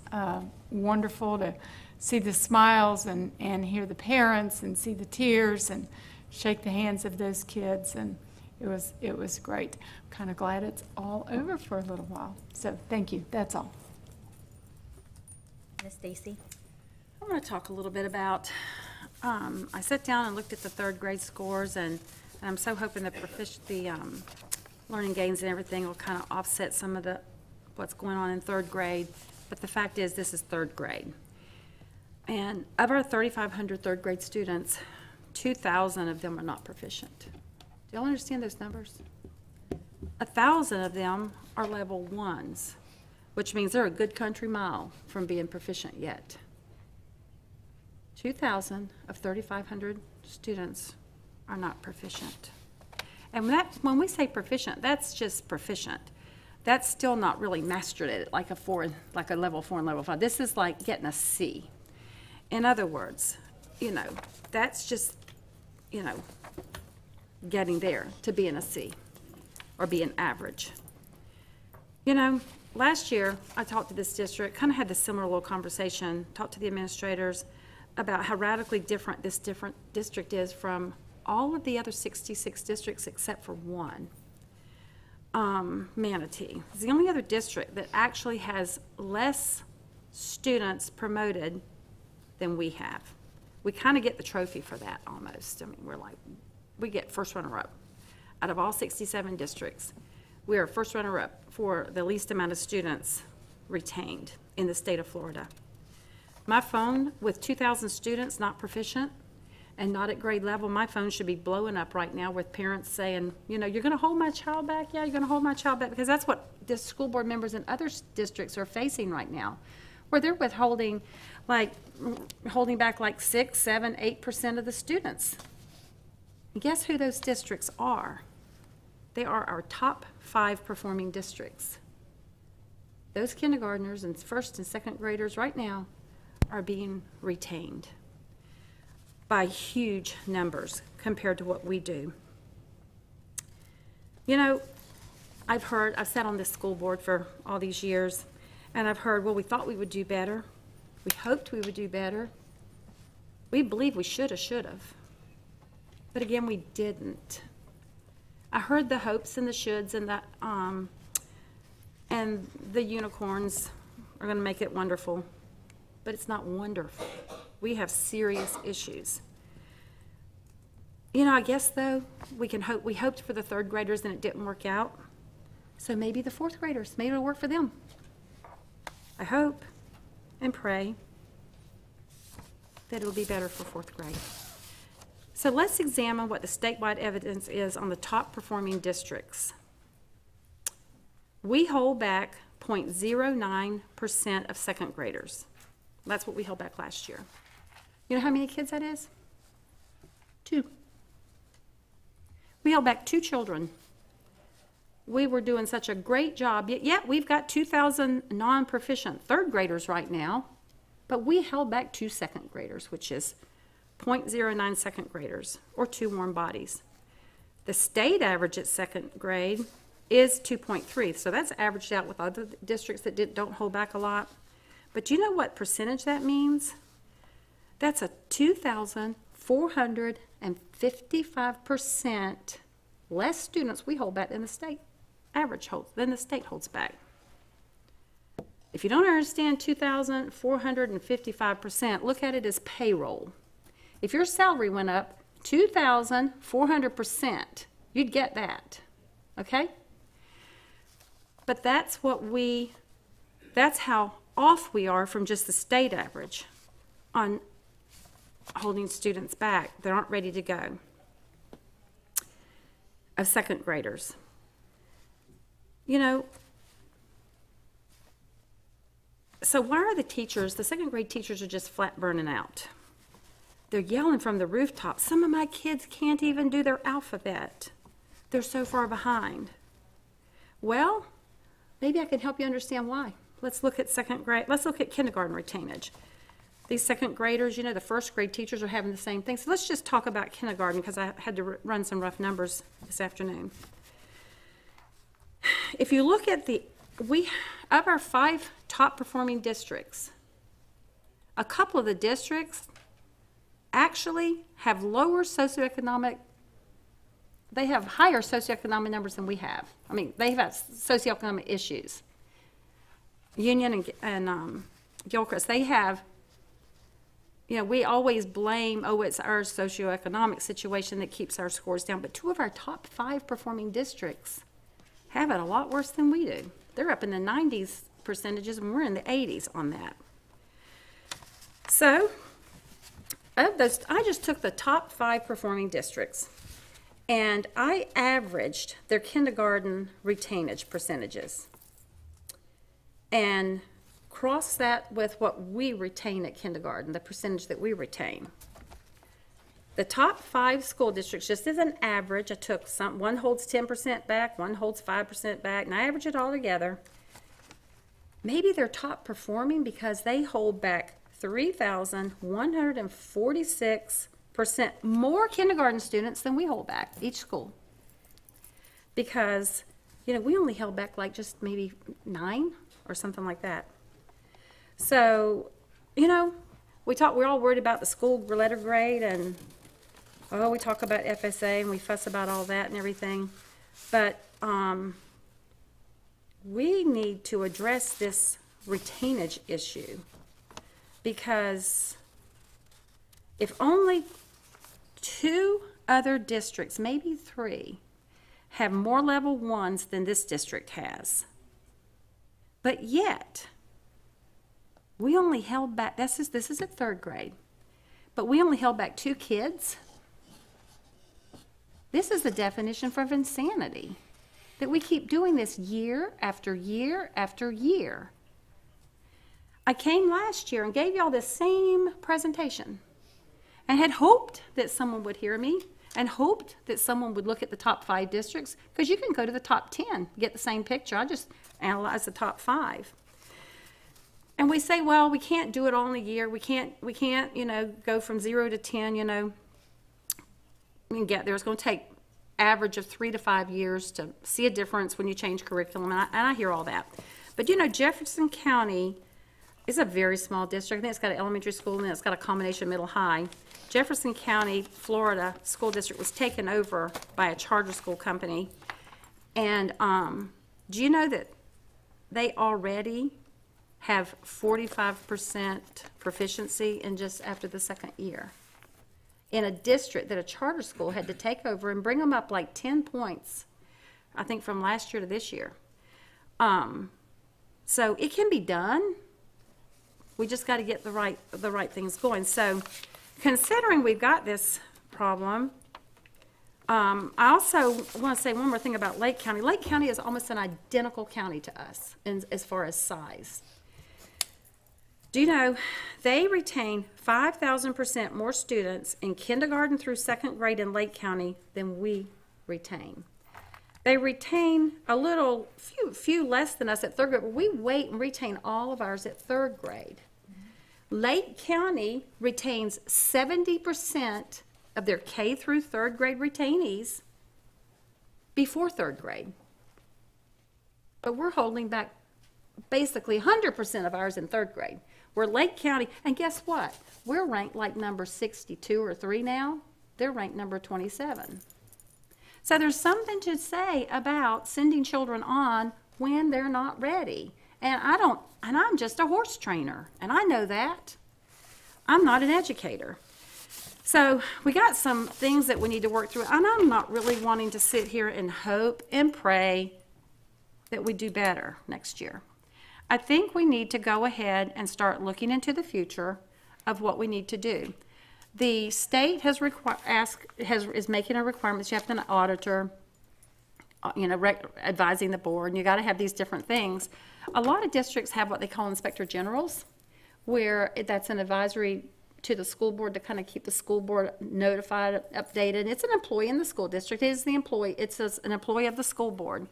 wonderful to see the smiles and hear the parents and see the tears and shake the hands of those kids. And it was great. I'm kind of glad it's all over for a little while. So thank you. That's all. Ms. Stacy? I want to talk a little bit about, I sat down and looked at the third grade scores, and I'm so hoping that the learning gains and everything will kind of offset some of what's going on in third grade. But the fact is, this is third grade. And of our 3,500 third grade students, 2,000 of them are not proficient. Do y'all understand those numbers? 1,000 of them are level 1s, which means they're a good country mile from being proficient yet. 2,000 of 3,500 students are not proficient. And when we say proficient, that's just proficient. That's still not really mastered at it like a level 4 and level 5. This is like getting a C. In other words, that's just, getting there to being a C or being average. Last year I talked to this district, kind of had this similar little conversation, talked to the administrators about how radically different this district is from all of the other 66 districts except for one. Manatee is the only other district that actually has less students promoted than we have. We kind of get the trophy for that almost. I mean, we get first runner-up. Out of all 67 districts, we are first runner-up for the least amount of students retained in the state of Florida. My phone, with 2,000 students not proficient and not at grade level, my phone should be blowing up right now with parents saying, you're going to hold my child back? Yeah, you're going to hold my child back, because that's what the school board members in other districts are facing right now, where they're withholding, holding back 6, 7, 8% of the students. Guess who those districts are? They are our top 5 performing districts. Those kindergartners and first and second graders right now are being retained by huge numbers compared to what we do. I've sat on this school board for all these years, and I've heard, well, we thought we would do better. We hoped we would do better. We believe we should have. But again, we didn't. I heard the hopes and the shoulds and the unicorns are going to make it wonderful, but it's not wonderful. We have serious issues. I guess though, we hoped for the third graders and it didn't work out. So maybe the fourth graders, maybe it'll work for them. I hope and pray that it'll be better for fourth grade. So let's examine what the statewide evidence is on the top performing districts. We hold back 0.09% of second graders. That's what we held back last year. You know how many kids that is? 2. We held back 2 children. We were doing such a great job, yet we've got 2,000 non-proficient third graders right now, but we held back 2 second graders, which is 0.09 second graders, or 2 warm bodies. The state average at second grade is 2.3, so that's averaged out with other districts that don't hold back a lot. But do you know what percentage that means? That's a 2,455% less students we hold back than the state average holds back. If you don't understand 2,455%, look at it as payroll. If your salary went up 2,400%, you'd get that, okay? But that's how off we are from just the state average on holding students back that aren't ready to go, of second graders. So why are the second grade teachers are just flat burning out? They're yelling from the rooftop, some of my kids can't even do their alphabet. They're so far behind. Well, maybe I can help you understand why. let's look at second grade, let's look at kindergarten retainage. These second graders, you know, the first grade teachers are having the same thing. So let's just talk about kindergarten because I had to run some rough numbers this afternoon. If you look at of our 5 top performing districts, a couple of the districts actually have lower socioeconomic, they have higher socioeconomic numbers than we have. I mean, they have socioeconomic issues. Union and Gilchrist, they have, you know, we always blame, oh, it's our socioeconomic situation that keeps our scores down, but 2 of our top 5 performing districts have it a lot worse than we do. They're up in the 90s percentages, and we're in the 80s on that. So, of those, I just took the top 5 performing districts, and I averaged their kindergarten retainage percentages, and cross that with what we retain at kindergarten, the percentage that we retain. The top 5 school districts, just as an average, I took one holds 10% back, one holds 5% back, and I average it all together. Maybe they're top performing because they hold back 3,146% more kindergarten students than we hold back, each school. Because, you know, we only held back like just maybe 9 or something like that. So, you know, we're all worried about the school letter grade, and oh, we talk about FSA and we fuss about all that and everything. But we need to address this retainage issue, because if only 2 other districts, maybe 3, have more level 1s than this district has, but yet we only held back, this is at 3rd grade, but we only held back 2 kids. This is the definition for insanity, that we keep doing this year after year after year. I came last year and gave y'all this same presentation and had hoped that someone would hear me and hoped that someone would look at the top 5 districts, because you can go to the top 10, get the same picture. I just analyzed the top 5. And we say, well, we can't do it all in a year. We can't, you know, go from 0 to 10, you know, we can get there. It's going to take average of 3 to 5 years to see a difference when you change curriculum, and I hear all that. But, you know, Jefferson County is a very small district. I think it's got an elementary school, and then it's got a combination middle high. Jefferson County, Florida school district was taken over by a charter school company. And do you know that they already have 45% proficiency in just after the 2nd year? In a district that a charter school had to take over and bring them up like 10 points, I think, from last year to this year. So it can be done. We just got to get the right things going. So considering we've got this problem, I also want to say one more thing about Lake County. Lake County is almost an identical county to us as far as size. Do you know they retain 5,000% more students in kindergarten through 2nd grade in Lake County than we retain? They retain a few less than us at 3rd grade, but we wait and retain all of ours at 3rd grade. Lake County retains 70% of their K through 3rd grade retainees before 3rd grade. But we're holding back basically 100% of ours in 3rd grade. We're Lake County, and guess what? We're ranked like number 62 or 3 now. They're ranked number 27. So there's something to say about sending children on when they're not ready. And I'm just a horse trainer, and I know that. I'm not an educator. So we got some things that we need to work through, and I'm not really wanting to sit here and hope and pray that we do better next year. I think we need to go ahead and start looking into the future of what we need to do. The state is making a requirement that you have to have an auditor, you know, advising the board, and you got to have these different things. A lot of districts have what they call inspector generals, where that's an advisory to the school board to kind of keep the school board notified, updated. It's an employee in the school district. It's an employee of the school board.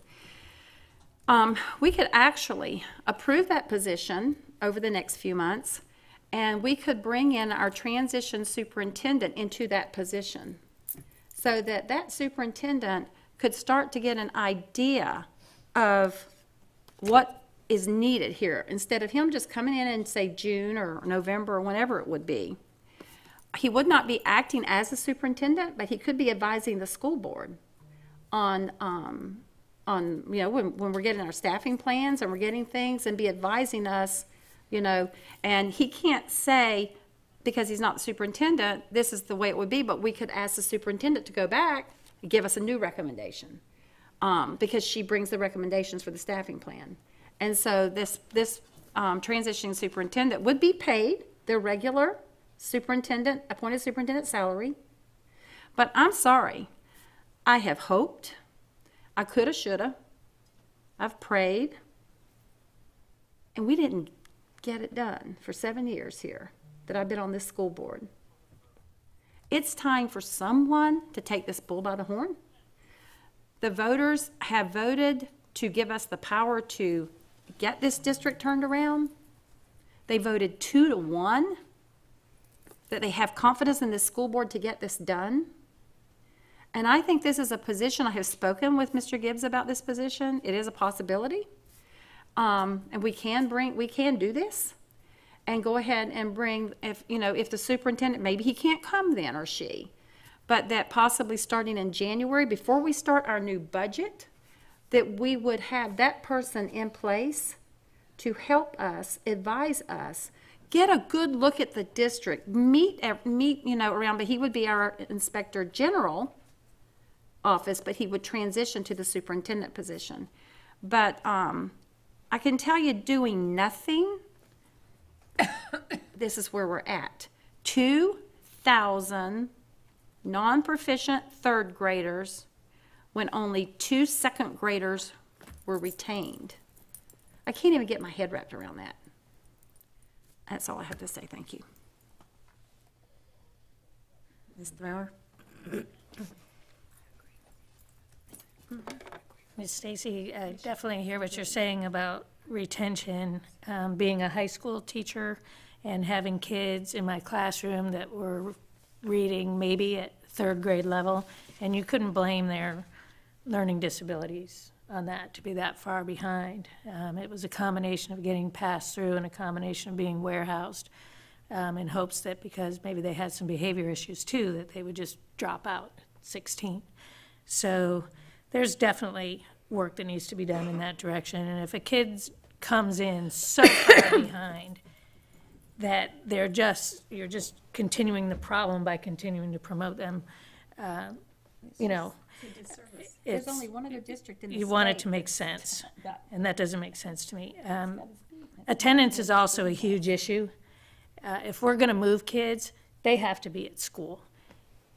We could actually approve that position over the next few months, and we could bring in our transition superintendent into that position so that that superintendent could start to get an idea of what is needed here, instead of him just coming in and say June or November or whenever it would be. He would not be acting as the superintendent, but he could be advising the school board on you know, when we're getting our staffing plans and we're getting things, and be advising us, you know, and he can't say, because he's not the superintendent, this is the way it would be, but we could ask the superintendent to go back and give us a new recommendation, because she brings the recommendations for the staffing plan. And so this transitioning superintendent would be paid their regular superintendent, appointed superintendent salary. But I'm sorry, I have hoped, I coulda, shoulda, I've prayed, and we didn't get it done for 7 years here that I've been on this school board. It's time for someone to take this bull by the horn. The voters have voted to give us the power to get this district turned around. They voted 2-1 that they have confidence in this school board to get this done. And I think this is a position, I have spoken with Mr. Gibbs about this position. It is a possibility. And we can do this and go ahead and bring, if the superintendent, maybe he can't come then, or she, but that possibly starting in January, before we start our new budget, that we would have that person in place to help us, advise us, get a good look at the district, meet around, but he would be our inspector general office, but he would transition to the superintendent position. But I can tell you, doing nothing, this is where we're at. 2,000 non-proficient third graders when only 2 second graders were retained. I can't even get my head wrapped around that. That's all I have to say. Thank you. Ms. Thrower? Ms. Stacy, I definitely hear what you're saying about retention. Being a high school teacher and having kids in my classroom that were reading maybe at third grade level, and you couldn't blame their learning disabilities on that to be that far behind. It was a combination of getting passed through and a combination of being warehoused in hopes that because maybe they had some behavior issues too, that they would just drop out at 16. So there's definitely work that needs to be done in that direction. And if a kid comes in so far behind that you're just continuing the problem by continuing to promote them, There's only one other district in the you want it to make sense, and that doesn't make sense to me. Attendance is also a huge issue. If we're going to move kids, they have to be at school.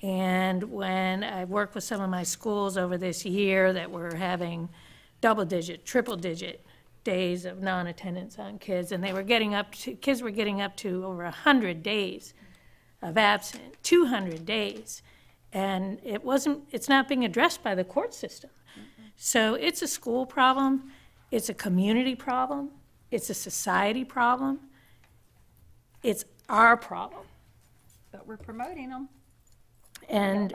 And when I worked with some of my schools over this year that were having double-digit, triple-digit days of non-attendance on kids, and kids were getting up to over 100 days of absent, 200 days. And it's not being addressed by the court system. So it's a school problem, it's a community problem, it's a society problem, it's our problem. But we're promoting them. And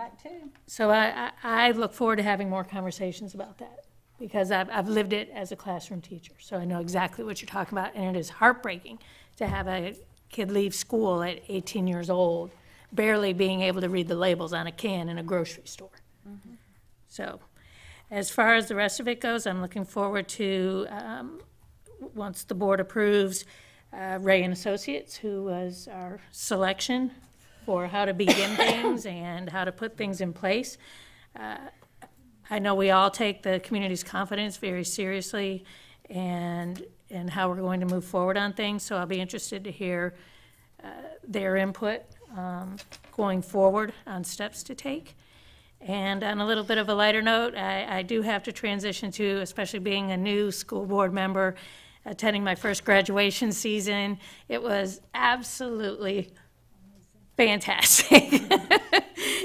so I look forward to having more conversations about that, because I've lived it as a classroom teacher, so I know exactly what you're talking about, and it is heartbreaking to have a kid leave school at 18 years old, barely being able to read the labels on a can in a grocery store. Mm-hmm. So as far as the rest of it goes, I'm looking forward to, once the board approves, Ray and Associates, who was our selection for how to begin things and how to put things in place. I know we all take the community's confidence very seriously and how we're going to move forward on things, so I'll be interested to hear their input going forward on steps to take. And on a little bit of a lighter note, I do have to transition to, especially being a new school board member, attending my first graduation season. It was absolutely fantastic.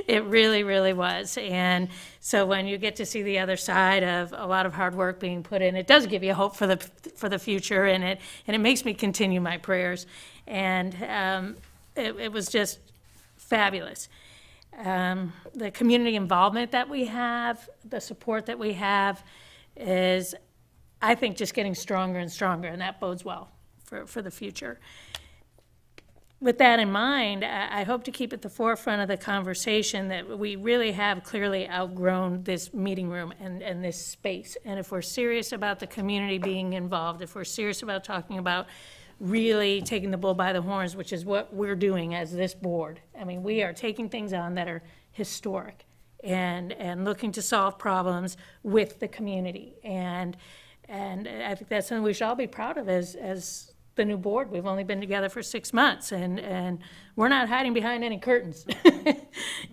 It really, really was. And so when you get to see the other side of a lot of hard work being put in, it does give you hope for the future, and it makes me continue my prayers. And it was just fabulous. The community involvement that we have, the support that we have is, I think, just getting stronger and stronger, and that bodes well for the future. With that in mind, I hope to keep at the forefront of the conversation that we really have clearly outgrown this meeting room and this space. And if we're serious about the community being involved, if we're serious about talking about really taking the bull by the horns, which is what we're doing as this board. I mean, we are taking things on that are historic and looking to solve problems with the community. And I think that's something we should all be proud of as the new board. We've only been together for 6 months, and we're not hiding behind any curtains.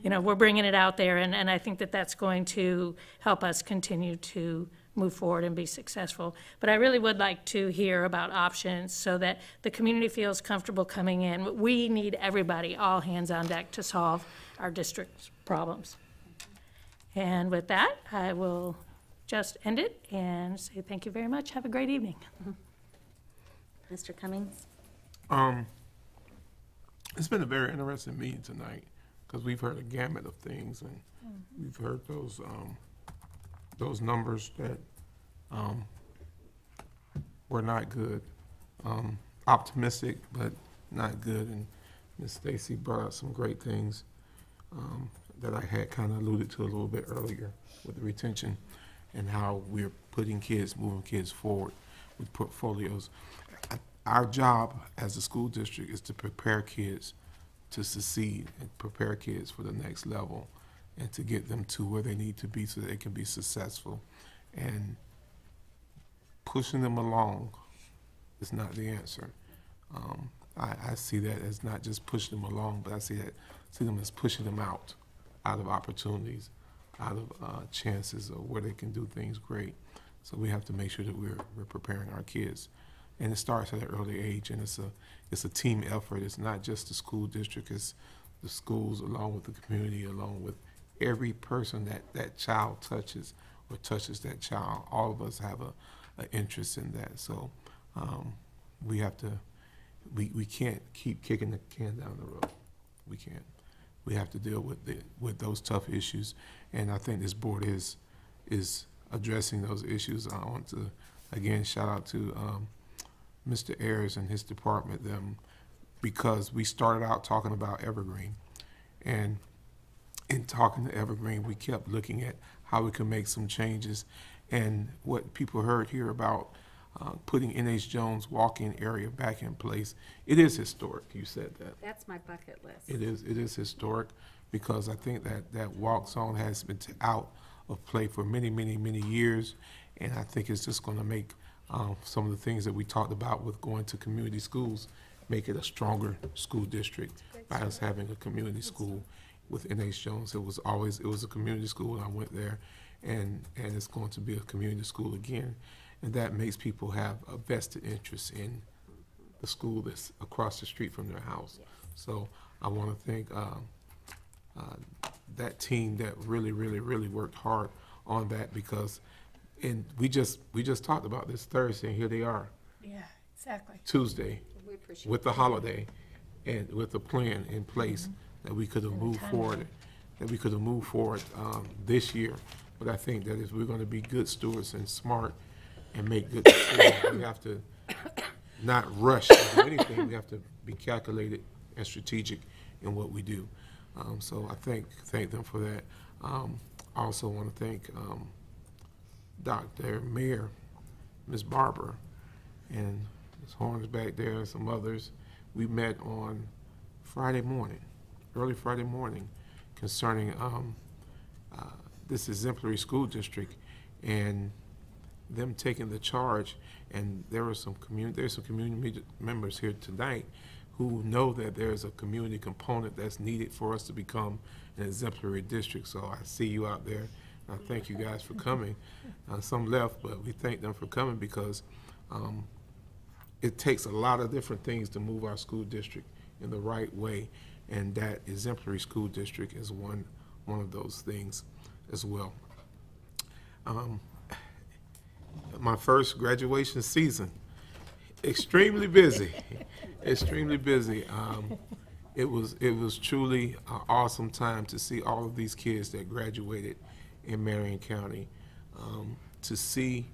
You know, we're bringing it out there, and I think that that's going to help us continue to move forward and be successful. But I really would like to hear about options so that the community feels comfortable coming in. We need everybody, all hands on deck, to solve our district's problems. And with that, I will just end it and say thank you very much. Have a great evening. Mr. Cummings? It's been a very interesting meeting tonight because we've heard a gamut of things, and we've heard those numbers that were not good. Optimistic, but not good. And Ms. Stacy brought up some great things that I had kind of alluded to a little bit earlier with the retention and how we're moving kids forward with portfolios. Our job as a school district is to prepare kids to succeed and prepare kids for the next level and to get them to where they need to be so they can be successful. And pushing them along is not the answer. I see that as not just pushing them along, but I see them as pushing them out of opportunities, out of chances of where they can do things great. So we have to make sure that we're preparing our kids. And it starts at an early age, and it's a team effort. It's not just the school district, it's the schools along with the community, along with every person that child touches or touches that child. All of us have an interest in that. So we can't keep kicking the can down the road. We can't. We have to deal with those tough issues, and I think this board is addressing those issues. I want to again shout out to Mr. Ayers and his department, because we started out talking about Evergreen, and in talking to Evergreen, we kept looking at how we could make some changes. And what people heard here about putting N.H. Jones walking area back in place, it is historic. You said that. That's my bucket list. It is historic because I think that walk zone has been out of play for many, many, many years, and I think it's just going to make some of the things that we talked about with going to community schools, make it a stronger school district by us having a community school with N.H. Jones. It was a community school, and I went there, and it's going to be a community school again, and that makes people have a vested interest in the school that's across the street from their house. So I want to thank that team that really, really, really worked hard on that, because and we just talked about this Thursday, and here they are. Yeah, exactly. Tuesday, with the holiday, and with the plan in place that we could have moved forward, this year. But I think that if we're going to be good stewards and smart and make good decisions, we have to not rush to do anything. We have to be calculated and strategic in what we do. So I thank them for that. I also want to thank Dr. Mayor, Ms. Barber, and Ms. Horns back there, and some others. We met on Friday morning, early Friday morning, concerning this exemplary school district and them taking the charge. And there's some community members here tonight who know that there's a community component that's needed for us to become an exemplary district. So I see you out there. I thank you guys for coming. Some left, but we thank them for coming because it takes a lot of different things to move our school district in the right way. and that exemplary school district is one of those things as well. My first graduation season, extremely busy, extremely busy. It was truly an awesome time to see all of these kids that graduated in Marion County, to see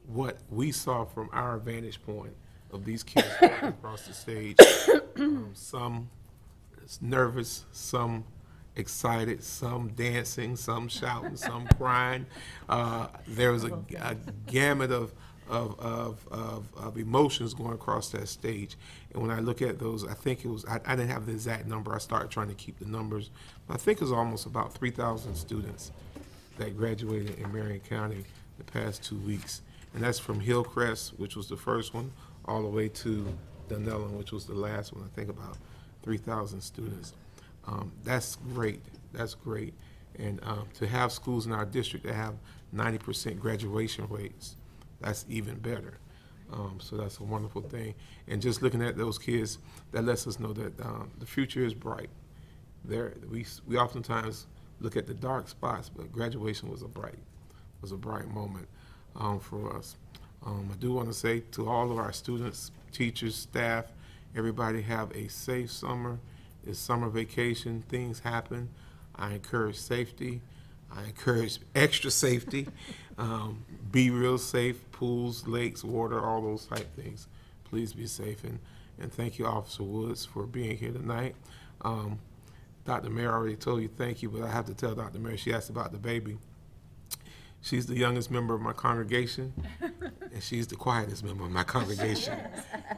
what we saw from our vantage point of these kids walking across the stage. Some nervous, some excited, some dancing, some shouting, some crying. There was a gamut of emotions going across that stage. And when I look at those, I think it was, I didn't have the exact number. I started trying to keep the numbers. But I think it was almost about 3,000 students that graduated in Marion County the past 2 weeks. And that's from Hillcrest, which was the first one, all the way to Dunellen, which was the last one. I think about 3,000 students. That's great. That's great. And to have schools in our district that have 90% graduation rates, that's even better. So that's a wonderful thing. And just looking at those kids, that lets us know that the future is bright. We oftentimes look at the dark spots, but graduation was a bright moment for us. I do want to say to all of our students, teachers, staff, everybody have a safe summer. It's summer vacation. Things happen. I encourage safety. I encourage extra safety. Be real safe. Pools, lakes, water, all those type things. Please be safe. And thank you, Officer Woods, for being here tonight. Dr. Mayor already told you thank you, but I have to tell Dr. Mayor, she asked about the baby. She's the youngest member of my congregation, and she's the quietest member of my congregation.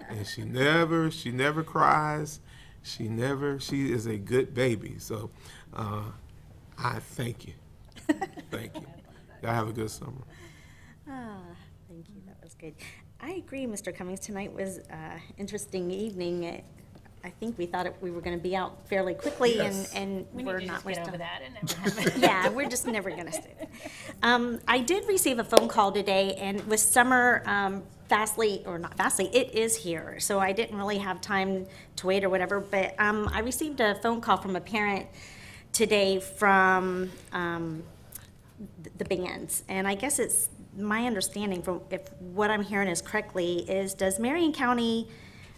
And she never cries. She is a good baby. So I thank you. Thank you. Y'all have a good summer. Thank you. That was good. I agree, Mr. Cummings. Tonight was an interesting evening. I think we thought we were going to be out fairly quickly, Yes. and We we're need to not. just We're get still, over that and never have it. yeah, we're just never going to stay there. I did receive a phone call today, and with summer Fastly, or not Fastly, it is here, so I didn't really have time to wait or whatever, but I received a phone call from a parent today from the bands, and I guess it's my understanding, from if what I'm hearing is correctly, is does Marion County,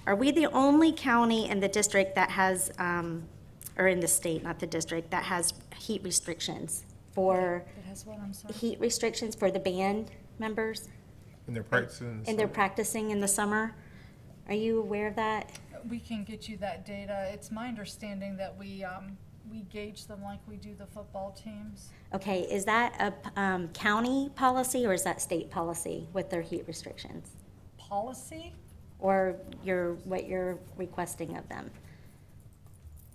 are we the only county in the district that has, or in the state, not the district, that has heat restrictions for, It has what, I'm sorry? heat restrictions for the band members? And they're practicing. And they're practicing in the summer? Are you aware of that? We can get you that data. It's my understanding that we gauge them like we do the football teams. Okay, is that a county policy or is that state policy with their heat restrictions? Policy? Or what you're requesting of them?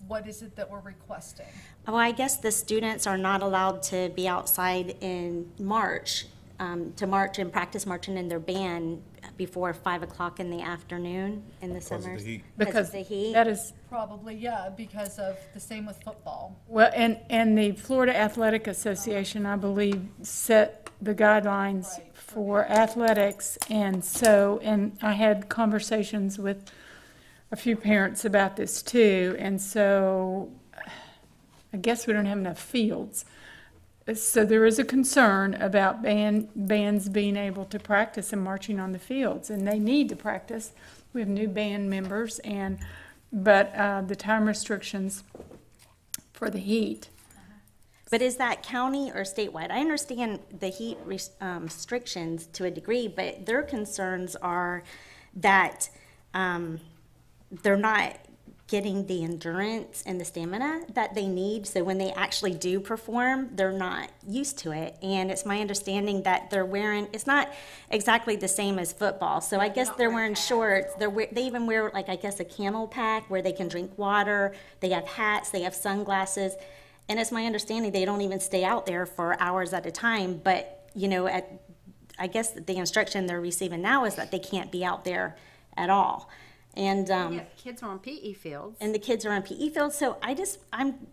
What is it that we're requesting? Oh, I guess the students are not allowed to be outside in March, to march and practice marching in their band before 5 o'clock in the afternoon in the summers. Because of the heat? That is, Probably, yeah, because of the same with football. well, and the Florida Athletic Association, I believe, set the guidelines for athletics, and I had conversations with a few parents about this too, and so I guess we don't have enough fields. So there is a concern about bands being able to practice and marching on the fields, and they need to practice. We have new band members, but the time restrictions for the heat. But is that county or statewide? I understand the heat restrictions to a degree, but their concerns are that they're not getting the endurance and the stamina that they need. So when they actually do perform, they're not used to it. And it's my understanding that they're wearing, it's not exactly the same as football. So I guess they're wearing shorts. They even wear, like, I guess a camel pack where they can drink water. They have hats, they have sunglasses. And it's my understanding they don't even stay out there for hours at a time. But, I guess the instruction they're receiving now is that they can't be out there at all. And kids are on PE fields. And the kids are on PE fields. So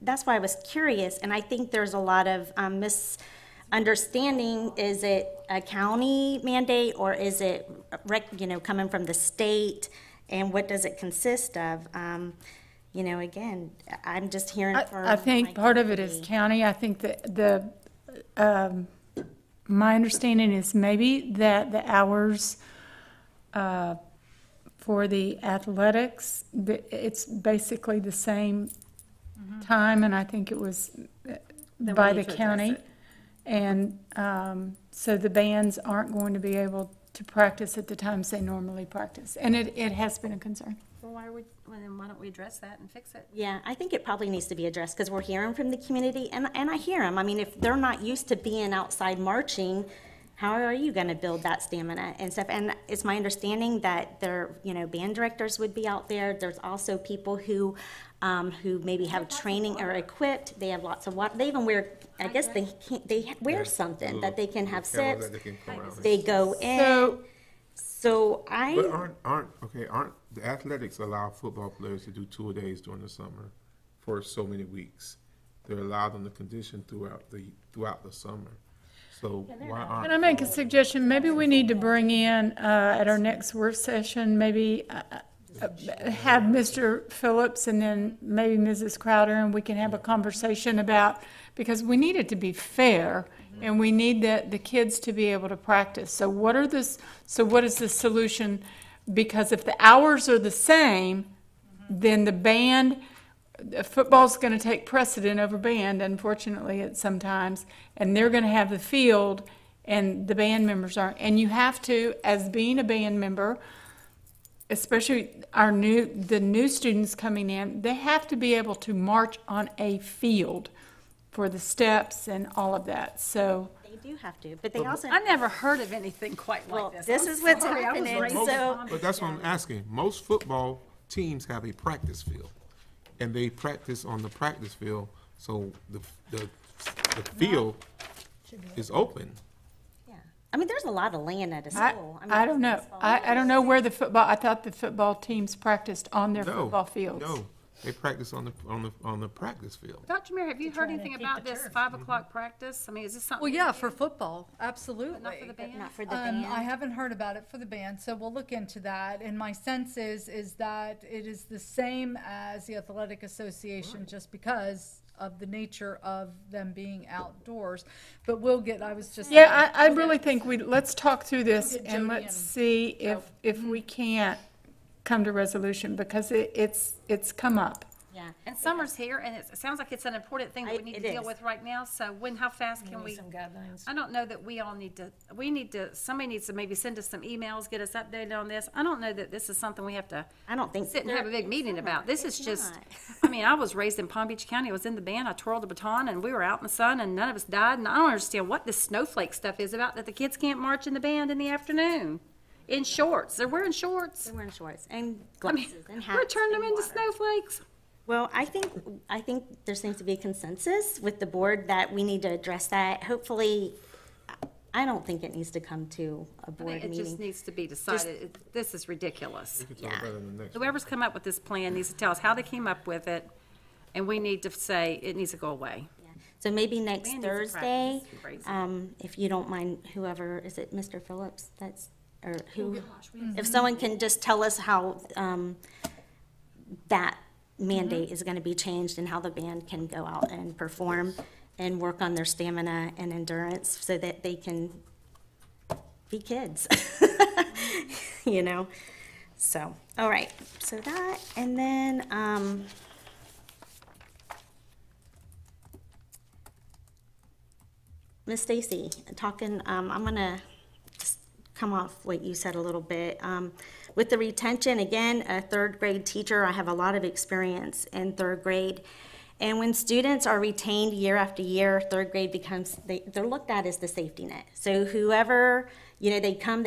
that's why I was curious. And I think there's a lot of misunderstanding. Is it a county mandate or is it, coming from the state? And what does it consist of? You know, again, I'm just hearing from I think my part of it is community. county. I think that my understanding is maybe that the hours for the athletics, it's basically the same time, and I think it was Then by we the need to address county. it. And so the bands aren't going to be able to practice at the times they normally practice. And it has been a concern. Well, then why don't we address that and fix it? Yeah, I think it probably needs to be addressed because we're hearing from the community, and I hear them. I mean, if they're not used to being outside marching, how are you going to build that stamina and stuff? And it's my understanding that band directors would be out there. There's also people who maybe have training or equipped. They have lots of water. They even wear, I guess they wear something that they can have sips. They go in. But aren't the athletics allow football players to do 2 days during the summer for so many weeks? They're allowed them to condition throughout the summer. So why aren't? Can I make a suggestion? Maybe we need to bring in, at our next work session, maybe have Mr. Phillips and then maybe Mrs. Crowder, and we can have a conversation about, because we need it to be fair, and we need the kids to be able to practice. So what is the solution? Because if the hours are the same, then the band, football's going to take precedent over band, unfortunately, at sometimes, and they're going to have the field, and the band members aren't. And you have to, as being a band member, especially the new students coming in, they have to be able to march on a field for the steps and all of that. So They do have to, but they also. I never heard of anything quite like this. This is what's Sorry, I was happening. raised So, But that's what I'm asking. Most football teams have a practice field, and they practice on the practice field, so the field is open. I mean, there's a lot of land at a school. I don't know. I don't know where I thought the football teams practiced on their football fields. No, they practice on the practice field. Dr. Mayor, have you heard anything about this 5 o'clock practice? I mean, is this something? Well, yeah, for football, absolutely. Not for the band? Not for the band. I haven't heard about it for the band, so we'll look into that. And my sense is that it is the same as the Athletic Association, just because of the nature of them being outdoors. But I was just. Yeah, I really think let's talk through this and let's see if we can't come to resolution, because it's come up. Yeah. And summer's here, and it sounds like it's an important thing that we need to deal with right now. So how fast can we? Some guidelines. I don't know that somebody needs to maybe send us some emails, get us updated on this. I don't know that this is something we have to I don't think sit and have a big meeting about. This is just, not. I mean, I was raised in Palm Beach County. I was in the band. I twirled the baton, and we were out in the sun, and none of us died. And I don't understand what this snowflake stuff is about, that the kids can't march in the band in the afternoon in shorts. They're wearing shorts. They're wearing shorts and glasses and hats. We're turning them and into water. snowflakes. Well, I think there seems to be a consensus with the board that we need to address that. Hopefully, I don't think it needs to come to a I board think it meeting. just needs to be decided. This is ridiculous. We can talk about it in the next. Whoever's come up with this plan needs to tell us how they came up with it, and we need to say it needs to go away. So maybe next Man needs to Thursday, practice. Crazy. if you don't mind, whoever, is it Mr. Phillips? Or who? Mm-hmm. If someone can just tell us how that mandate is going to be changed and how the band can go out and perform and work on their stamina and endurance so that they can be kids, So, all right, so that, and then, Miss Stacy, talking, I'm gonna just come off what you said a little bit. With the retention, again, a third grade teacher, I have a lot of experience in third grade. And when students are retained year after year, third grade becomes, they're looked at as the safety net. So whoever, they come,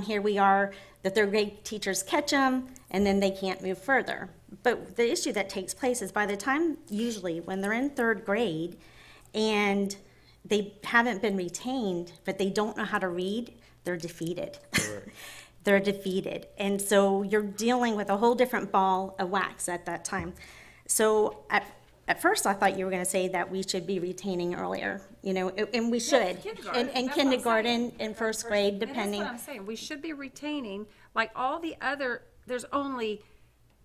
here we are, the third grade teachers catch them, and then they can't move further. But the issue that takes place is by the time, usually, when they're in third grade, and they haven't been retained, but they don't know how to read, they're defeated. They're defeated. And so you're dealing with a whole different ball of wax at that time. So at first I thought you were going to say that we should be retaining earlier, and we should. In kindergarten and first grade, depending. And that's what I'm saying. We should be retaining, like all the other there's only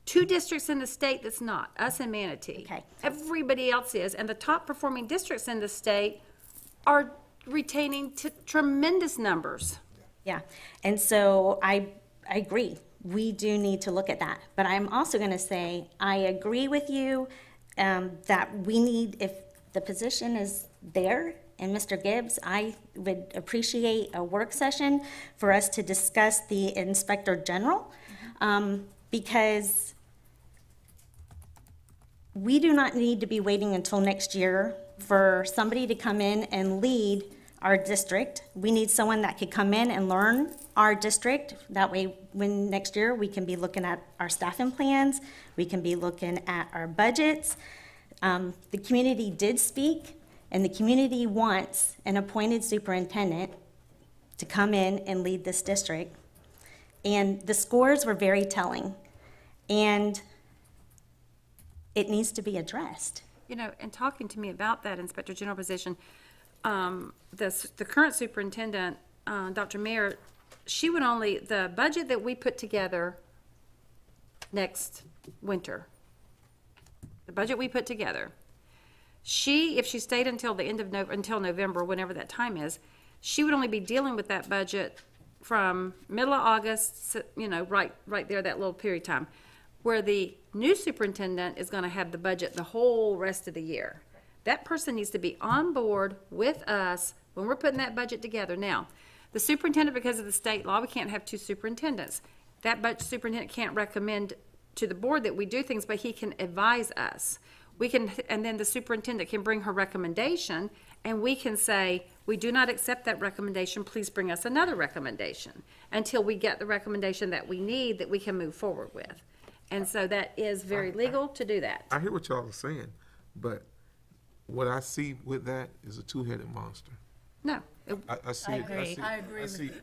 2 districts in the state that's not, us and Manatee. Okay. Everybody else is, and the top performing districts in the state are retaining tremendous numbers. Yeah, and so I agree. We do need to look at that. But I'm also going to say, I agree with you that we need, if the position is there, and Mr. Gibbs, I would appreciate a work session for us to discuss the Inspector General, because we do not need to be waiting until next year for somebody to come in and lead our district. We need someone that could come in and learn our district. That way, when next year, we can be looking at our staffing plans, we can be looking at our budgets. The community did speak, and the community wants an appointed superintendent to come in and lead this district. And the scores were very telling, and it needs to be addressed. You know, and talking to me about that Inspector General position, the current superintendent, Dr. Mayer, she would only, the budget that we put together next winter, the budget we put together, if she stayed until the end of until November, whenever that time is, she would only be dealing with that budget from middle of August, you know, right there, that little period of time, where the new superintendent is going to have the budget the whole rest of the year. That person needs to be on board with us when we're putting that budget together. Now, the superintendent, because of the state law, we can't have 2 superintendents. That superintendent can't recommend to the board that we do things, but he can advise us. And then the superintendent can bring her recommendation, and we can say, we do not accept that recommendation, please bring us another recommendation, until we get the recommendation that we need that we can move forward with. And so that is very legal to do that. I hear what y'all are saying, but what I see with that is a 2-headed monster. No. I see it.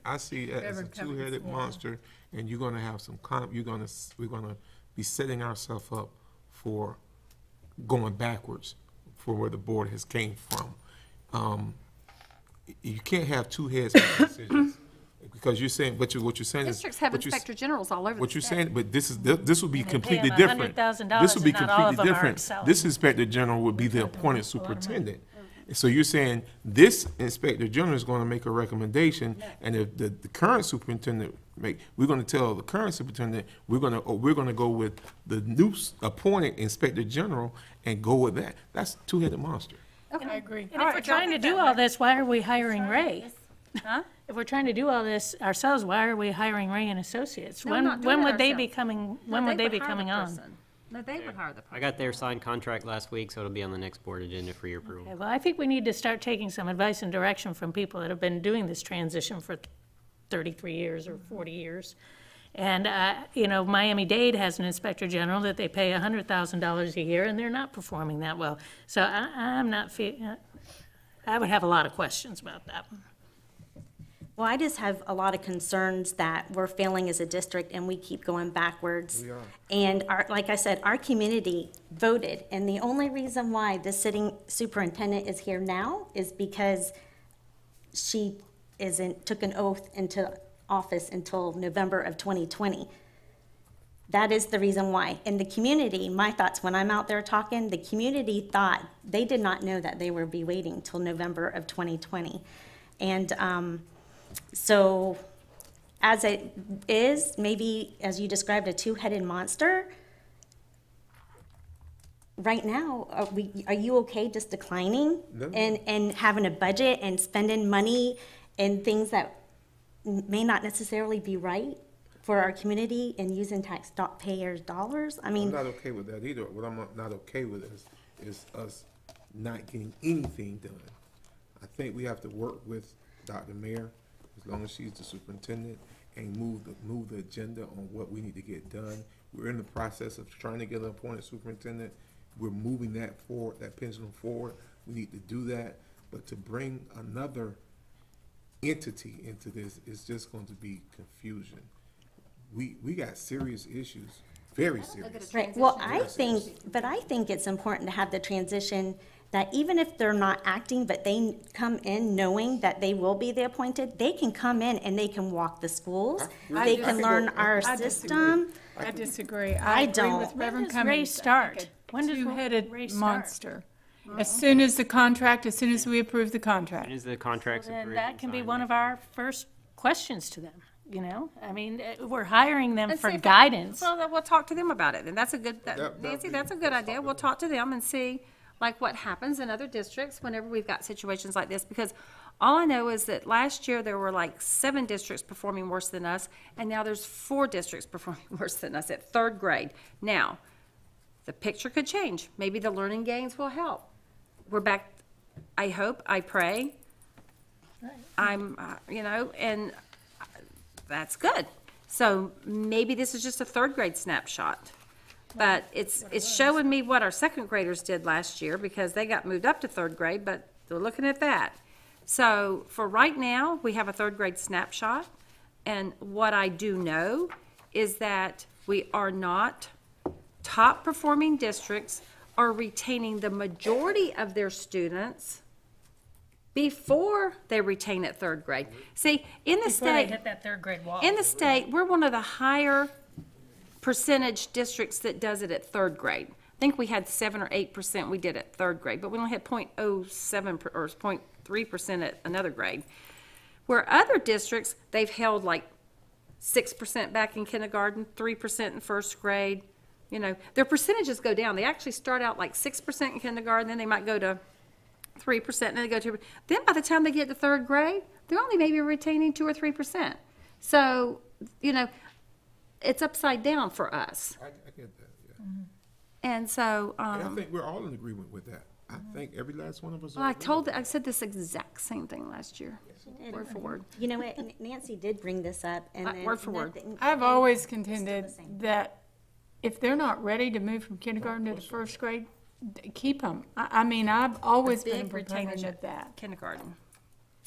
I see it as a 2-headed monster, and you're going to have some. We're going to be setting ourselves up for going backwards for where the board has came from. You can't have 2 heads making decisions. Because you're saying, what you're saying is districts have inspector generals all over. What you're saying, but this would be completely pay them different. $100,000 This would be and not all of completely them are different. excelling. This inspector general would be the appointed superintendent. So you're saying this inspector general is going to make a recommendation, and if the current superintendent we're going to tell the current superintendent we're going to go with the new appointed inspector general and go with that. That's a 2-headed monster. Okay. I agree. And if we're trying to do all this, why are we hiring Ray? Huh? If we're trying to do all this ourselves, why are we hiring Ray and Associates? No, we're not doing When it would they be ourselves. coming? No, When would they would be hire coming the on? person. No, they would hire the person. I got their signed contract last week, so it'll be on the next board agenda for your approval. Okay, well, I think we need to start taking some advice and direction from people that have been doing this transition for 33 years or 40 years. And, you know, Miami-Dade has an inspector general that they pay $100,000 a year, and they're not performing that well. So I would have a lot of questions about that one. Well, I just have a lot of concerns that we're failing as a district and we keep going backwards. We are. And like I said, our community voted, and the only reason why the sitting superintendent is here now is because she took an oath into office until November of 2020. That is the reason why. In the community, my thoughts when I'm out there talking, the community thought they did not know that they would be waiting till November of 2020. And so as it is, maybe as you described, a 2-headed monster, right now, are you okay just declining? No. And having a budget and spending money in things that may not necessarily be right for our community and using taxpayers' dollars? I mean, I'm not okay with that either. What I'm not okay with is us not getting anything done. I think we have to work with Dr. Mayer, as long as she's the superintendent, and move the agenda on what we need to get done. We're in the process of trying to get an appointed superintendent. We're moving that forward, that pendulum forward. We need to do that. But to bring another entity into this is just going to be confusion. We got serious issues, very serious. right, well, I think it's important to have the transition that even if they're not acting, but they come in knowing that they will be the appointed, they can come in and they can walk the schools. They can learn our system. I disagree. I agree don't. with Reverend When does Cummings. Ray start? When does Two-headed Ray start? monster. As soon as we approve the contract. And is the contracts Then approved that and can be signed? one of our first questions to them, you know? I mean, we're hiring them And for see if guidance. Well, then we'll talk to them about it, and that's a good, Nancy, that's a good idea. We'll talk to them and see, like, what happens in other districts whenever we've got situations like this, because all I know is that last year there were like 7 districts performing worse than us, and now there's 4 districts performing worse than us at 3rd grade. Now, the picture could change. Maybe the learning gains will help. We're back, I hope, I pray. I'm, and that's good. So maybe this is just a 3rd grade snapshot. But it's showing me what our 2nd graders did last year, because they got moved up to 3rd grade, but they're looking at that. So for right now, we have a 3rd grade snapshot. And what I do know is that we are not, top performing districts are retaining the majority of their students before they retain at 3rd grade. See, in the Before they state, hit that 3rd grade wall. in the state, we're one of the higher percentage districts that does it at 3rd grade. I think we had 7 or 8% we did at 3rd grade, but we only had 0.07 or 0.3% at another grade. Where other districts, they've held like 6% back in kindergarten, 3% in 1st grade. You know, their percentages go down. They actually start out like 6% in kindergarten, then they might go to 3%, and then they go to, then by the time they get to 3rd grade, they're only maybe retaining 2 or 3%. So, you know, it's upside down for us. I get that, yeah. And so, And I think we're all in agreement with that. I think every last one of us. well, I said this exact same thing last year, word for word. You know what, Nancy did bring this up, and then Word for word. nothing- I've always contended that if they're not ready to move from kindergarten to the 1st grade, keep them. I mean, I've always been a Big proponent retainage of that. Kindergarten.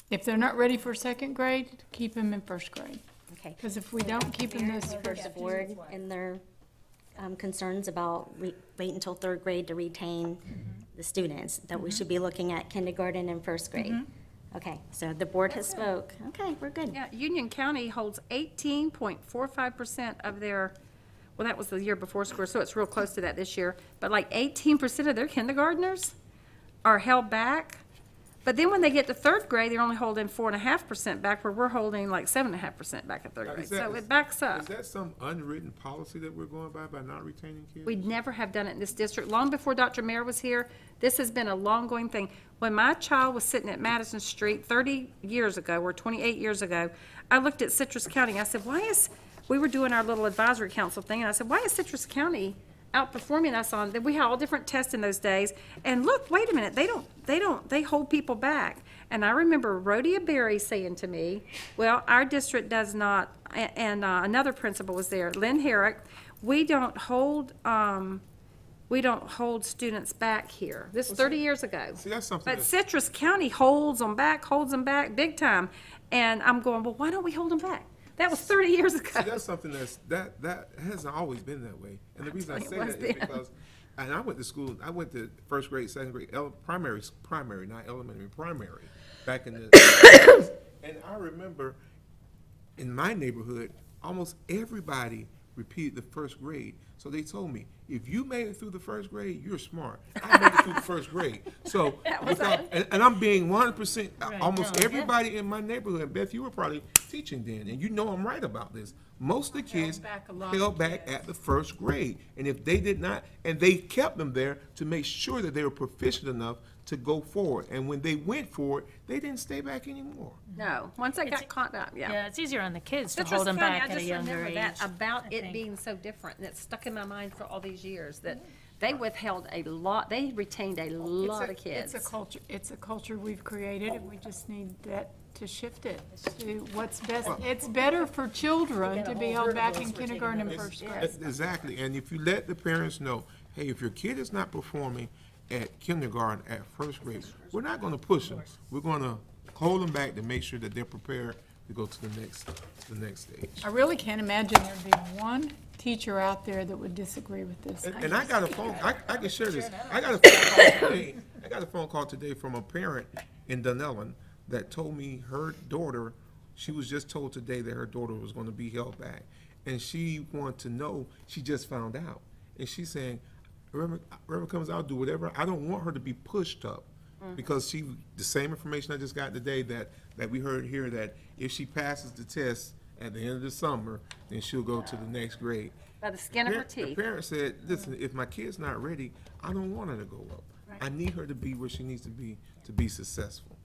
If they're not ready for 2nd grade, keep them in 1st grade. Okay. Because if we don't keep them this Heard the board and their concerns about wait until 3rd grade to retain the students, that we should be looking at kindergarten and 1st grade. Okay, so the board has spoke. Okay, we're good. Yeah, Union County holds 18.45% of their, well, that was the year before school, so it's real close to that this year, but like 18% of their kindergartners are held back. But then when they get to 3rd grade, they're only holding 4.5% back, where we're holding like 7.5% back at 3rd grade. So it backs up. Is that some unwritten policy that we're going by not retaining kids? We'd never have done it in this district. Long before Dr. Mayer was here, this has been a long-going thing. When my child was sitting at Madison Street 30 years ago, or 28 years ago, I looked at Citrus County. I said, we were doing our little advisory council thing, and I said, why is Citrus County outperforming us on, we had all different tests in those days, and look, wait a minute, they hold people back. And I remember Rhodia Berry saying to me, well, our district does not, and another principal was there, Lynn Herrick, we don't hold students back here. This is 30 years ago. See, that's something. But Citrus County holds them back big time. And I'm going, well, why don't we hold them back? That was 30 years ago. See, that's something that hasn't always been that way. And the reason I say that is because, and I went to school, I went to 1st grade, 2nd grade, primary, not elementary, primary, back in the, and I remember in my neighborhood, almost everybody repeated the 1st grade. So they told me, if you made it through the 1st grade, you're smart. I made it through the 1st grade. So, and I'm being 100%, almost everybody in my neighborhood, and Beth, you were probably teaching then, and you know I'm right about this. Most of the kids held back at the 1st grade. And if they did not, and they kept them there to make sure that they were proficient enough to go forward. And when they went forward, they didn't stay back anymore. No, once they got caught up, Yeah, it's easier on the kids to Citrus hold them County, back at a younger age. I just remember that about it being so different, and it's stuck in my mind for all these years, that they withheld a lot, they retained a lot of kids. It's a culture we've created, and we just need that to shift it to what's best. It's better for children to be held back in kindergarten and 1st grade. Exactly, and if you let the parents know, hey, if your kid is not performing at kindergarten, at 1st grade, we're not going to push them. We're going to hold them back to make sure that they're prepared to go to the next stage. I really can't imagine there'd be one teacher out there that would disagree with this. And I got a phone. I can share this. I got a phone call today. I got a phone call today from a parent in Dunellen that told me her daughter. She was just told today that her daughter was going to be held back, and she wanted to know, she just found out. And she's saying, Reverend Cummings, I'll do whatever. I don't want her to be pushed up. Because the same information I just got today that we heard here, that if she passes the test at the end of the summer, then she'll go to the next grade. By the skin of her The teeth. parent said, listen, if my kid's not ready, I don't want her to go up. I need her to be where she needs to be successful.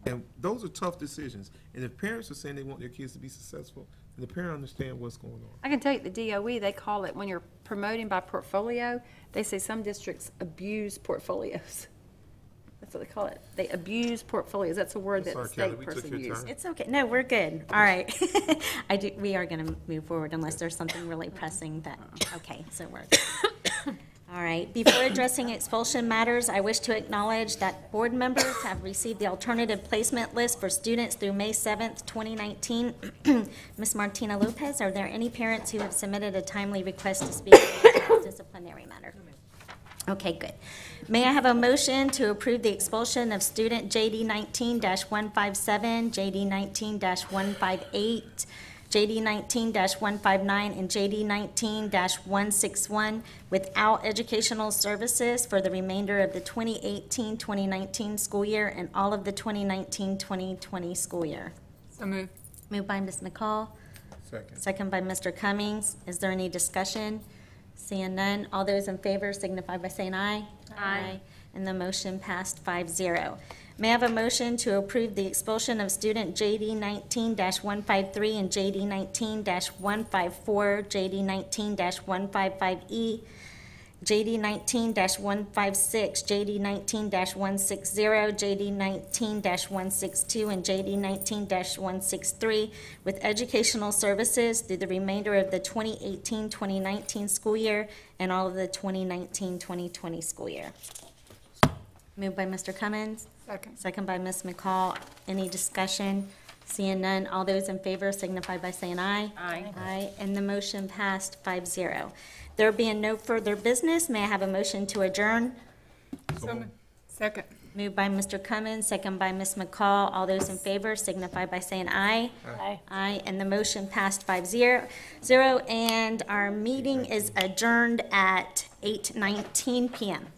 And those are tough decisions. And if parents are saying they want their kids to be successful, then the parent understand what's going on. I can tell you the DOE, they call it, when you're promoting by portfolio, they say some districts abuse portfolios. That's what they call it. They abuse portfolios. That's a word that the state person used. It's okay. No, we're good. All right. We are going to move forward unless there's something really pressing that, okay, so we're good. All right. Before addressing expulsion matters, I wish to acknowledge that board members have received the alternative placement list for students through May 7th, 2019. Ms. Martina Lopez, are there any parents who have submitted a timely request to speak on this disciplinary matter? Okay, good. May I have a motion to approve the expulsion of student JD 19-157, JD 19-158, JD 19-159, and JD 19-161 without educational services for the remainder of the 2018-2019 school year and all of the 2019-2020 school year? So moved. Moved by Ms. McCall. Second. Second by Mr. Cummings. Is there any discussion? Seeing none, all those in favor signify by saying aye. Aye. And the motion passed 5-0. May I have a motion to approve the expulsion of student JD 19-153 and JD 19-154, JD 19-155E, JD 19-156, JD 19-160, JD 19-162, and JD 19-163 with educational services through the remainder of the 2018-2019 school year and all of the 2019-2020 school year. Moved by Mr. Cummings. Second. Second by Ms. McCall. Any discussion? Seeing none, all those in favor signify by saying aye. Aye. Aye, and the motion passed 5-0. There being no further business, may I have a motion to adjourn? So moved. Second. Moved by Mr. Cummins, second by Ms. McCall. All those in favor signify by saying aye. Aye. Aye, and the motion passed 5-0, and our meeting is adjourned at 8:19 p.m.